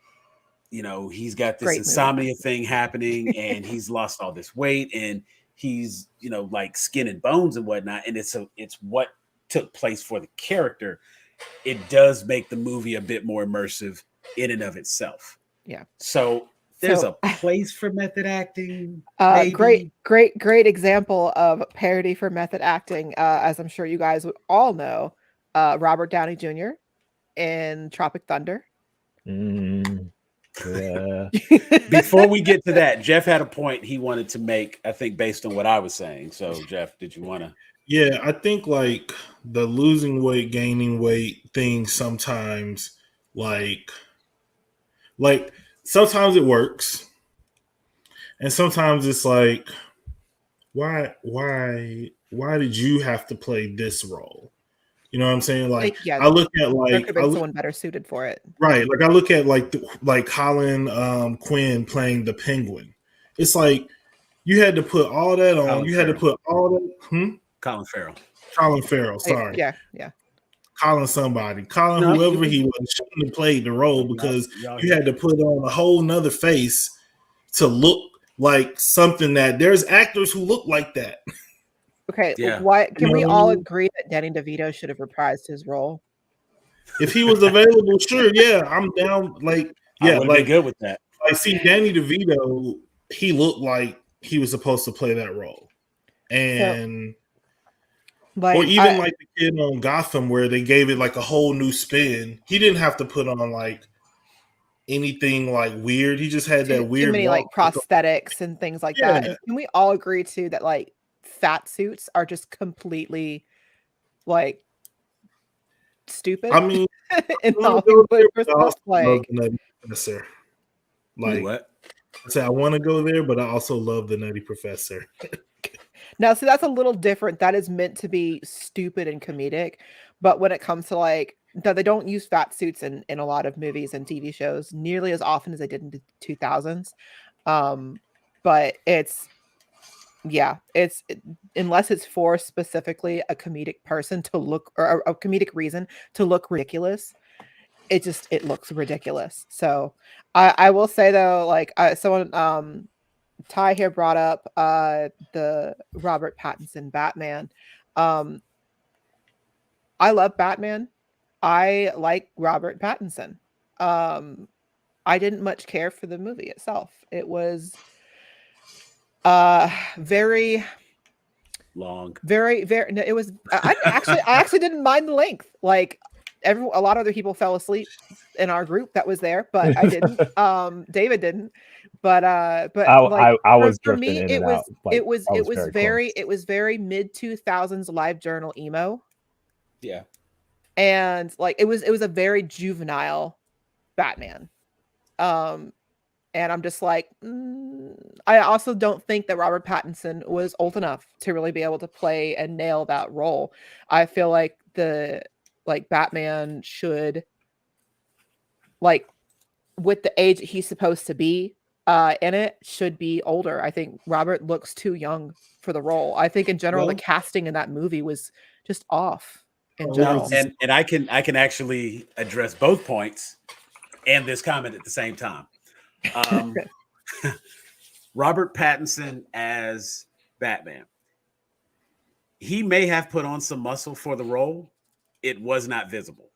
he's got this insomnia thing happening and he's lost all this weight and he's like skin and bones and whatnot, and it's what took place for the character, it does make the movie a bit more immersive in and of itself. Yeah. So there's a place for method acting. Great example of parody for method acting, as I'm sure you guys would all know. Robert Downey Jr. in Tropic Thunder. Yeah. Before we get to that, Jeff had a point he wanted to make, I think, based on what I was saying. So, Jeff, did you want to? Yeah, I think like the losing weight, gaining weight thing sometimes, like sometimes it works, and sometimes it's like, why did you have to play this role? You know what I'm saying? Like yeah, I look at there could have been someone better suited for it. Right. Like I look at like Colin Quinn playing the Penguin. It's like you had to put all that on. Colin You Farrell. had to put all that. Colin Farrell. Colin Farrell. Sorry. Yeah. Colin somebody. Colin whoever he was shouldn't have played the role because you had to put on a whole nother face to look like something that there's actors who look like that. Okay. Yeah. Why can we all agree that Danny DeVito should have reprised his role? If he was available, sure, yeah, I'm down. Like, yeah, I would be good with that. Like, see, Danny DeVito, he looked like he was supposed to play that role, and or even like the kid on Gotham, where they gave it like a whole new spin. He didn't have to put on like anything like weird. He just had that weird, too many like prosthetics and things like that. And can we all agree too that like fat suits are just completely like stupid? I mean, in Hollywood, like what? I say I want to go there, but I also love the Nutty Professor. Now, see, that's a little different. That is meant to be stupid and comedic, but when it comes to like, they don't use fat suits in a lot of movies and TV shows nearly as often as they did in the 2000s. But it's unless it's for specifically a comedic person to look, or a comedic reason to look ridiculous, it looks ridiculous. So I will say though, like someone Ty here brought up the Robert Pattinson Batman. I love Batman. I like Robert Pattinson. I didn't much care for the movie itself. It was very long. Very no, it was I actually didn't mind the length. Like a lot of other people fell asleep in our group that was there, but I didn't. David didn't. But I was for me in it was out. Like, it was very mid 2000s live journal emo. Yeah. And like it was a very juvenile Batman. And I'm just like, I also don't think that Robert Pattinson was old enough to really be able to play and nail that role. I feel like Batman should, like, with the age he's supposed to be in it, should be older. I think Robert looks too young for the role. I think in general, the casting in that movie was just off in general. And I can actually address both points and this comment at the same time. Robert Pattinson as Batman. He may have put on some muscle for the role. It was not visible.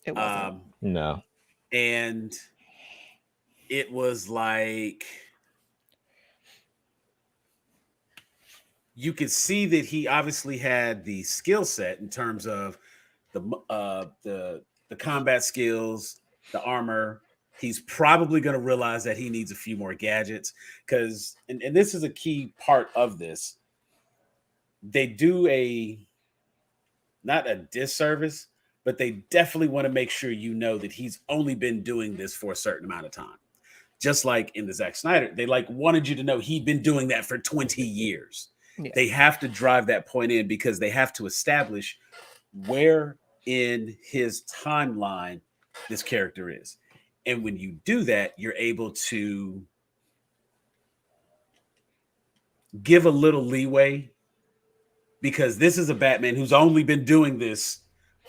It wasn't. No. And it was like you could see that he obviously had the skill set in terms of the combat skills, the armor. He's probably going to realize that he needs a few more gadgets because, and this is a key part of this, they do not a disservice, but they definitely want to make sure you know that he's only been doing this for a certain amount of time. Just like in the Zack Snyder, they wanted you to know he'd been doing that for 20 years. Yeah. They have to drive that point in because they have to establish where in his timeline this character is. And when you do that, you're able to give a little leeway because this is a Batman who's only been doing this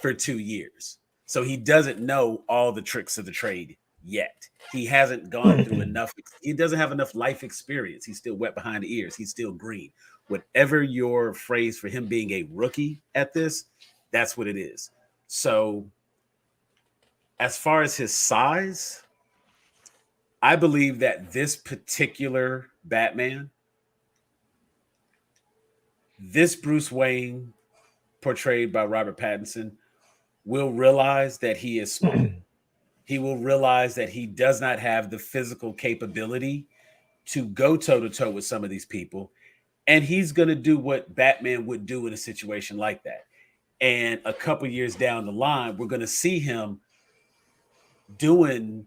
for 2 years. So he doesn't know all the tricks of the trade yet. He hasn't gone through enough. He doesn't have enough life experience. He's still wet behind the ears. He's still green. Whatever your phrase for him being a rookie at this, that's what it is. So as far as his size, I believe that this particular Batman, this Bruce Wayne portrayed by Robert Pattinson, will realize that he is small. He will realize that he does not have the physical capability to go toe-to-toe with some of these people. And he's going to do what Batman would do in a situation like that. And a couple years down the line, we're going to see him doing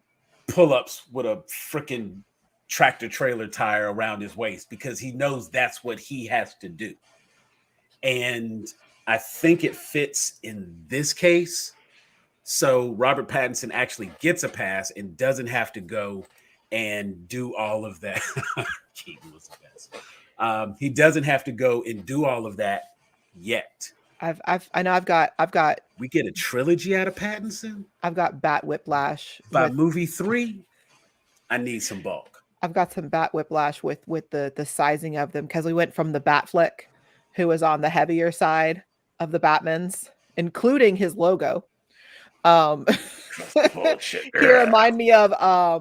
pull-ups with a freaking tractor trailer tire around his waist because he knows that's what he has to do. And I think it fits in this case. So Robert Pattinson actually gets a pass and doesn't have to go and do all of that. Keaton was the best. He doesn't have to go and do all of that yet. I've got. We get a trilogy out of Pattinson. I've got bat whiplash by movie 3. I need some bulk. I've got some bat whiplash with the sizing of them, because we went from the Bat Flick, who was on the heavier side of the Batmans, including his logo. Bullshit. He remind me of I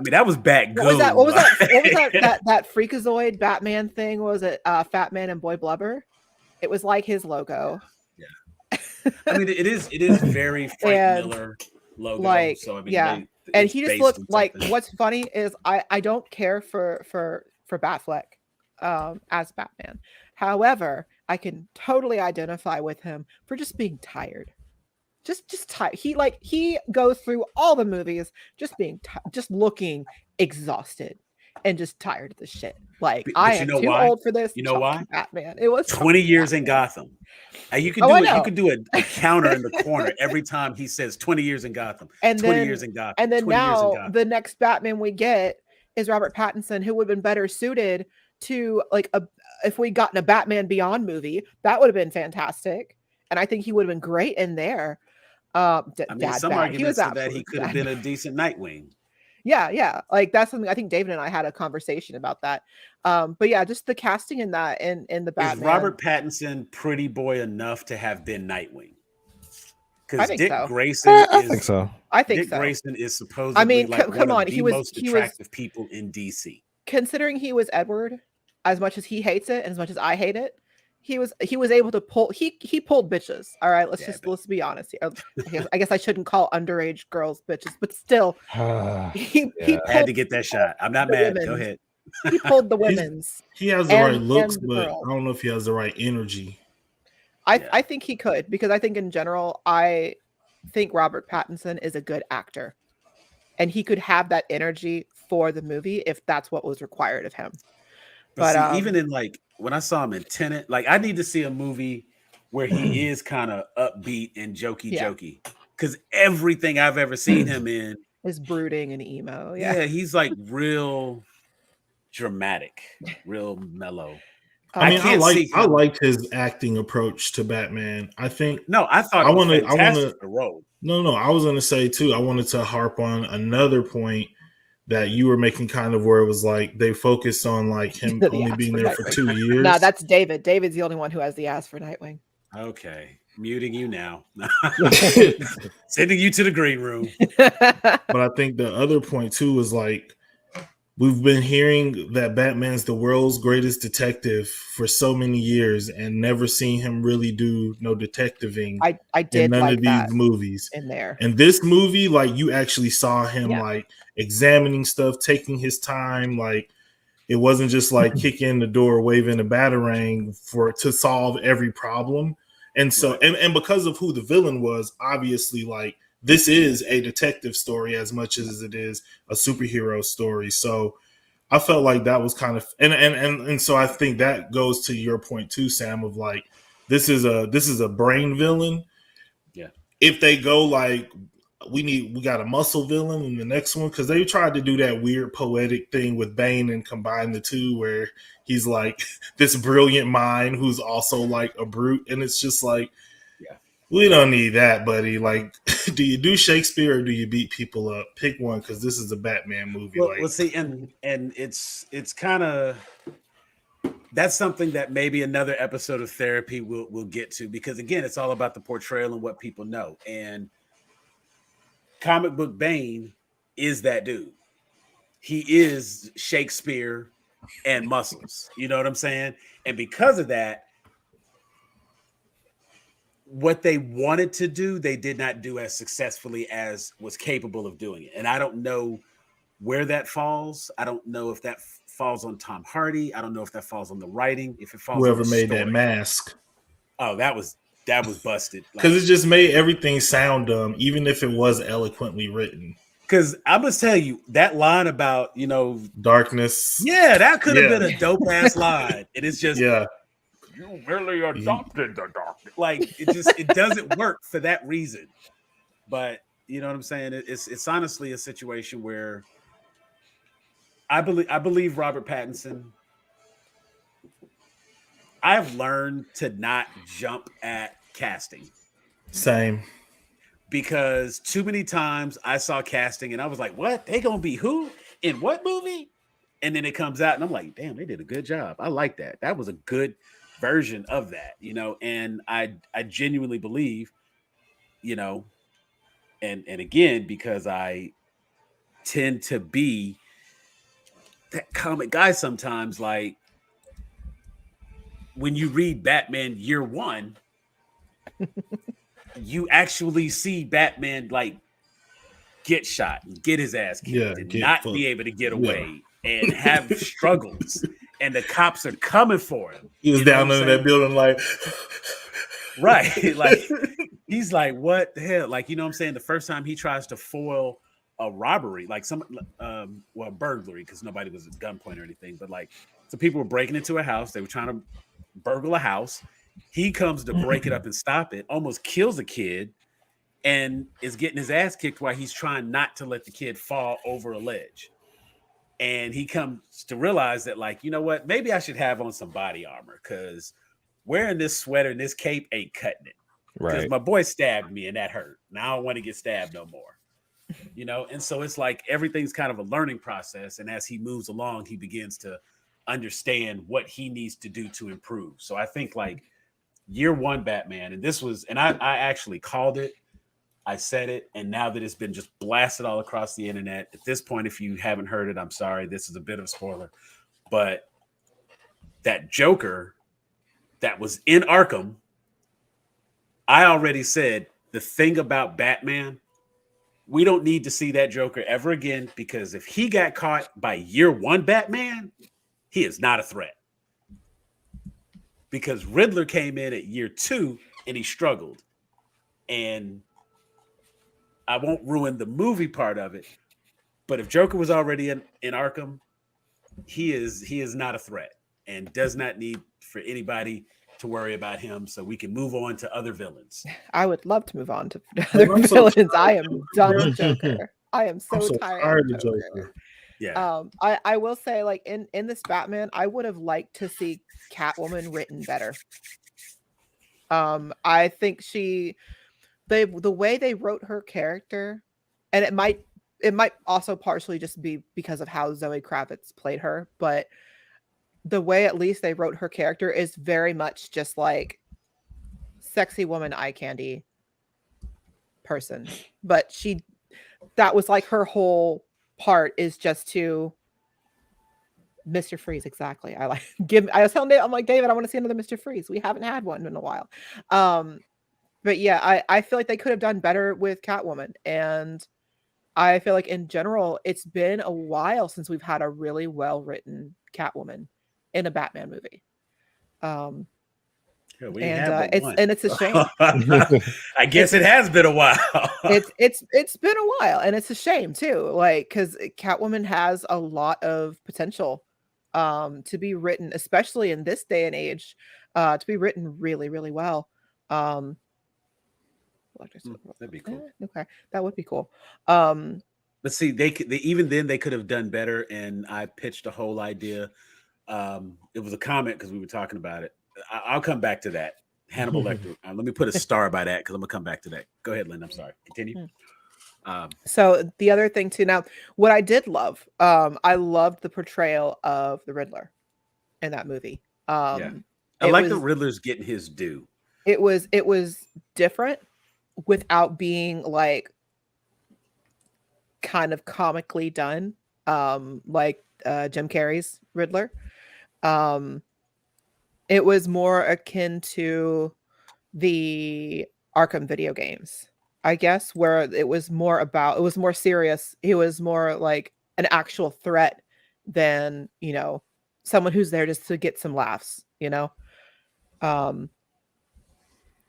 mean, that was Bat Goo. What was that that freakazoid Batman thing? What was it Fat Man and Boy Blubber? It was like his logo. Yeah. I mean, it is very Frank Miller logo. Like, so I mean, yeah. And he just looked like, what's funny is I don't care for Batfleck as Batman. However, I can totally identify with him for just being tired. Just tired. He goes through all the movies just being just looking exhausted and just tired of the shit. Like, I am too old for this. You know why? Batman. It was 20 years in Gotham. You could do it. You could do a counter in the corner every time he says 20 years in Gotham. And 20 then, years in Gotham. And then now the next Batman we get is Robert Pattinson, who would have been better suited to if we gotten a Batman Beyond movie. That would have been fantastic. And I think he would have been great in there. I mean, some arguments that he could have been a decent Nightwing. Yeah. Like, that's something I think David and I had a conversation about that. But yeah, just the casting in that in the Batman. Is Robert Pattinson pretty boy enough to have been Nightwing? Because Dick Grayson I think so. Dick Grayson is supposedly one of the most attractive people in DC. Considering he was Edward, as much as he hates it and as much as I hate it, he was able to pull he pulled bitches. All right, let's be honest here. I guess I shouldn't call underage girls bitches, but still, he had to get that shot. I'm not mad. Go ahead. He pulled the women's. He has the right looks, but I don't know if he has the right energy. I think he could, because I think in general, I think Robert Pattinson is a good actor, and he could have that energy for the movie if that's what was required of him. But see, even in when I saw him in Tenet, I need to see a movie where he is kind of upbeat and jokey, because everything I've ever seen him in is brooding and emo. Yeah, he's real dramatic, real mellow. I mean, I liked his acting approach to Batman. I think I thought I was going to say too. I wanted to harp on another point that you were making, kind of where it was they focused on him only being there for 2 years. No, that's David. David's the only one who has the ass for Nightwing. Okay, muting you now. Sending you to the green room. But I think the other point too is we've been hearing that Batman's the world's greatest detective for so many years and never seen him really do no detectiving. I did in none of these movies in there. And this movie, you actually saw him examining stuff, taking his time. It wasn't just kicking in the door, waving a batarang to solve every problem. And so, and because of who the villain was, obviously, this is a detective story as much as it is a superhero story. So I felt like that was kind of, and so I think that goes to your point too, Sam, of this is a brain villain. Yeah. If they go we got a muscle villain in the next one, because they tried to do that weird poetic thing with Bane and combine the two, where he's this brilliant mind who's also a brute, and it's just we don't need that, buddy. Do you do Shakespeare or do you beat people up? Pick one, because this is a Batman movie. Well, see, and it's kind of, that's something that maybe another episode of therapy will get to, because again, it's all about the portrayal and what people know. And comic book Bane is that dude. He is Shakespeare and muscles. You know what I'm saying? And because of that, what they wanted to do, they did not do as successfully as was capable of doing it. And I don't know where that falls. I don't know if that falls on Tom Hardy. I don't know if that falls on the writing. If it falls whoever on the made story. that mask. Oh, that was busted. Because it just made everything sound dumb, even if it was eloquently written. Because I must tell you, that line about, darkness. Yeah, that could have been a dope ass line. It is just You really adopted the doctor. Like it doesn't work for that reason. But you know what I'm saying? It's honestly a situation where I believe Robert Pattinson. I've learned to not jump at casting. Same. Because too many times I saw casting and I was like, what? They gonna be who? In what movie? And then it comes out and I'm like, damn, they did a good job. I like that. That was a good version of that, you know, and I genuinely believe, you know, and again, because I tend to be that comic guy sometimes, like when you read Batman Year One, you actually see Batman like get shot and get his ass kicked and not be able to get away and have struggles. And the cops are coming for him. He was down in that building like right. Like he's like, what the hell? Like, you know what I'm saying? The first time he tries to foil a robbery, like burglary, because nobody was at gunpoint or anything, but like some people were breaking into a house, they were trying to burgle a house. He comes to break it up and stop it, almost kills a kid, and is getting his ass kicked while he's trying not to let the kid fall over a ledge. And he comes to realize that, like, you know what? Maybe I should have on some body armor because wearing this sweater and this cape ain't cutting it. Because my boy stabbed me and that hurt. Now I don't want to get stabbed no more. You know? And so it's like everything's kind of a learning process. And as he moves along, he begins to understand what he needs to do to improve. So I think like Year One Batman, and this was, and I actually called it. I said it, and now that it's been just blasted all across the internet, at this point, if you haven't heard it, I'm sorry. This is a bit of a spoiler. But that Joker that was in Arkham, I already said the thing about Batman, we don't need to see that Joker ever again, because if he got caught by Year One Batman, he is not a threat. Because Riddler came in at Year Two, and he struggled. And I won't ruin the movie part of it, but if Joker was already in Arkham, he is not a threat and does not need for anybody to worry about him, so we can move on to other villains. I would love to move on to other villains. I am done with Joker. I am so tired of Joker. Yeah. I will say, like, in this Batman, I would have liked to see Catwoman written better. I think the way they wrote her character, and it might also partially just be because of how Zoe Kravitz played her, but the way at least they wrote her character is very much just like sexy woman eye candy person. But that was like her whole part, is just to Mr. Freeze. Exactly. I was telling Dave, I'm like, David, I want to see another Mr. Freeze. We haven't had one in a while. But yeah, I feel like they could have done better with Catwoman. And I feel like in general, it's been a while since we've had a really well-written Catwoman in a Batman movie. It's a shame. I guess it has been a while. It's been a while, and it's a shame too. Like, because Catwoman has a lot of potential to be written, especially in this day and age, to be written really, really well. That'd be cool. Okay, that would be cool. But see, they even then they could have done better. And I pitched a whole idea. It was a comment because we were talking about it. I'll come back to that. Hannibal Lecter. Let me put a star by that because I'm gonna come back to that. Go ahead, Lynn. I'm sorry. Continue. So the other thing too. Now, what I did love, I loved the portrayal of the Riddler in that movie. I like the Riddler's getting his due. It was different without being like kind of comically done, like Jim Carrey's Riddler. It was more akin to the Arkham video games, I guess, where it was more serious. He was more like an actual threat than, someone who's there just to get some laughs,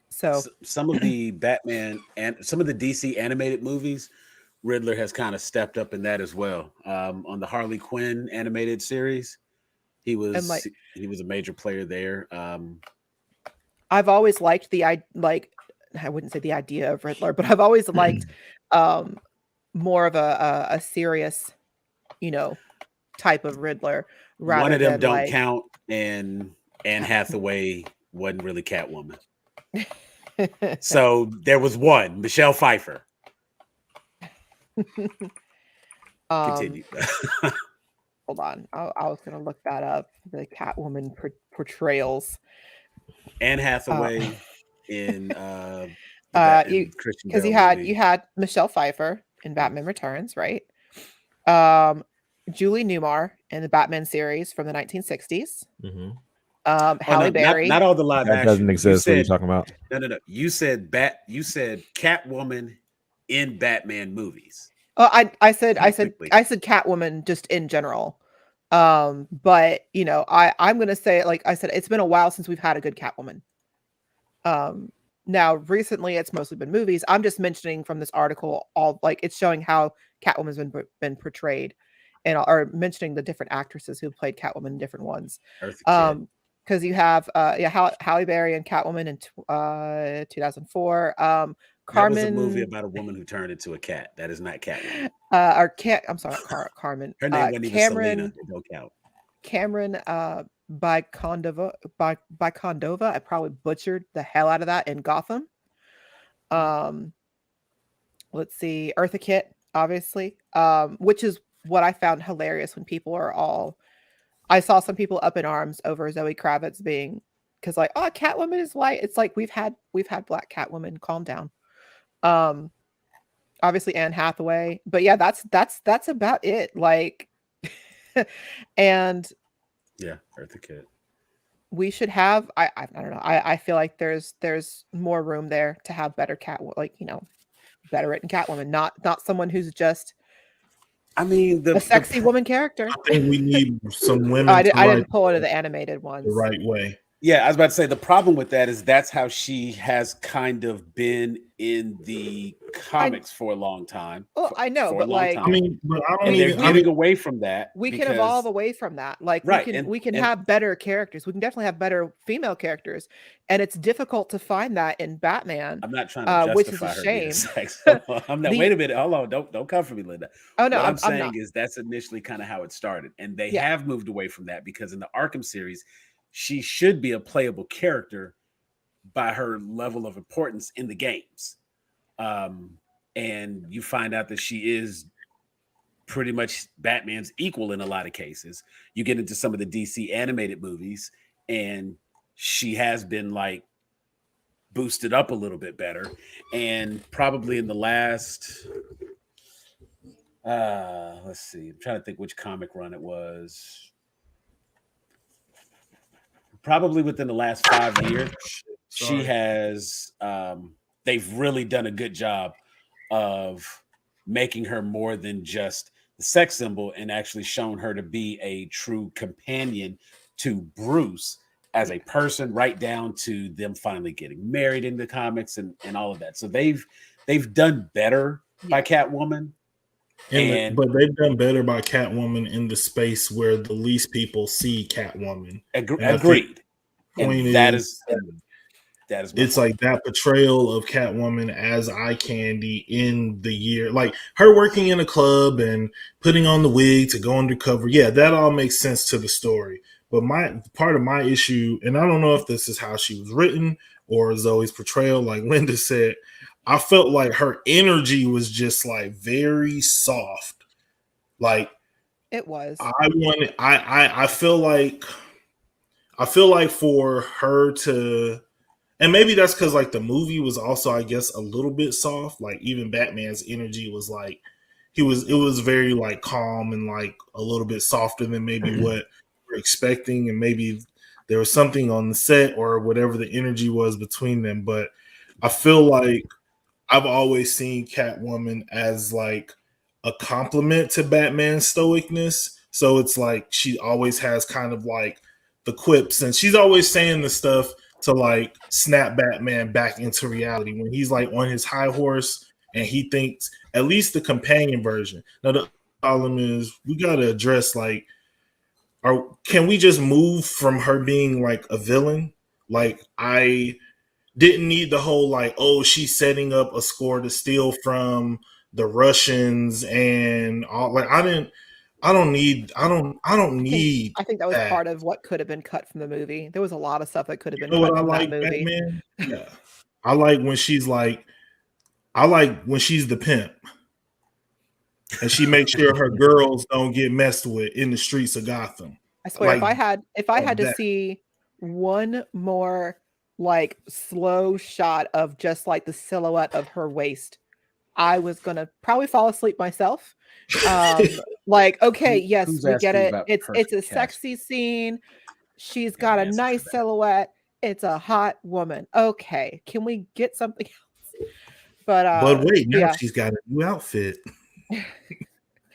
So some of the Batman and some of the DC animated movies, Riddler has kind of stepped up in that as well. On the Harley Quinn animated series, he was a major player there. I've always liked I wouldn't say the idea of Riddler, but I've always liked more of a serious, type of Riddler rather one of them than don't count, and Anne Hathaway wasn't really Catwoman. So there was one, Michelle Pfeiffer. Continue. Hold on, I was gonna look that up. The Catwoman portrayals. Anne Hathaway in because you had Michelle Pfeiffer in Batman Returns, right? Julie Newmar in the Batman series from the 1960s. Mm-hmm. Halle Berry. Not all the live action. Doesn't exist. What are you talking about? No. You said Catwoman in Batman movies. Oh, I said Catwoman just in general. But I'm gonna say, like I said, it's been a while since we've had a good Catwoman. Now recently it's mostly been movies. I'm just mentioning from this article, it's showing how Catwoman's been portrayed, and or mentioning the different actresses who played Catwoman in different ones. Because you have Halle Berry and Catwoman in 2004. Carmen, that was a movie about a woman who turned into a cat. That is not Catwoman. I'm sorry, Carmen. Her name wasn't even Selena. Don't count. Cameron Bykondova. I probably butchered the hell out of that in Gotham. Let's see, Eartha Kitt, obviously, which is what I found hilarious when people are all. I saw some people up in arms over Zoe Kravitz being, because like, oh, Catwoman is white. It's like we've had black Catwoman. Calm down. Obviously Anne Hathaway, but yeah, that's about it. Like, and yeah, Eartha Kitt. We should have. I don't know. I feel like there's more room there to have better better written Catwoman, not someone who's just. I mean, a sexy woman character. I think we need some women. I didn't pull into the animated ones the right way. Yeah, I was about to say the problem with that is that's how she has kind of been in the comics for a long time. Well, I know, but like, I mean, but I don't and they're getting away from that. We can evolve away from that. Like, right, we can have better characters. We can definitely have better female characters, and it's difficult to find that in Batman. I'm not trying to justify which is a shame. I'm not. Wait a minute. Hold on. Don't come for me, Linda. Oh no, what I'm saying is that's initially kind of how it started, and they have moved away from that because in the Arkham series, she should be a playable character by her level of importance in the games. And you find out that she is pretty much Batman's equal in a lot of cases. You get into some of the DC animated movies, and she has been like boosted up a little bit better. And probably in the last, let's see, I'm trying to think which comic run it was. Probably within the last 5 years, she has, they've really done a good job of making her more than just the sex symbol and actually shown her to be a true companion to Bruce as a person, right down to them finally getting married in the comics and all of that. So they've done better by Catwoman. But they've done better by Catwoman in the space where the least people see Catwoman. Agreed. And that is it's like that portrayal of Catwoman as eye candy in the year, like her working in a club and putting on the wig to go undercover. Yeah, that all makes sense to the story. But part of my issue, and I don't know if this is how she was written or Zoe's portrayal, like Linda said, I felt like her energy was just like very soft. Like it was. I feel like for her to, and maybe that's because like the movie was also, I guess, a little bit soft. Like even Batman's energy was like it was very like calm and like a little bit softer than maybe what we're expecting, and maybe there was something on the set or whatever the energy was between them. But I feel like I've always seen Catwoman as like a compliment to Batman's stoicness. So it's like she always has kind of like the quips, and she's always saying the stuff to like snap Batman back into reality when he's like on his high horse and he thinks, at least the companion version. Now the problem is we got to address like, can we just move from her being like a villain? Like, I didn't need the whole like, oh, she's setting up a score to steal from the Russians and all. Like, I don't need I think that was that. part of what could have been cut from the movie. There was a lot of stuff that could have been You know cut what I from like, that movie. Batman? Yeah, I like when she's the pimp, and she makes sure her girls don't get messed with in the streets of Gotham. I swear, Like, if I had to that. see one more like slow shot of just like the silhouette of her waist, I was gonna probably fall asleep myself. Like, okay, yes, Who's we get asking it. about It's a perfect sexy scene. She's Yeah, got a I'm asking for nice that. silhouette. It's a hot woman. Okay, can we get something else? But wait, now yeah. she's got a new outfit.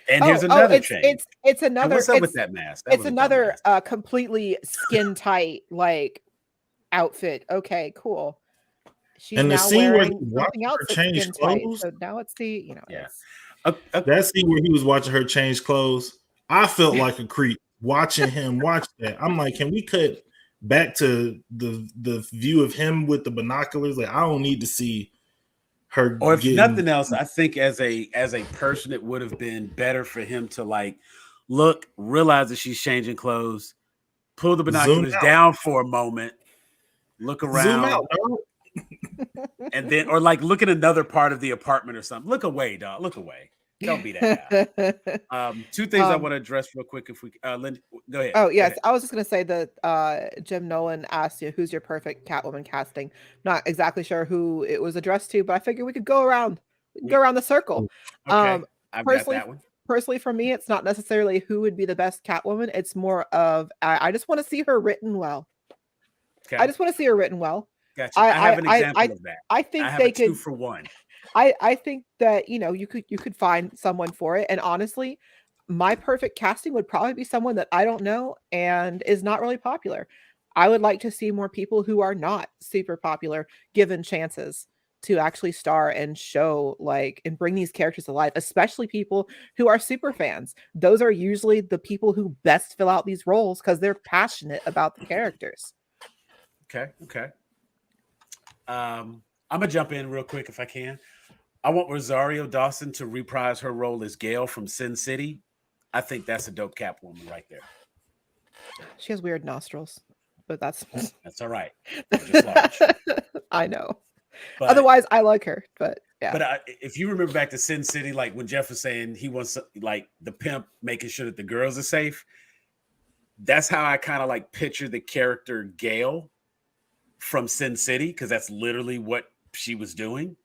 And here's another change. It's And another. what's up with that mask? That It's was a another dumbass. completely skin tight like outfit. Okay, cool. She's And the now scene where he wearing watched something else her that's change skin tight. clothes, So now it's the Yeah. it's that scene where he was watching her change clothes, I felt like a creep watching him watch that. I'm like, can we cut back to the view of him with the binoculars? Like, I don't need to see her. Or if nothing else, I think as a person, it would have been better for him to like look, realize that she's changing clothes, pull the binoculars down for a moment, look around, zoom out, dog. And then, or like look at another part of the apartment or something. Look away, dog. Look away. Don't be that guy. Two things I want to address real quick. If we, Lynn, go ahead. Oh yes, I was just gonna say that Jim Nolan asked you who's your perfect Catwoman casting. Not exactly sure who it was addressed to, but I figured we could go around the circle. Okay, I've got that one. Personally, for me, it's not necessarily who would be the best Catwoman. It's more of I just want to see her written well. Okay. I just want to see her written well. Gotcha. I have an example of that. I think I have they a 2 could for 1. I think that you could find someone for it. And honestly, my perfect casting would probably be someone that I don't know and is not really popular. I would like to see more people who are not super popular given chances to actually star and show like and bring these characters to life, especially people who are super fans. Those are usually the people who best fill out these roles because they're passionate about the characters. Okay. I'm gonna jump in real quick if I can. I want Rosario Dawson to reprise her role as Gale from Sin City. I think that's a dope Catwoman right there. She has weird nostrils, but that's all right. Just large. I know. But, otherwise, I like her. But yeah. But if you remember back to Sin City, like when Jeff was saying he wants like the pimp making sure that the girls are safe, that's how I kind of like picture the character Gale from Sin City, because that's literally what she was doing.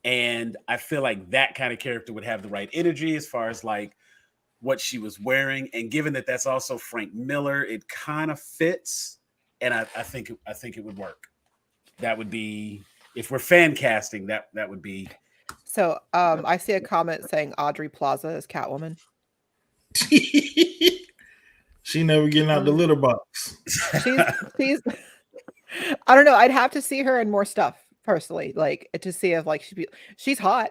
And I feel like that kind of character would have the right energy as far as like what she was wearing. And given that that's also Frank Miller, it kind of fits. And I think it would work. That would be, if we're fan casting, that would be. So I see a comment saying Audrey Plaza is Catwoman. She never getting out the litter box. She's I don't know. I'd have to see her in more stuff personally, like to see if like she's hot.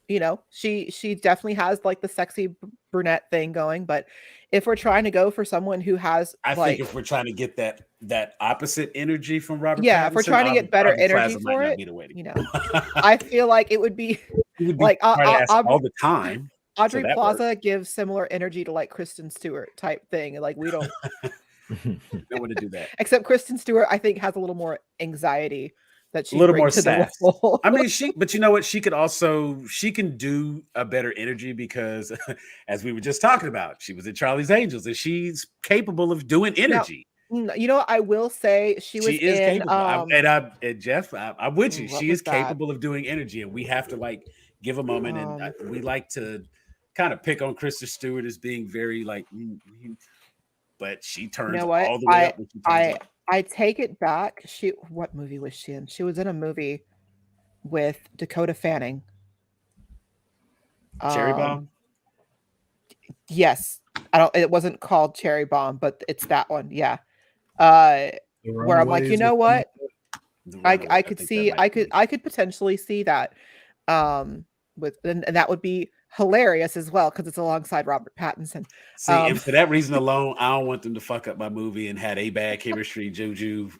You know, she definitely has like the sexy brunette thing going. But if we're trying to go for someone who has, I think if we're trying to get that opposite energy from Robert, yeah, if we're trying to get better energy for it, you know, I feel like it would be like all the time. Audrey Plaza gives similar energy to like Kristen Stewart type thing, like we don't. Don't want to do that. Except Kristen Stewart, I think, has a little more anxiety that she a little more to sass. The role. I mean, but you know what? She can do a better energy because, as we were just talking about, she was in Charlie's Angels and she's capable of doing energy. Now, you know, I will say she is capable. And Jeff, I'm with you. She is capable of doing energy, and we have to like give a moment. And we like to kind of pick on Kristen Stewart as being very like. But she turns all the way up. I take it back. What movie was she in? She was in a movie with Dakota Fanning. Cherry Bomb? Yes. It wasn't called Cherry Bomb, but it's that one. Yeah. Where I'm like, you know what? I could potentially see that. And that would be hilarious as well because it's alongside Robert Pattinson. See, and for that reason alone, I don't want them to fuck up my movie and had a bad chemistry. Juju,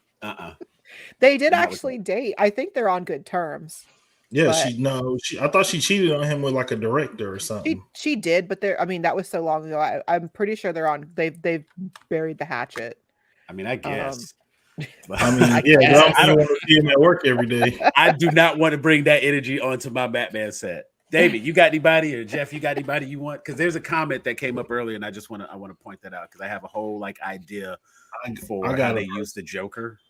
They did actually date. I think they're on good terms. Yeah, I thought she cheated on him with like a director or something. She did, but that was so long ago. I'm pretty sure they've buried the hatchet. I mean, I guess. I don't want to see him at work every day. I do not want to bring that energy onto my Batman set. David, you got anybody, or Jeff, you got anybody you want? Because there's a comment that came up earlier, and I want to point that out because I have a whole idea for how they use the Joker,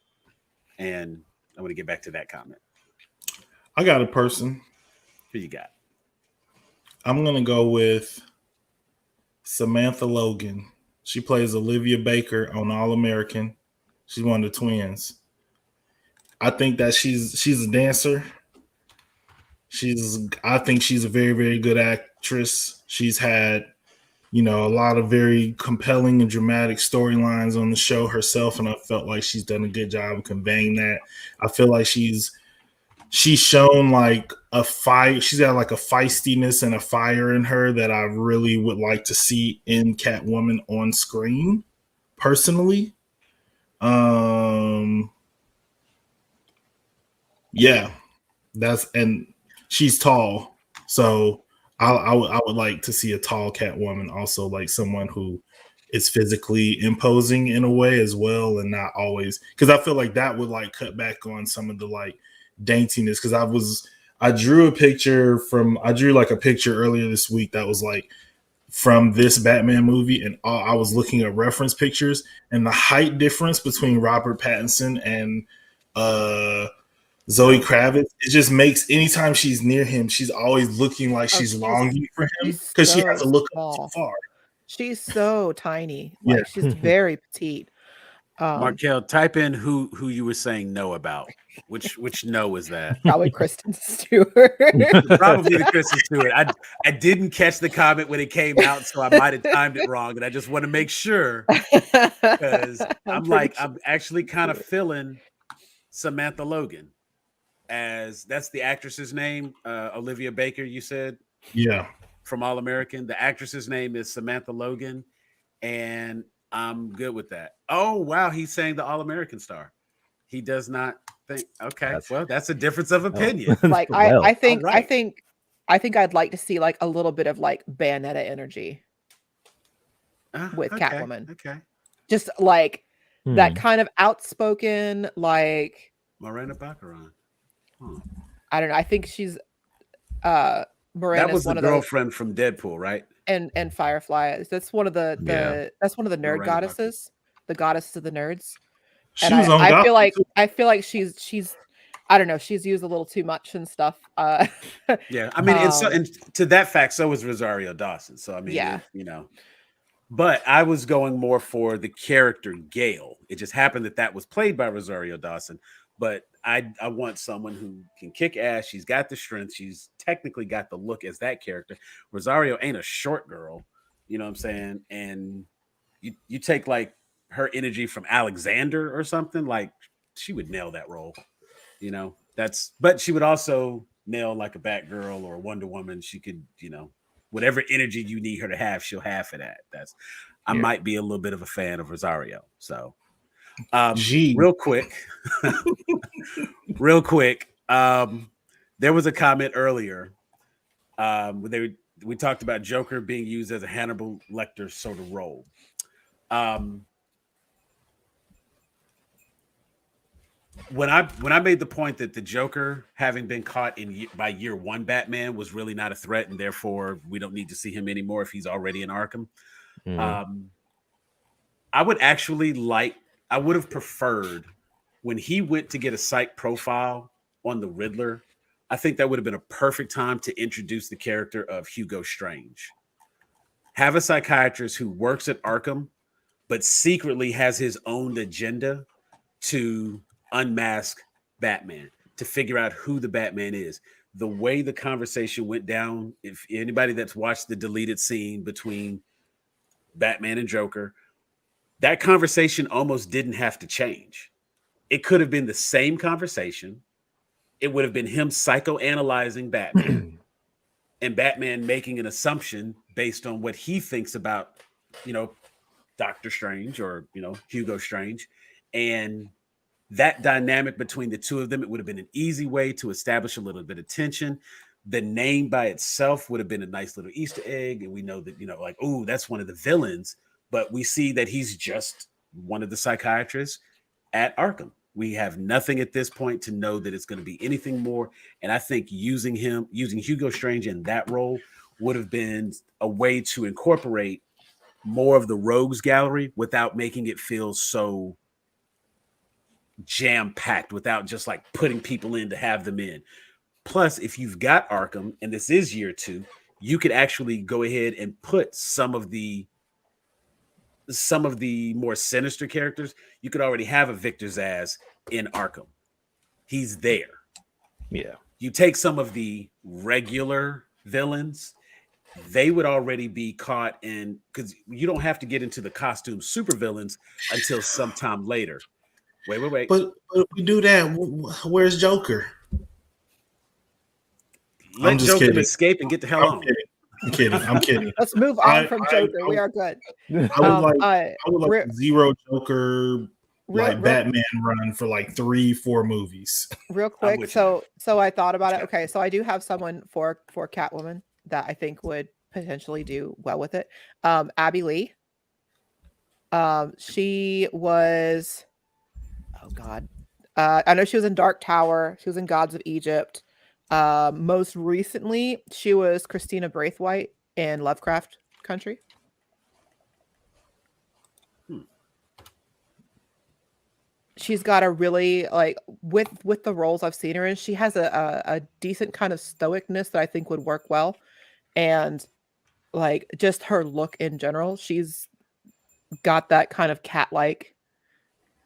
and I want to get back to that comment. I got a person. Who you got? I'm gonna go with Samantha Logan. She plays Olivia Baker on All American. She's one of the twins. I think that she's a dancer. I think she's a very, very good actress. She's had, a lot of very compelling and dramatic storylines on the show herself, and I felt like she's done a good job of conveying that. I feel like she's shown like a fight. She's got like a feistiness and a fire in her that I really would like to see in Catwoman on screen, personally. Yeah, and she's tall, so I would like to see a tall Catwoman, also like someone who is physically imposing in a way as well, and not always, because I feel like that would like cut back on some of the like daintiness. Because I drew a picture earlier this week that was like from this Batman movie, and I was looking at reference pictures, and the height difference between Robert Pattinson and Zoe Kravitz, it just makes, anytime she's near him, she's always looking like she's longing for him because she has to look up too far. She's so tiny. Like, she's very petite. Markel, type in who you were saying no about. Which no is that? Probably Kristen Stewart. Probably the Kristen Stewart. I didn't catch the comment when it came out, so I might have timed it wrong, and I just want to make sure, because I'm actually kind of feeling Samantha Logan, as that's the actress's name, Olivia Baker, you said? Yeah. From All American. The actress's name is Samantha Logan, and I'm good with that. Oh, wow, he's saying the All American star. He does not think. Okay, that's a difference of opinion. Like, I think I'd like to see like a little bit of like Bayonetta energy with Catwoman. Okay. Just like that kind of outspoken, like Morena Baccarat. I don't know. I think she's Morena's that was the girlfriend from Deadpool, right? And Firefly. That's one of the that's one of the nerd Morena goddesses, the goddess of the nerds. She and was I feel like she's I don't know, she's used a little too much and stuff. Yeah, I mean, and to that fact, so was Rosario Dawson. So I mean, but I was going more for the character Gale. It just happened that was played by Rosario Dawson. But I want someone who can kick ass. She's got the strength. She's technically got the look as that character. Rosario ain't a short girl, you know what I'm saying? And you take like her energy from Alexander or something, like she would nail that role. But she would also nail like a Batgirl or a Wonder Woman. She could, whatever energy you need her to have, she'll have for that. I might be a little bit of a fan of Rosario. So real quick, there was a comment earlier. We talked about Joker being used as a Hannibal Lecter sort of role. When I made the point that the Joker, having been caught by year one Batman, was really not a threat, and therefore we don't need to see him anymore if he's already in Arkham. I would have preferred when he went to get a psych profile on the Riddler. I think that would have been a perfect time to introduce the character of Hugo Strange. Have a psychiatrist who works at Arkham, but secretly has his own agenda to unmask Batman, to figure out who the Batman is. The way the conversation went down, if anybody that's watched the deleted scene between Batman and Joker, that conversation almost didn't have to change. It could have been the same conversation. It would have been him psychoanalyzing Batman and Batman making an assumption based on what he thinks about, Doctor Strange or, Hugo Strange. And that dynamic between the two of them, it would have been an easy way to establish a little bit of tension. The name by itself would have been a nice little Easter egg. And we know that, like, oh, that's one of the villains. But we see that he's just one of the psychiatrists at Arkham. We have nothing at this point to know that it's going to be anything more. And I think using Hugo Strange in that role would have been a way to incorporate more of the rogues gallery without making it feel so jam-packed, without just like putting people in to have them in. Plus, if you've got Arkham and this is year 2, you could actually go ahead and put some of the more sinister characters. You could already have a Victor Zsasz in Arkham. He's there. Yeah. You take some of the regular villains, they would already be caught in, because you don't have to get into the costume supervillains until sometime later. Wait. But if we do that, where's Joker? Let Joker escape and get the hell on. I'm kidding. Let's move on from Joker. We are good. I would like zero Joker, Batman run for like 3-4 movies. Real quick. So I thought about it. Okay. So I do have someone for Catwoman that I think would potentially do well with it. Abby Lee. She was, oh God. I know she was in Dark Tower. She was in Gods of Egypt. Most recently, she was Christina Braithwaite in Lovecraft Country. She's got a really, like, with the roles I've seen her in, she has a decent kind of stoicness that I think would work well. And like just her look in general, she's got that kind of cat-like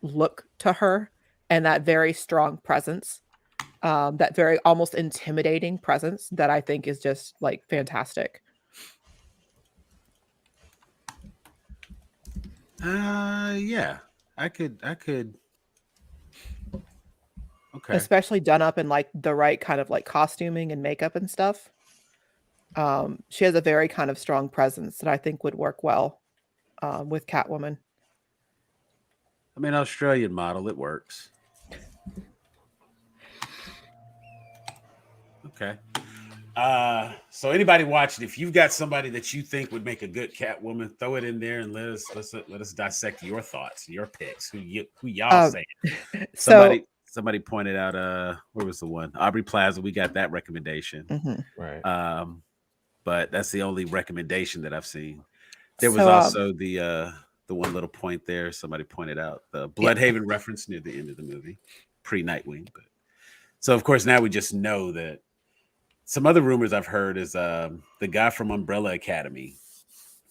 look to her and that very strong presence. That very almost intimidating presence that I think is just like fantastic. Yeah, I could. Okay. Especially done up in like the right kind of like costuming and makeup and stuff. She has a very kind of strong presence that I think would work well with Catwoman. I mean, Australian model, it works. Okay. So anybody watching, if you've got somebody that you think would make a good Catwoman, throw it in there and let us dissect your thoughts, your picks. Who y'all saying? Somebody pointed out where was the one? Aubrey Plaza. We got that recommendation. Mm-hmm. Right. But that's the only recommendation that I've seen. There was also the one little point there. Somebody pointed out the Bloodhaven reference near the end of the movie, pre-Nightwing. But so of course now we just know that. Some other rumors I've heard is the guy from Umbrella Academy,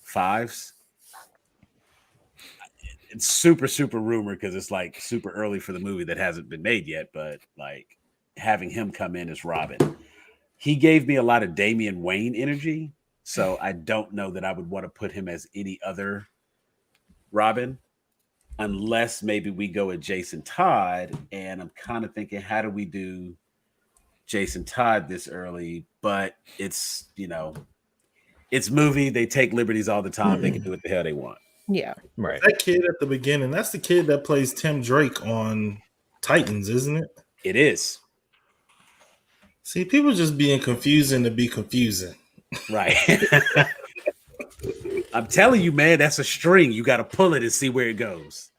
Fives. It's super rumor because it's like super early for the movie that hasn't been made yet. But like having him come in as Robin, he gave me a lot of Damian Wayne energy. So I don't know that I would want to put him as any other Robin, unless maybe we go with Jason Todd. And I'm kind of thinking, how do we do Jason Todd this early? But it's, it's movie. They take liberties all the time. They can do what the hell they want. Yeah. Right. That kid at the beginning, that's the kid that plays Tim Drake on Titans, isn't it? It is. See, people just being confusing to be confusing. Right. I'm telling you, man, that's a string. You got to pull it and see where it goes.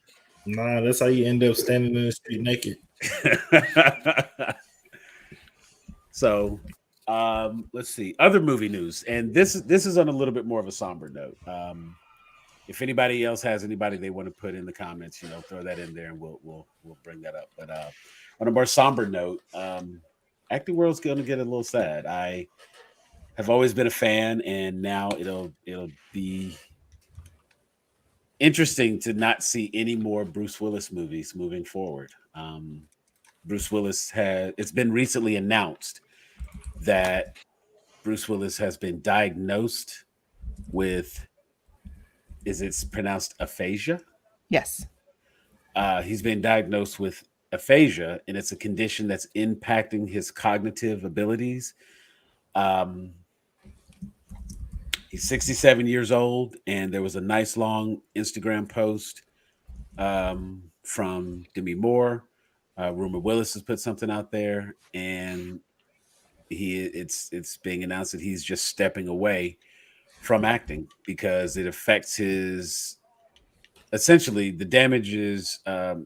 Nah, that's how you end up standing in the street naked. So, let's see other movie news, and this is on a little bit more of a somber note. If anybody else has anybody they want to put in the comments, throw that in there, and we'll bring that up. But on a more somber note, acting world's going to get a little sad. I have always been a fan, and now it'll be interesting to not see any more Bruce Willis movies moving forward. Bruce Willis it's been recently announced that Bruce Willis has been diagnosed with, is it pronounced aphasia? Yes. He's been diagnosed with aphasia, and it's a condition that's impacting his cognitive abilities. He's 67 years old, and there was a nice long Instagram post from Demi Moore. Rumor Willis has put something out there, and it's being announced that he's just stepping away from acting because it affects his. Essentially, the damage is they're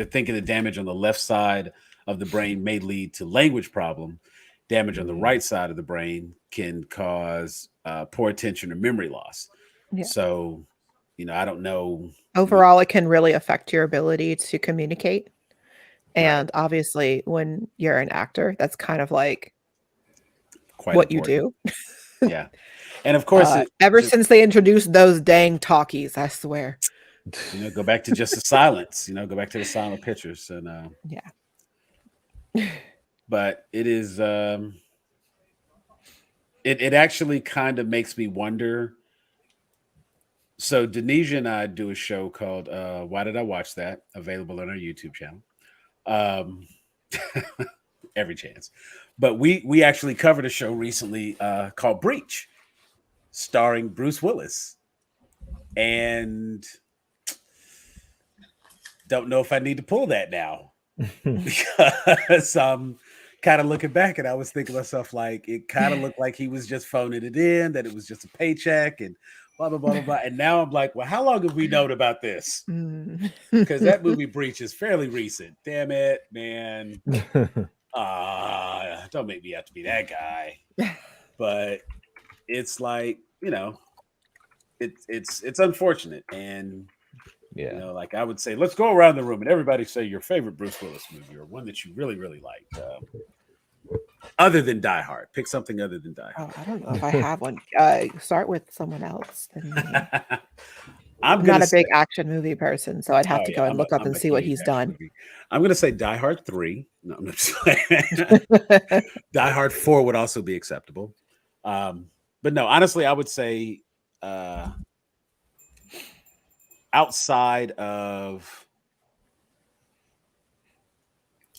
thinking the damage on the left side of the brain may lead to language problem. Damage on the right side of the brain can cause poor attention or memory loss. Yeah. So, I don't know. Overall, it can really affect your ability to communicate. And obviously, when you're an actor, that's kind of like Quite what important. you do. Yeah. And of course, ever since they introduced those dang talkies, I swear. Go back to just the silence, go back to the silent pictures. And but it is it actually kind of makes me wonder. So Denisha and I do a show called Why Did I Watch That? Available on our YouTube channel. Every chance. But we actually covered a show recently called Breach, starring Bruce Willis. And don't know if I need to pull that now. Because kind of looking back, and I was thinking to myself, like, it kind of looked like he was just phoning it in, that it was just a paycheck and blah, blah, blah, blah, blah. And now I'm like, well, how long have we known about this? Because that movie Breach is fairly recent. Damn it, man. Don't make me have to be that guy. But it's like, it's unfortunate. And like I would say, let's go around the room and everybody say your favorite Bruce Willis movie or one that you really, really liked. Other than Die Hard. Pick something other than Die Hard. I don't know if I have one. Start with someone else. I'm not a big action movie person, so I'd have to go and look up and see what he's done. Movie. I'm going to say Die Hard 3. No, I'm not just saying. Die Hard 4 would also be acceptable. But no, honestly, I would say outside of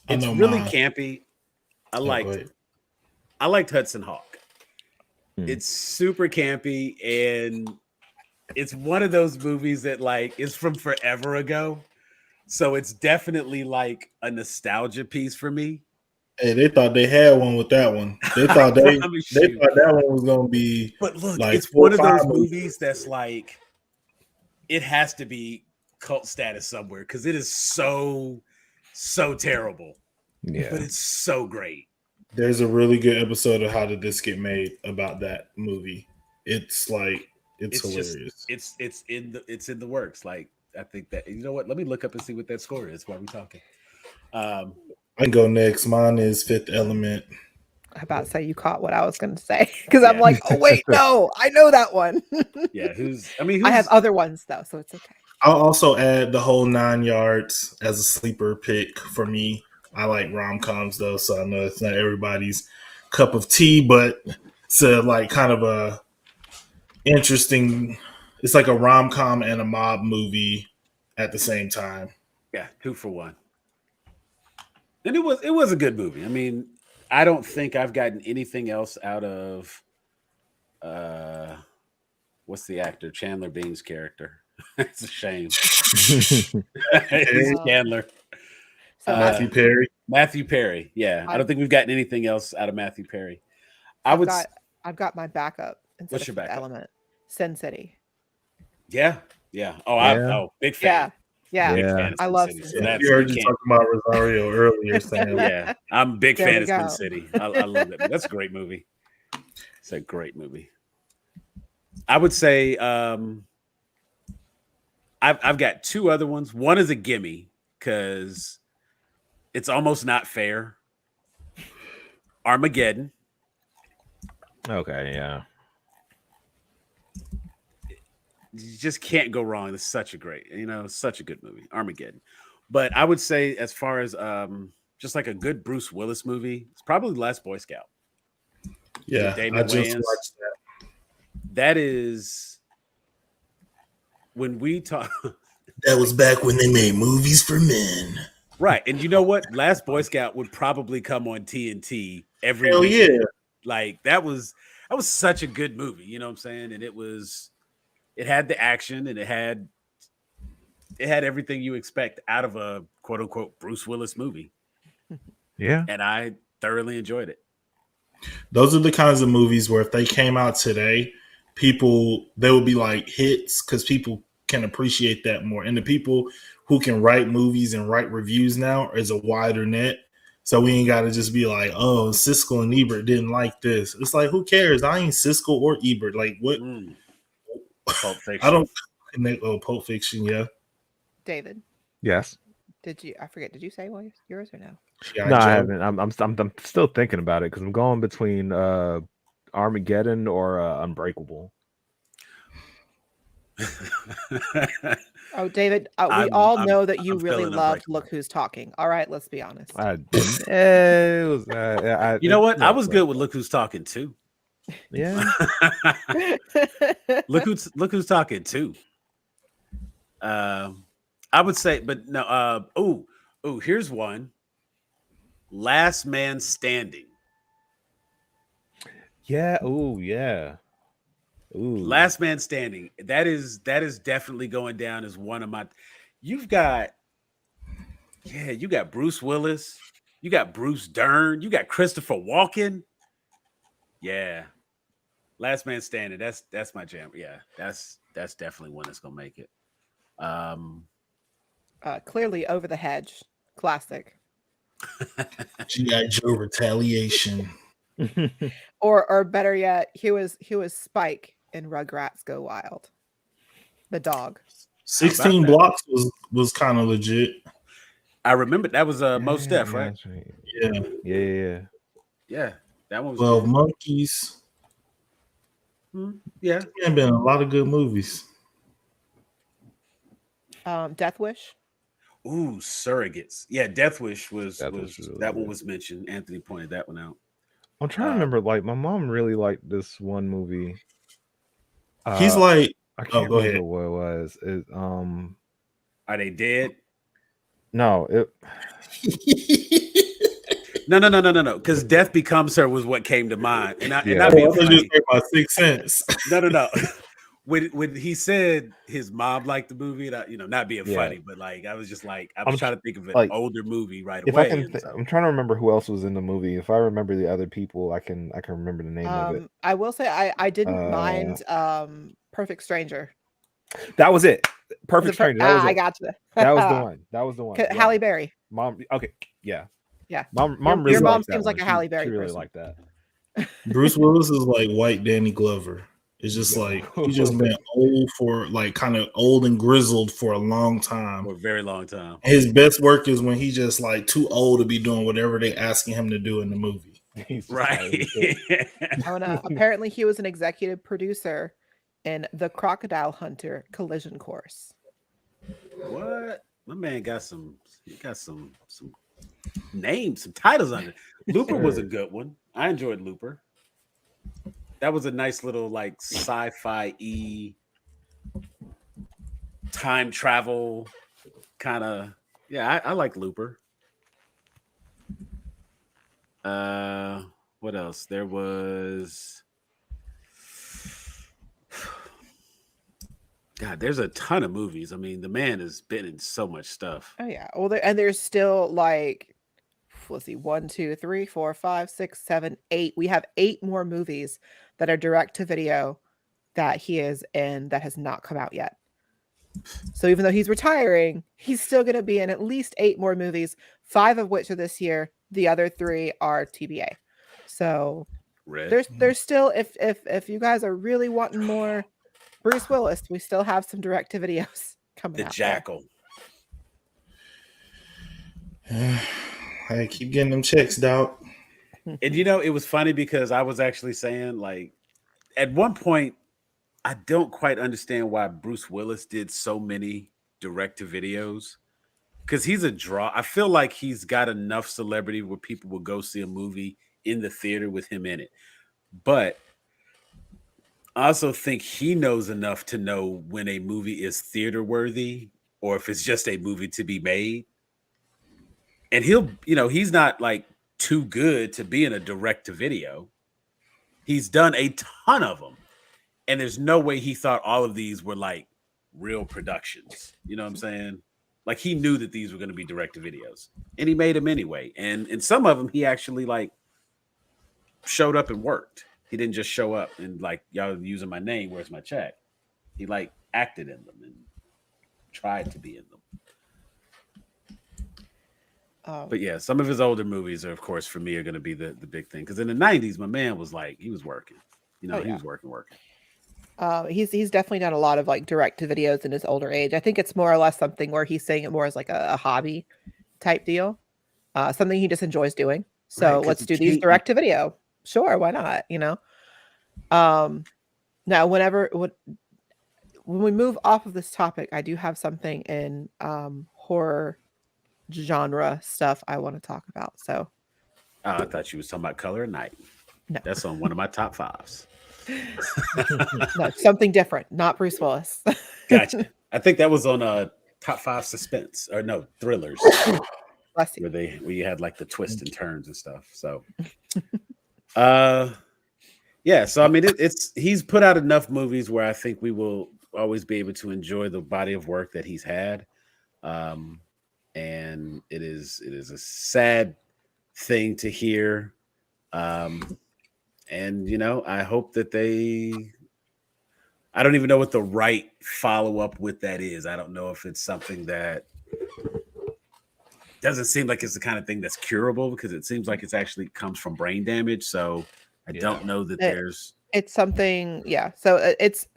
it's really campy. I liked Hudson Hawk. It's super campy, and it's one of those movies that like is from forever ago. So it's definitely like a nostalgia piece for me. Hey, they thought they had one with that one. They thought they thought that one was gonna be. But look, like it's one of those movies that's like it has to be cult status somewhere because it is so terrible. Yeah, but it's so great. There's a really good episode of How Did This Get Made about that movie. It's like it's hilarious. Just, it's in the works. Like I think that what? Let me look up and see what that score is while we're talking. I can go next. Mine is Fifth Element. I'm about to say you caught what I was going to say because I'm like, oh wait, no, I know that one. Yeah, I have other ones though, so it's okay. I'll also add The Whole 9 Yards as a sleeper pick for me. I like rom-coms though, so I know it's not everybody's cup of tea, but it's a like kind of a interesting. It's like a rom-com and a mob movie at the same time. Yeah, 2 for 1. And it was a good movie. I mean, I don't think I've gotten anything else out of what's the actor Chandler Bing's character. It's a shame. He's Chandler. Matthew Perry. Matthew Perry. Yeah, I don't think we've gotten anything else out of Matthew Perry. I've got my backup. What's your backup? Element. Sin City. Yeah. Oh, big fan. Yeah. Big fan of I love Sin Sin City. City. You heard you talking about Rosario earlier, Sam. Yeah, I'm a big fan of Sin City. I love that. That's a great movie. It's a great movie. I would say I've got 2 other ones. One is a gimme because it's almost not fair. Armageddon. Okay, yeah. You just can't go wrong. It's such a good movie, Armageddon. But I would say as far as just like a good Bruce Willis movie, it's probably The Last Boy Scout. Yeah, I just watched that. That is when we talk. That was back when they made movies for men. Right. And you know what? Last Boy Scout would probably come on TNT every Hell week. yeah. Like that was, was such a good movie. You know what I'm saying? And it had the action and it had everything you expect out of a quote unquote Bruce Willis movie. Yeah. And I thoroughly enjoyed it. Those are the kinds of movies where if they came out today, they would be like hits because people can appreciate that more. And the people who can write movies and write reviews now is a wider net. So we ain't got to just be like, oh, Siskel and Ebert didn't like this. It's like, who cares? I ain't Siskel or Ebert. Like, what? Pulp Fiction. I don't. Pulp Fiction, yeah. David. Yes. Did you? I forget. Did you say yours or no? No, I haven't. I'm still thinking about it because I'm going between Armageddon or Unbreakable. Oh, David, we all know that you really loved Look Who's Talking. All right, let's be honest. I didn't. It was, you know what? I was good with Look Who's Talking too. Yeah. Look who's talking too. I would say, but no. Here's one. Last Man Standing. Yeah. Oh, yeah. Ooh. Last Man Standing. That is definitely going down as one of my. You got Bruce Willis. You got Bruce Dern. You got Christopher Walken. Yeah. Last Man Standing. That's my jam. Yeah, that's definitely one that's gonna make it. Clearly, Over the Hedge, classic. G.I. Joe Retaliation. or better yet, he was Spike in Rugrats Go Wild, the dog. 16 Blocks was kind of legit. I remember that was Mos Def, right? Right. Yeah. That one was 12 Monkeys. Yeah, there's been a lot of good movies. Death Wish. Ooh, Surrogates. Yeah, Death Wish was really that one good. was mentioned. Anthony pointed that one out. I'm trying to remember. Like, my mom really liked this one movie. He's like, I can't go remember ahead. what it was. Are they dead? No, No. Because Death Becomes Her was what came to mind, and not being funny. My Sixth Sense. No. When he said his mom liked the movie, not being funny, but like I was just like I'm trying to think of an older movie right away. I'm trying to remember who else was in the movie. If I remember the other people, I can remember the name of it. I will say I didn't mind Perfect Stranger. That was it. Perfect Stranger. I got you. That was the one. Halle Berry. Mom. Okay. Yeah. Yeah. Mom really your mom liked seems that like one. a Halle Berry She really person. liked that. Bruce Willis is like white Danny Glover. It's just like he's just been old for like kind of old and grizzled for a long time. For a very long time. His best work is when he's just like too old to be doing whatever they asking him to do in the movie. Right. Apparently he was an executive producer in The Crocodile Hunter Collision Course. What? My man got some names, some titles on it. Looper was a good one. I enjoyed Looper. That was a nice little like sci-fi-y time travel kind of. Yeah, I like Looper. What else? There was. God, there's a ton of movies. I mean, the man has been in so much stuff. Oh yeah. Well, there's still like, let's see, 1, 2, 3, 4, 5, 6, 7, 8. We have 8 more movies that are direct to video that he is in that has not come out yet. So even though he's retiring, he's still going to be in at least 8 more movies, 5 of which are this year. The other 3 are TBA. So there's still, if you guys are really wanting more Bruce Willis, we still have some direct to videos coming out. The Jackal. I keep getting them checks, dog. And it was funny because I was actually saying, like, at one point, I don't quite understand why Bruce Willis did so many direct to videos. Because he's a draw. I feel like he's got enough celebrity where people will go see a movie in the theater with him in it. But I also think he knows enough to know when a movie is theater worthy or if it's just a movie to be made. And he's not like too good to be in a direct to video. He's done a ton of them, and there's no way he thought all of these were like real productions. You know what I'm saying? Like he knew that these were going to be direct to videos, and he made them anyway. And in some of them, he actually like showed up and worked. He didn't just show up and like, y'all using my name, where's my check? He like acted in them and tried to be in them. But yeah, some of his older movies are, of course, for me, are going to be the big thing. Because in the 90s, my man was like, he was working. You know, he was working. He's definitely done a lot of like direct to videos in his older age. I think it's more or less something where he's saying it more as like a hobby type deal, something he just enjoys doing. So Right, let's do these direct to video. Sure, why not? You know. Now, when we move off of this topic, I do have something in horror genre stuff I want to talk about. So, I thought you was talking about Color of Night. No. That's on one of my top 5s. No, something different, not Bruce Willis. Gotcha. I think that was on top 5 suspense or no thrillers, where you had like the twists and turns and stuff. So, yeah. So I mean, he's put out enough movies where I think we will always be able to enjoy the body of work that he's had. And it is a sad thing to hear. And you know, I hope that I don't even know what the right follow-up with that is. I don't know if it's something that doesn't seem like it's the kind of thing that's curable, because it seems like it's actually comes from brain damage. So I don't know that it's something. Yeah. So it's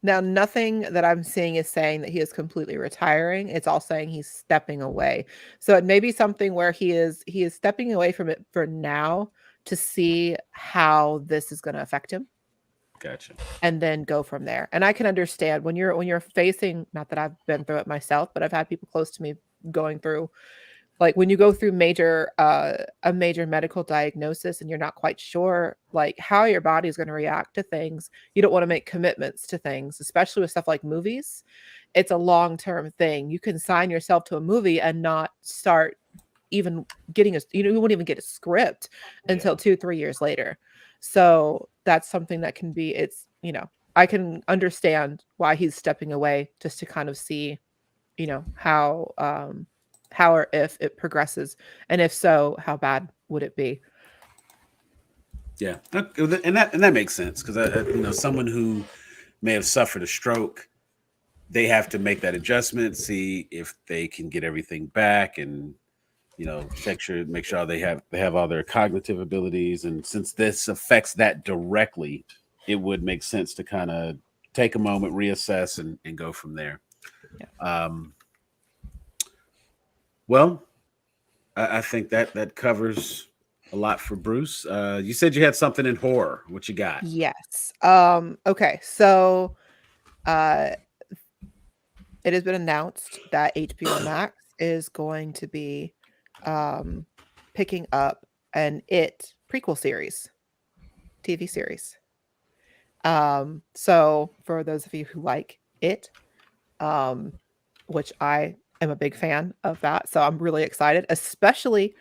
now nothing that I'm seeing is saying that he is completely retiring. It's all saying he's stepping away. So it may be something where he is stepping away from it for now to see how this is going to affect him. Gotcha. And then go from there. And I can understand when you're facing, not that I've been through it myself, but I've had people close to me going through, like when you go through a major medical diagnosis and you're not quite sure like how your body is going to react to things. You don't want to make commitments to things, especially with stuff like movies. It's a long-term thing. You can sign yourself to a movie and not start even getting you won't even get a script until 2-3 years later. So that's something that can be, it's, you know, I can understand why he's stepping away just to kind of see, you know, how or if it progresses, and if so, how bad would it be? Yeah, and that makes sense, because you know, someone who may have suffered a stroke, they have to make that adjustment, see if they can get everything back, and you know, make sure they have all their cognitive abilities. And since this affects that directly, it would make sense to kind of take a moment, reassess, and go from there. Yeah. Well, I think that covers a lot for Bruce. You said you had something in horror. What you got? Yes. Okay. So, it has been announced that HBO Max is going to be picking up an It prequel series, TV series. So for those of you who like It, which I am a big fan of that, so I'm really excited, especially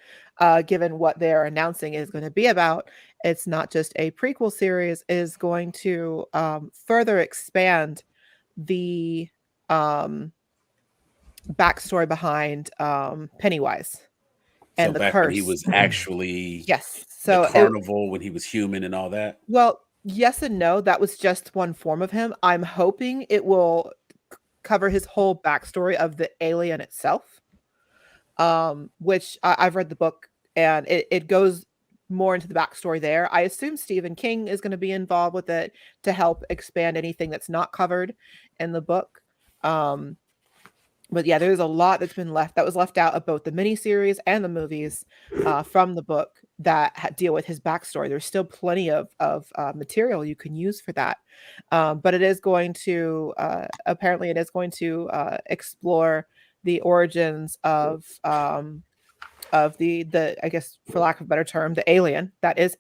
given what they're announcing is going to be about. It's not just a prequel series, it is going to further expand the backstory behind Pennywise and the curse. When he was actually so the carnival, when he was human and all that. Well, yes and no. That was just one form of him. I'm hoping it will cover his whole backstory of the alien itself, which I've read the book, and it goes more into the backstory there. I assume Stephen King is going to be involved with it to help expand anything that's not covered in the book. But yeah, there's a lot that was left out of both the miniseries and the movies from the book that deal with his backstory. There's still plenty of material you can use for that. But it is going to apparently explore the origins of the I guess, for lack of a better term, the alien that is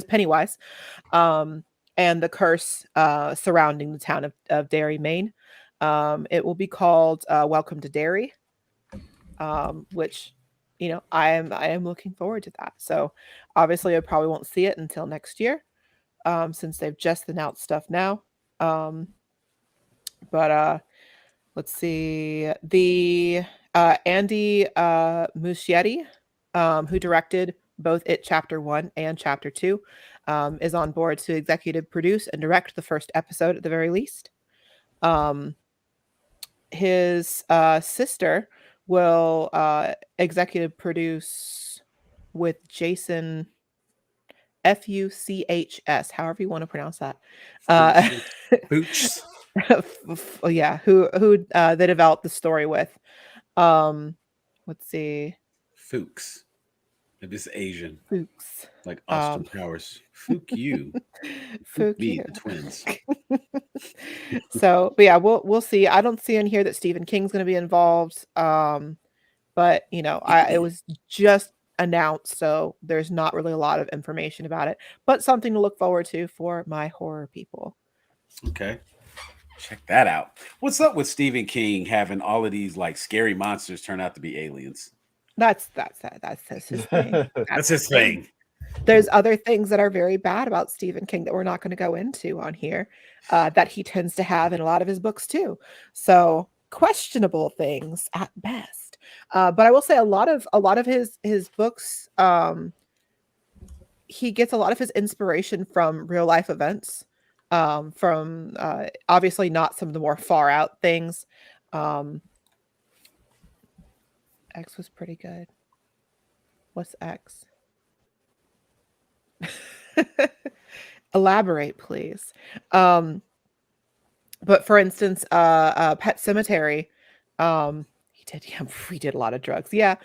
Pennywise, and the curse surrounding the town of Derry, Maine. It will be called Welcome to Derry, which, I am looking forward to that. So obviously I probably won't see it until next year, since they've just announced stuff now. But let's see. The Andy Muschietti, who directed both It Chapter 1 and Chapter 2, is on board to executive produce and direct the first episode at the very least. His sister will executive produce with Jason Fuchs, however you want to pronounce that. Boots. Yeah, who they developed the story with. Let's see. Fuchs. Maybe it's Asian. Fuchs. Like Austin Powers. Fook you. Fook me, the twins. So, but yeah, we'll see. I don't see in here that Stephen King's going to be involved. But you know, it was just announced, so there's not really a lot of information about it, but something to look forward to for my horror people. Okay. Check that out. What's up with Stephen King having all of these like scary monsters turn out to be aliens? That's his thing. That's his thing. There's other things that are very bad about Stephen King that we're not going to go into on here, that he tends to have in a lot of his books too. So questionable things at best. But I will say a lot of his books, he gets a lot of his inspiration from real life events. From obviously not some of the more far out things. X was pretty good. What's X? Elaborate, please. But for instance, Pet Cemetery, we did a lot of drugs. Yeah.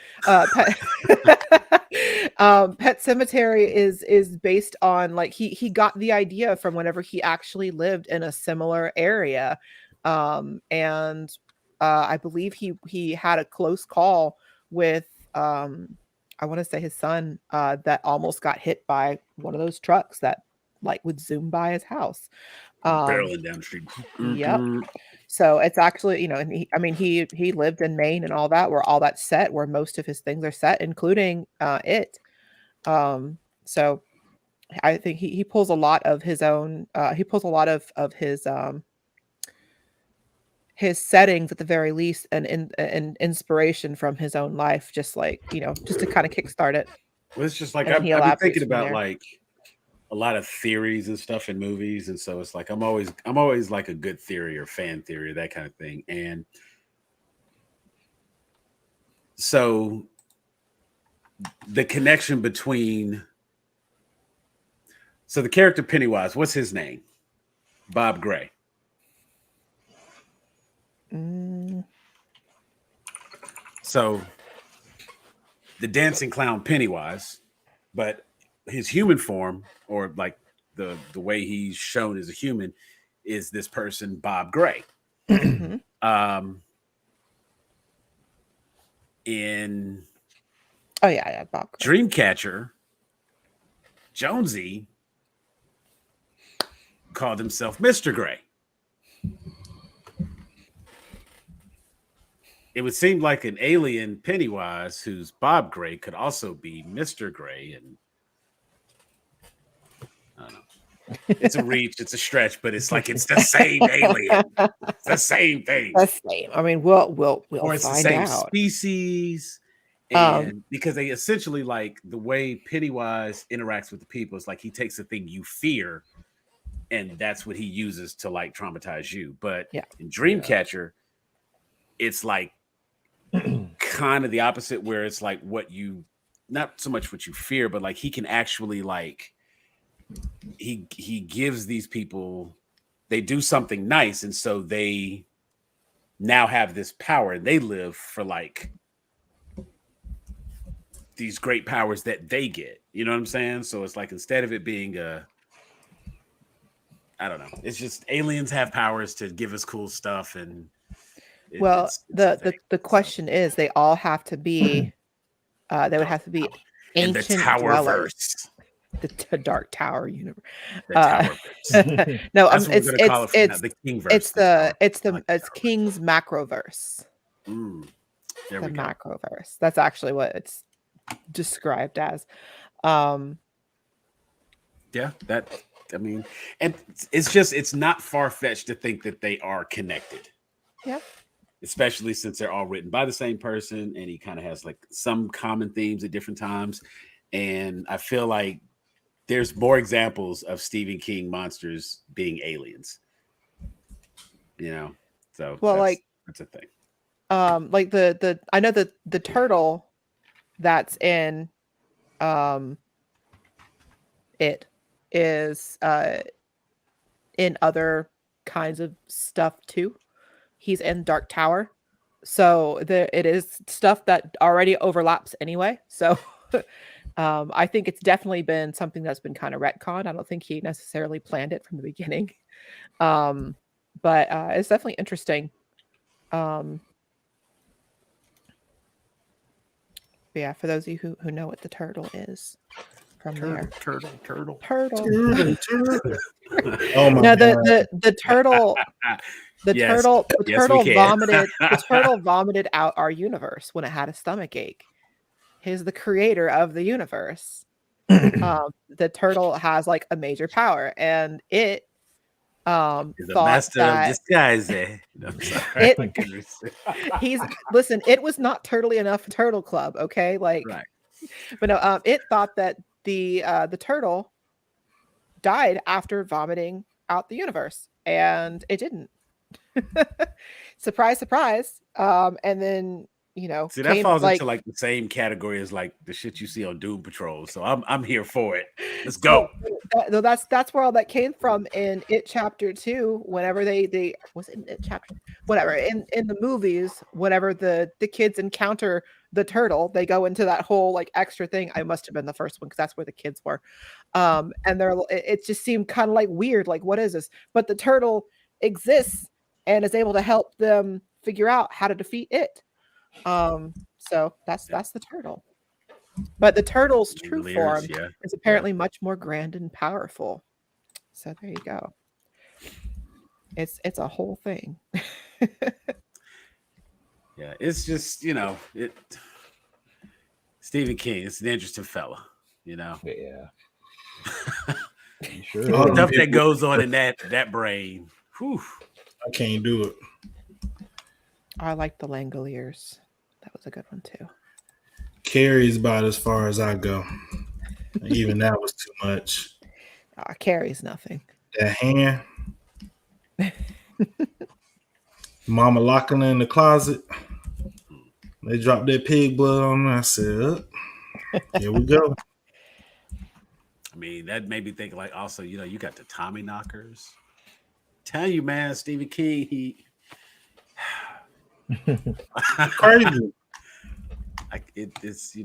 Pet Cemetery is based on, like, he got the idea from whenever he actually lived in a similar area. And I believe he had a close call with, I want to say his son, that almost got hit by one of those trucks that like would zoom by his house. Barreling down the street. Yep. So it's actually, you know, and he lived in Maine and all that, where all that's set, where most of his things are set, including it. So I think he pulls a lot of his own, he pulls a lot of his settings at the very least, and inspiration from his own life, just like, you know, just to kind of kickstart it. Well, it's just like I've been thinking about like a lot of theories and stuff in movies, and so it's like I'm always like a good theory or fan theory, that kind of thing. And so the connection between, so the character Pennywise, what's his name? Bob Gray. So the dancing clown Pennywise, but his human form, or like the way he's shown as a human, is this person Bob Gray. In Bob Gray. Dreamcatcher, Jonesy called himself Mr. Gray. It would seem like an alien Pennywise who's Bob Gray could also be Mr. Gray, and I don't know. It's a reach, it's a stretch, but it's like it's the same alien. It's the same thing. The same. I mean, we'll or it's find the same out. species. And because they essentially, like, the way Pennywise interacts with the people is like he takes a thing you fear, and that's what he uses to like traumatize you. But in Dreamcatcher, it's like kind of the opposite, where it's like what you, not so much what you fear, but like he can actually, like, he gives these people, they do something nice, and so they now have this power, and they live for like these great powers that they get. You know what I'm saying? So it's like, instead of it being I don't know, it's just aliens have powers to give us cool stuff, and the question is, they all have to be they would have to be in the Towerverse. The Dark Tower universe. The No, it's the Kingverse. It's King's Macroverse. There the we go. Macroverse. That's actually what it's described as. Yeah, that I mean, and it's not far-fetched to think that they are connected. Yeah. Especially since they're all written by the same person, and he kind of has like some common themes at different times. And I feel like there's more examples of Stephen King monsters being aliens. So that's a thing. Like the I know that the turtle that's in it is in other kinds of stuff too. He's in Dark Tower, so it is stuff that already overlaps anyway. So I think it's definitely been something that's been kind of retconned. I don't think he necessarily planned it from the beginning, but it's definitely interesting. Yeah, for those of you who know what the turtle is from there. Turtle. Oh my No, God. the turtle Yes. turtle we can. vomited the turtle vomited out our universe when it had a stomach ache. He's the creator of the universe. The turtle has like a major power, and it He's a thought master of that disguise. I'm sorry. it was not turtly enough for Turtle Club, okay? Like, Right. But no, it thought that the turtle died after vomiting out the universe, and it didn't. Surprise, surprise. And then See, that falls into like the same category as like the shit you see on Doom Patrol. So I'm here for it. Let's go. That's where all that came from in It Chapter 2. Whenever they was it in It Chapter, whatever, in the movies, whenever the kids encounter the turtle, they go into that whole like extra thing. I must have been the first one because that's where the kids were. And it just seemed kind of like weird, like what is this? But the turtle exists and is able to help them figure out how to defeat it. So that's the turtle. But the turtle's true form is apparently much more grand and powerful. So there you go. It's a whole thing. Yeah, it's just Stephen King. It's an interesting fella. Yeah. Sure. The stuff that goes on in that brain. Whew. I can't do it. I like the Langoliers. That was a good one too. Carrie's about as far as I go. Even that was too much. Carrie's nothing. That hand. Mama locking her in the closet. They dropped that pig blood on me. I said, here we go. I mean, that made me think like also, you got the Tommy knockers. Tell you, man, Stephen King, he crazy. It's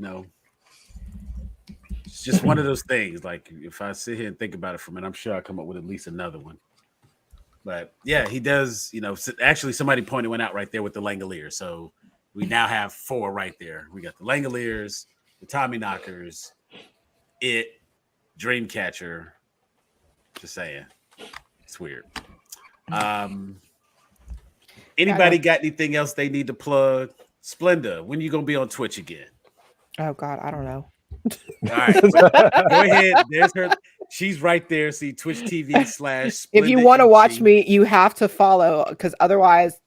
it's just one of those things. Like if I sit here and think about it for a minute, I'm sure I'll come up with at least another one. But yeah, he does. Actually, somebody pointed one out right there with the Langoliers. So we now have 4 right there. We got the Langoliers, the Tommy knockers, it, Dreamcatcher. Just saying, it's weird. Anybody got anything else they need to plug? Splenda, when you gonna be on Twitch again? Oh God, I don't know. All right, go ahead. There's her. She's right there. See Twitch TV/. If you want to watch me, you have to follow, because otherwise,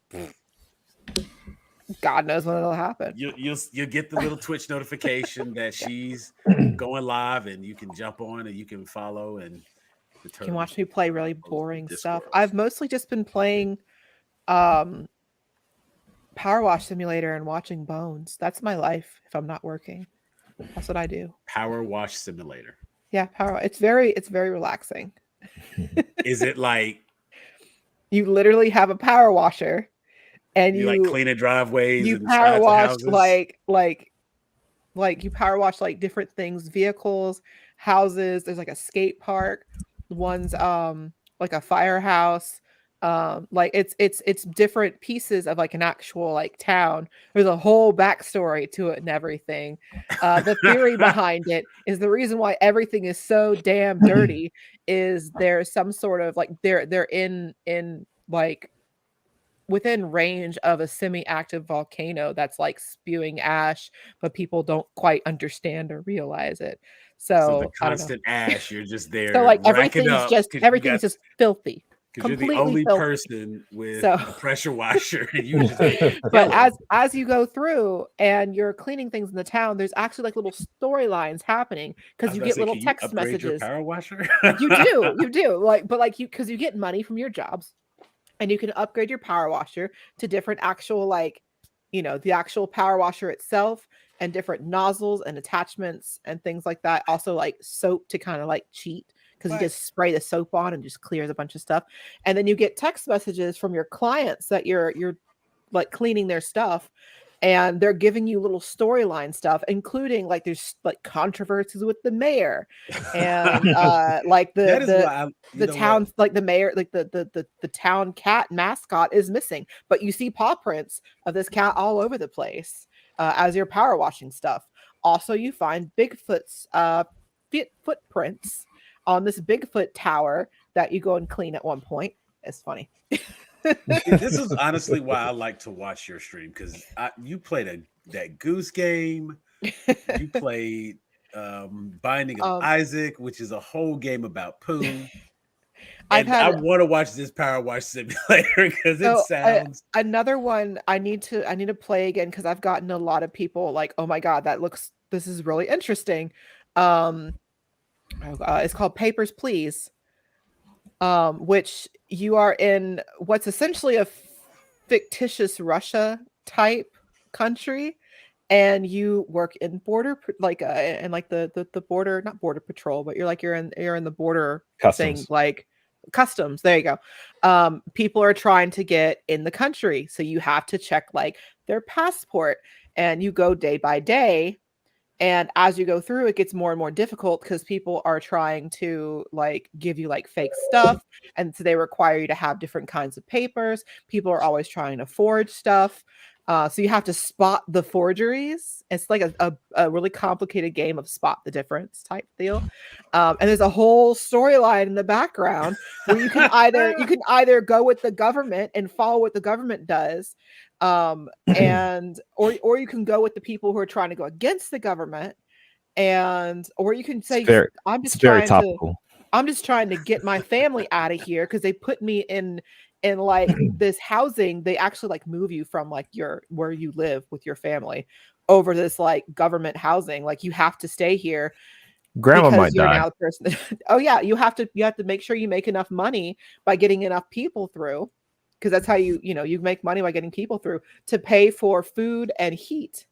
God knows when it'll happen. You'll get the little Twitch notification that she's going live, and you can jump on and you can follow and you can watch me play really boring stuff. I've mostly just been playing Power Wash Simulator and watching Bones. That's my life if I'm not working. That's what I do. Power Wash Simulator. Yeah, it's very relaxing. Is it like you literally have a power washer and you like cleaning driveways? You power wash like you power wash like different things, vehicles, houses. There's like a skate park. One's like a firehouse. Like it's different pieces of like an actual like town. There's a whole backstory to it and everything. The theory behind it is the reason why everything is so damn dirty is there's some sort of like they're in like within range of a semi-active volcano that's like spewing ash, but people don't quite understand or realize it. So the So I don't know. constant ash, you're just there. So like racking up everything's just filthy. because you're the Completely only filthy. person with So a pressure washer, and you just but as you go through and you're cleaning things in the town, there's actually like little storylines happening because you get little text messages. Your power washer? You do like, but like because you get money from your jobs, and you can upgrade your power washer to different actual like, you know, the actual power washer itself and different nozzles and attachments and things like that. Also like soap to kind of like cheat, because you just spray the soap on and just clears a bunch of stuff. And then you get text messages from your clients that you're like cleaning their stuff, and they're giving you little storyline stuff, including like there's like controversies with the mayor and like the town, like the mayor, like the town cat mascot is missing, but you see paw prints of this cat all over the place as you're power washing stuff. Also, you find Bigfoot's footprints on this Bigfoot tower that you go and clean at one point. It's funny. This is honestly why I like to watch your stream, because you played that Goose Game. You played Binding of Isaac, which is a whole game about poo. And I want to watch this Power Wash Simulator because it sounds another one I need to play again, because I've gotten a lot of people like, oh my god, this is really interesting. It's called Papers, Please. Which you are in what's essentially a fictitious Russia type country, and you work in border and like the border, not border patrol, but you're in the border customs thing, like customs. There you go. People are trying to get in the country, so you have to check like their passport, and you go day by day. And as you go through, it gets more and more difficult because people are trying to like give you like fake stuff. And so they require you to have different kinds of papers. People are always trying to forge stuff. So you have to spot the forgeries. It's like a really complicated game of spot the difference type deal. And there's a whole storyline in the background where you can either go with the government and follow what the government does, and or you can go with the people who are trying to go against the government, or you can say, I'm just trying to get my family out of here because they put me in like this housing. They actually like move you from like where you live with your family over this like government housing. Like you have to stay here. Grandma might die. Now the person. Oh yeah, you have to make sure you make enough money by getting enough people through, because that's how you make money by getting people through to pay for food and heat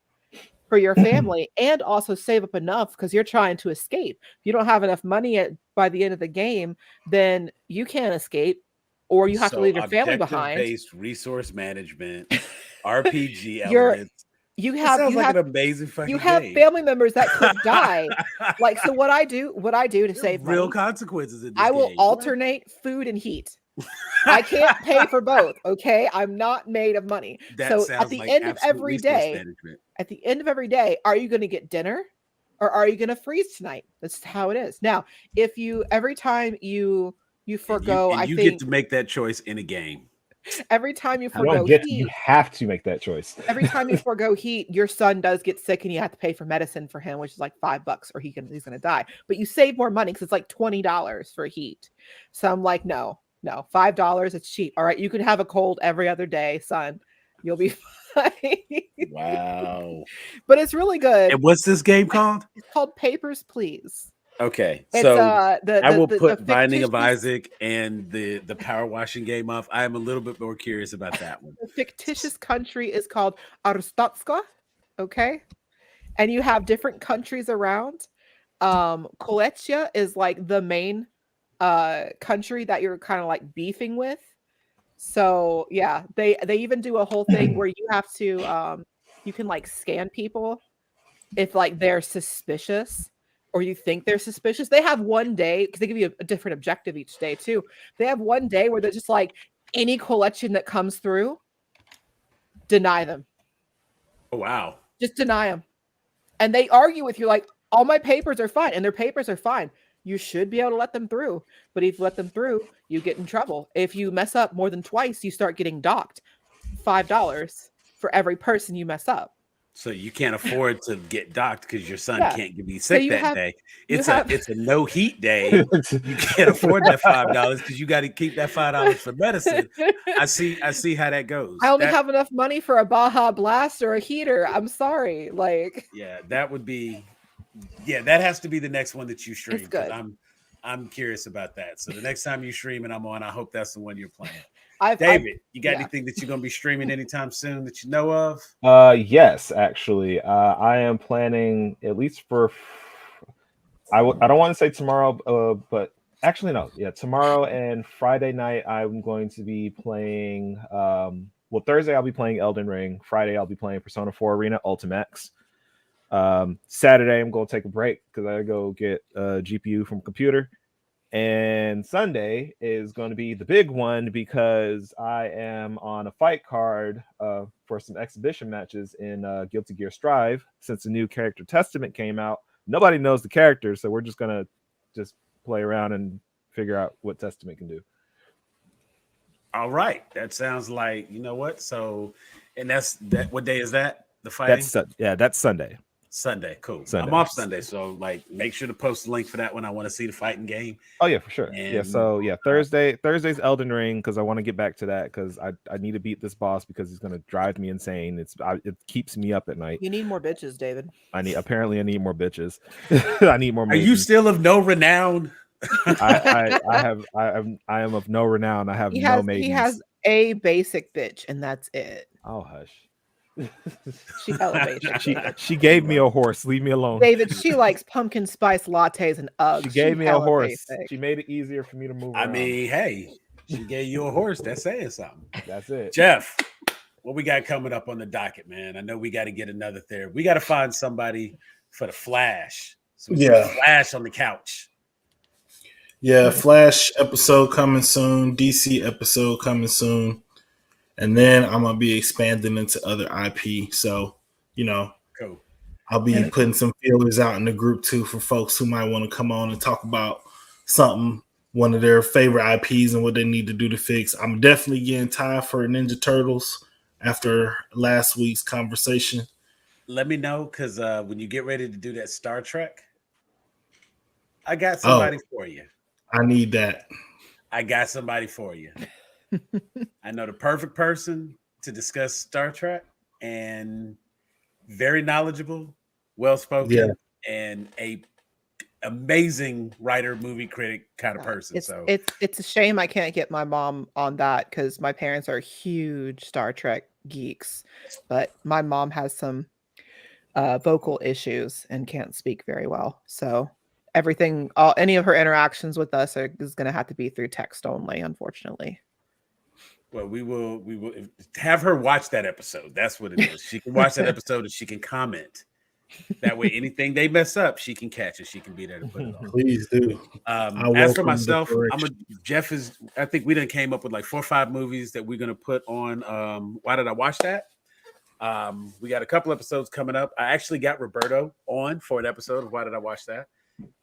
for your family, and also save up enough because you're trying to escape. If you don't have enough money by the end of the game, then you can't escape, or you have to leave your family behind. Based resource management, RPG elements. You have an amazing fucking game. Family members that could die. Like, so what I do to save real money, consequences in this I will game. alternate food and heat. I can't pay for both. Okay, I'm not made of money. So at the end of every day, are you going to get dinner, or are you going to freeze tonight? That's how it is. Now, if every time you forgo, you get to make that choice in a game. Every time you forgo heat, you have to make that choice. Every time you forgo heat, your son does get sick, and you have to pay for medicine for him, which is like $5, or he's gonna die. But you save more money because it's like $20 for heat. So I'm like, no, $5, it's cheap. All right, you can have a cold every other day, son. You'll be fine. Wow. But it's really good. And what's this game called? It's called Papers, Please. Okay, it's, so I will put Binding of Isaac and the power washing game off. I am a little bit more curious about that one. The fictitious country is called Arstatska, okay? And you have different countries around. Kolechia is like the main country that you're kind of like beefing with. So yeah, they even do a whole thing where you have to you can like scan people if like they're suspicious, or you think they're suspicious. They have one day, because they give you a different objective each day too. They have one day where they're just like, any collection that comes through, deny them. Oh, wow. Just deny them. And they argue with you like, all my papers are fine. And their papers are fine. You should be able to let them through. But if you let them through, you get in trouble. If you mess up more than twice, you start getting docked. $5 for every person you mess up. So you can't afford to get docked because your son can't be So sick you that have- day. you It's have- a no heat day. You can't afford that $5 because you got to keep that $5 for medicine. I see how that goes. I only have enough money for a Baja Blast or a heater. I'm sorry. Like, yeah, that would be, that has to be the next one that you stream. It's good. I'm curious about that. So the next time you stream and I'm on, I hope that's the one you're playing. David, you got anything that you're gonna be streaming anytime soon that you know of? Yes, actually, I am planning at least for. I don't want to say tomorrow, but actually no, tomorrow and Friday night I'm going to be playing. Thursday I'll be playing Elden Ring. Friday I'll be playing Persona 4 Arena Ultimax. Saturday I'm going to take a break because I go get a GPU from computer. And Sunday is going to be the big one because I am on a fight card for some exhibition matches in Guilty Gear Strive. Since the new character Testament came out, nobody knows the character, so we're just going to play around and figure out what Testament can do. All right. That sounds like, you know what? So, and that's that. What day is that? The fighting? That's Sunday. Sunday, cool. Sunday. I'm off Sunday, so make sure to post the link for that one. I want to see the fighting game. Oh yeah, for sure. And, Thursday's Elden Ring because I want to get back to that because I need to beat this boss because he's gonna drive me insane. It keeps me up at night. You need more bitches, David. I need more bitches. I need more. Are you still of no renown? I am of no renown. I have no maidens. He has a basic bitch, and that's it. Oh hush. She elevated. She gave me a horse. Leave me alone, David. She likes pumpkin spice lattes and Uggs. She gave me a horse. Basic. She made it easier for me to move. I mean, hey, she gave you a horse. That's saying something. That's it, Jeff. What we got coming up on the docket, man? I know we got to get another therapy. We got to find somebody for the Flash. So Flash on the couch. Yeah, Flash episode coming soon. DC episode coming soon. And then I'm going to be expanding into other IP. So, cool. I'll be putting some feelers out in the group too for folks who might want to come on and talk about something, one of their favorite IPs and what they need to do to fix. I'm definitely getting time for Ninja Turtles after last week's conversation. Let me know because when you get ready to do that Star Trek, I got somebody for you. I need that. I got somebody for you. I know the perfect person to discuss Star Trek and very knowledgeable, well-spoken, and a amazing writer, movie critic kind of person. It's a shame I can't get my mom on that because my parents are huge Star Trek geeks, but my mom has some vocal issues and can't speak very well. So any of her interactions with us is going to have to be through text only, unfortunately. Well, we will have her watch that episode. That's what it is. She can watch that episode and she can comment. That way, anything they mess up, she can catch it. She can be there to put it on. Please do. As for myself, I think we done came up with like 4 or 5 movies that we're gonna put on. Why did I watch that? We got a couple episodes coming up. I actually got Roberto on for an episode of Why Did I Watch That?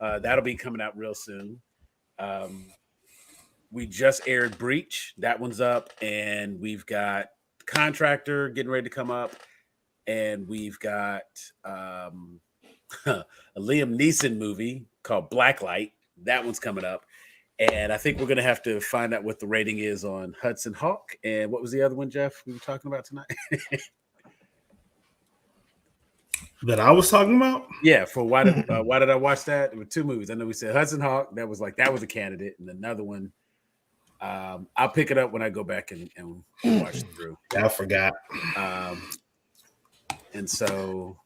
That'll be coming out real soon. We just aired Breach. That one's up. And we've got Contractor getting ready to come up. And we've got a Liam Neeson movie called Blacklight. That one's coming up. And I think we're going to have to find out what the rating is on Hudson Hawk. And what was the other one, Jeff, we were talking about tonight? That I was talking about? Yeah, for why did I watch that? There were 2 movies. I know we said Hudson Hawk. That was a candidate. And another one, I'll pick it up when I go back and watch it through. I forgot. And so,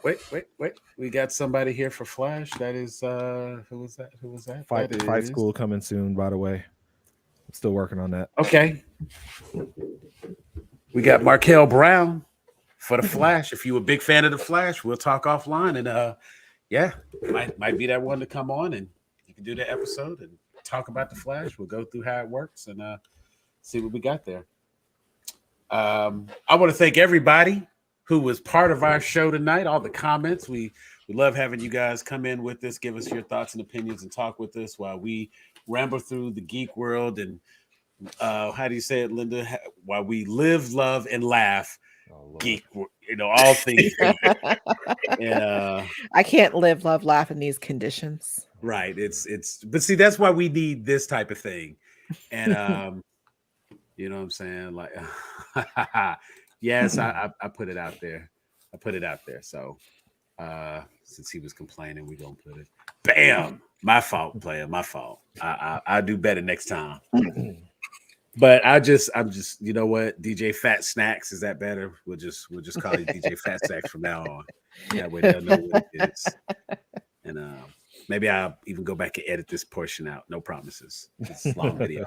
wait. We got somebody here for Flash. That is, who was that? Fight School coming soon, by the way. I'm still working on that. Okay. We got Markel Brown for the Flash. If you're a big fan of the Flash, we'll talk offline. And might be that one to come on and you can do the episode and talk about the Flash. We'll go through how it works and see what we got there. I want to thank everybody who was part of our show tonight, all the comments. We love having you guys come in with us, give us your thoughts and opinions and talk with us while we ramble through the geek world and how do you say it, Linda? While we live, love, and laugh, geek, all things geek. And I can't live, love, laugh in these conditions. Right. But see, that's why we need this type of thing. And you know what I'm saying? Like, yes, I put it out there. So since he was complaining, we're gonna put it. Bam! My fault, player. My fault. I'll do better next time. But I'm just, you know what? DJ Fat Snacks, is that better? We'll just call you DJ Fat Snacks from now on. That way they'll know what it is. And maybe I'll even go back and edit this portion out. No promises. It's a long video.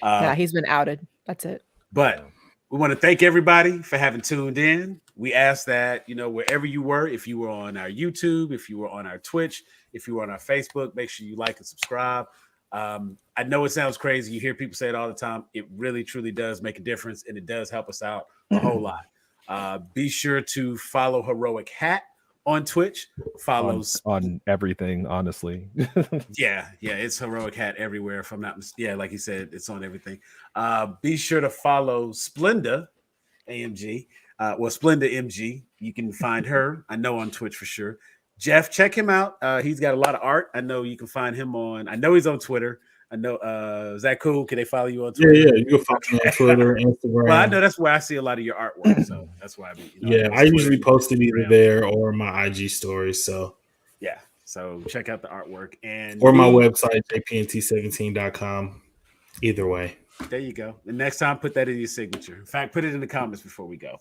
Yeah, he's been outed. That's it. But we want to thank everybody for having tuned in. We ask that, wherever you were, if you were on our YouTube, if you were on our Twitch, if you were on our Facebook, make sure you like and subscribe. I know it sounds crazy. You hear people say it all the time. It really, truly does make a difference, and it does help us out a whole lot. Be sure to follow Heroic Hat on Twitch. Follows on everything, honestly. yeah, it's Heroic Hat everywhere. If I'm not like you said, it's on everything. Be sure to follow Splenda AMG. Splenda MG. You can find her, I know, on Twitch for sure. Jeff, check him out. He's got a lot of art. I know you can find him I know he's on Twitter. I know. Is that cool? Can they follow you on Twitter? Yeah, you can follow me on Twitter, Instagram. Well, I know that's where I see a lot of your artwork, so that's why I usually post it either there or my IG stories. So yeah, so check out the artwork or my website jpnt17.com. Either way. There you go. The next time, put that in your signature. In fact, put it in the comments before we go.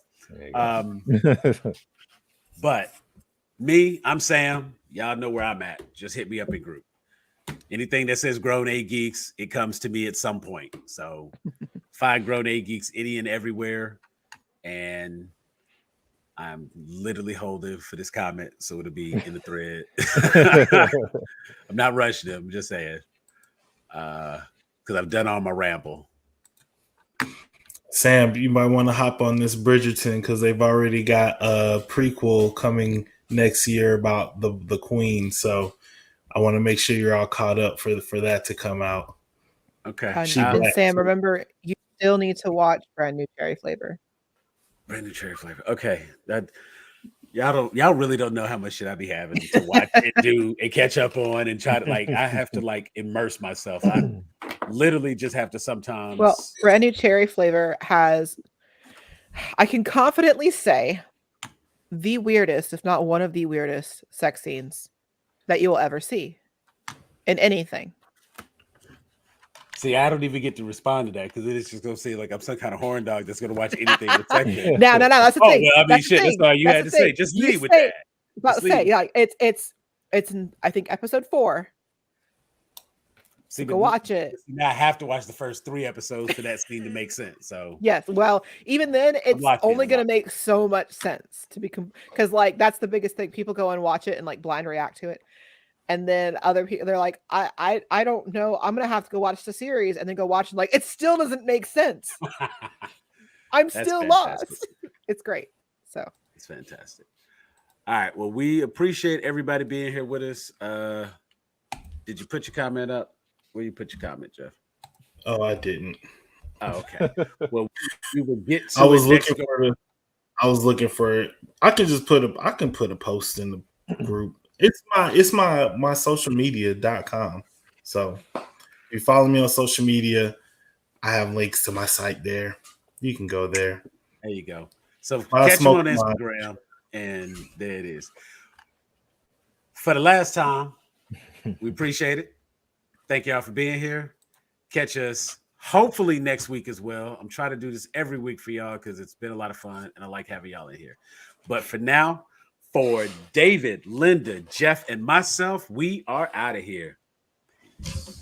But me, I'm Sam. Y'all know where I'm at. Just hit me up in group. Anything that says Grown A Geeks, it comes to me at some point. So find Grown A Geeks any and everywhere. And I'm literally holding for this comment, so it'll be in the thread. I'm not rushing them. I'm just saying. Because I've done all my ramble. Sam, you might want to hop on this Bridgerton because they've already got a prequel coming next year about the Queen. So I want to make sure you're all caught up for that to come out. Okay. And Sam, remember, you still need to watch Brand New Cherry Flavor. Brand New Cherry Flavor. Okay. Y'all really don't know how much shit I be having to watch and do and catch up on and try to I have to immerse myself. I literally just have to sometimes. Well, Brand New Cherry Flavor has, I can confidently say, the weirdest, if not one of the weirdest sex scenes that you will ever see in anything. See, I don't even get to respond to that because it is just gonna say I'm some kind of horn dog that's gonna watch anything with sex. No, that's the thing. Well, I mean, that's all you had to say. Just leave with that. About to say, it's in, I think, episode 4. See, go watch it. Now I have to watch the first 3 episodes for that scene to make sense. So yes, well, even then, it's only going to make so much sense to be because that's the biggest thing. People go and watch it and blind react to it, and then other people they're like, I don't know. I'm gonna have to go watch the series and then go watch and it still doesn't make sense. I'm still lost. It's great. So it's fantastic. All right. Well, we appreciate everybody being here with us. Did you put your comment up? Where you put your comment, Jeff? Oh, I didn't. Oh, okay. Well, we will get to I was looking for it. I can put a post in the group. It's my social media.com. So if you follow me on social media, I have links to my site there. You can go there. There you go. So catch him on Instagram, and there it is. For the last time, we appreciate it. Thank y'all for being here. Catch us hopefully next week as well. I'm trying to do this every week for y'all because it's been a lot of fun and I like having y'all in here. But for now, for David, Linda, Jeff, and myself, we are out of here. Peace.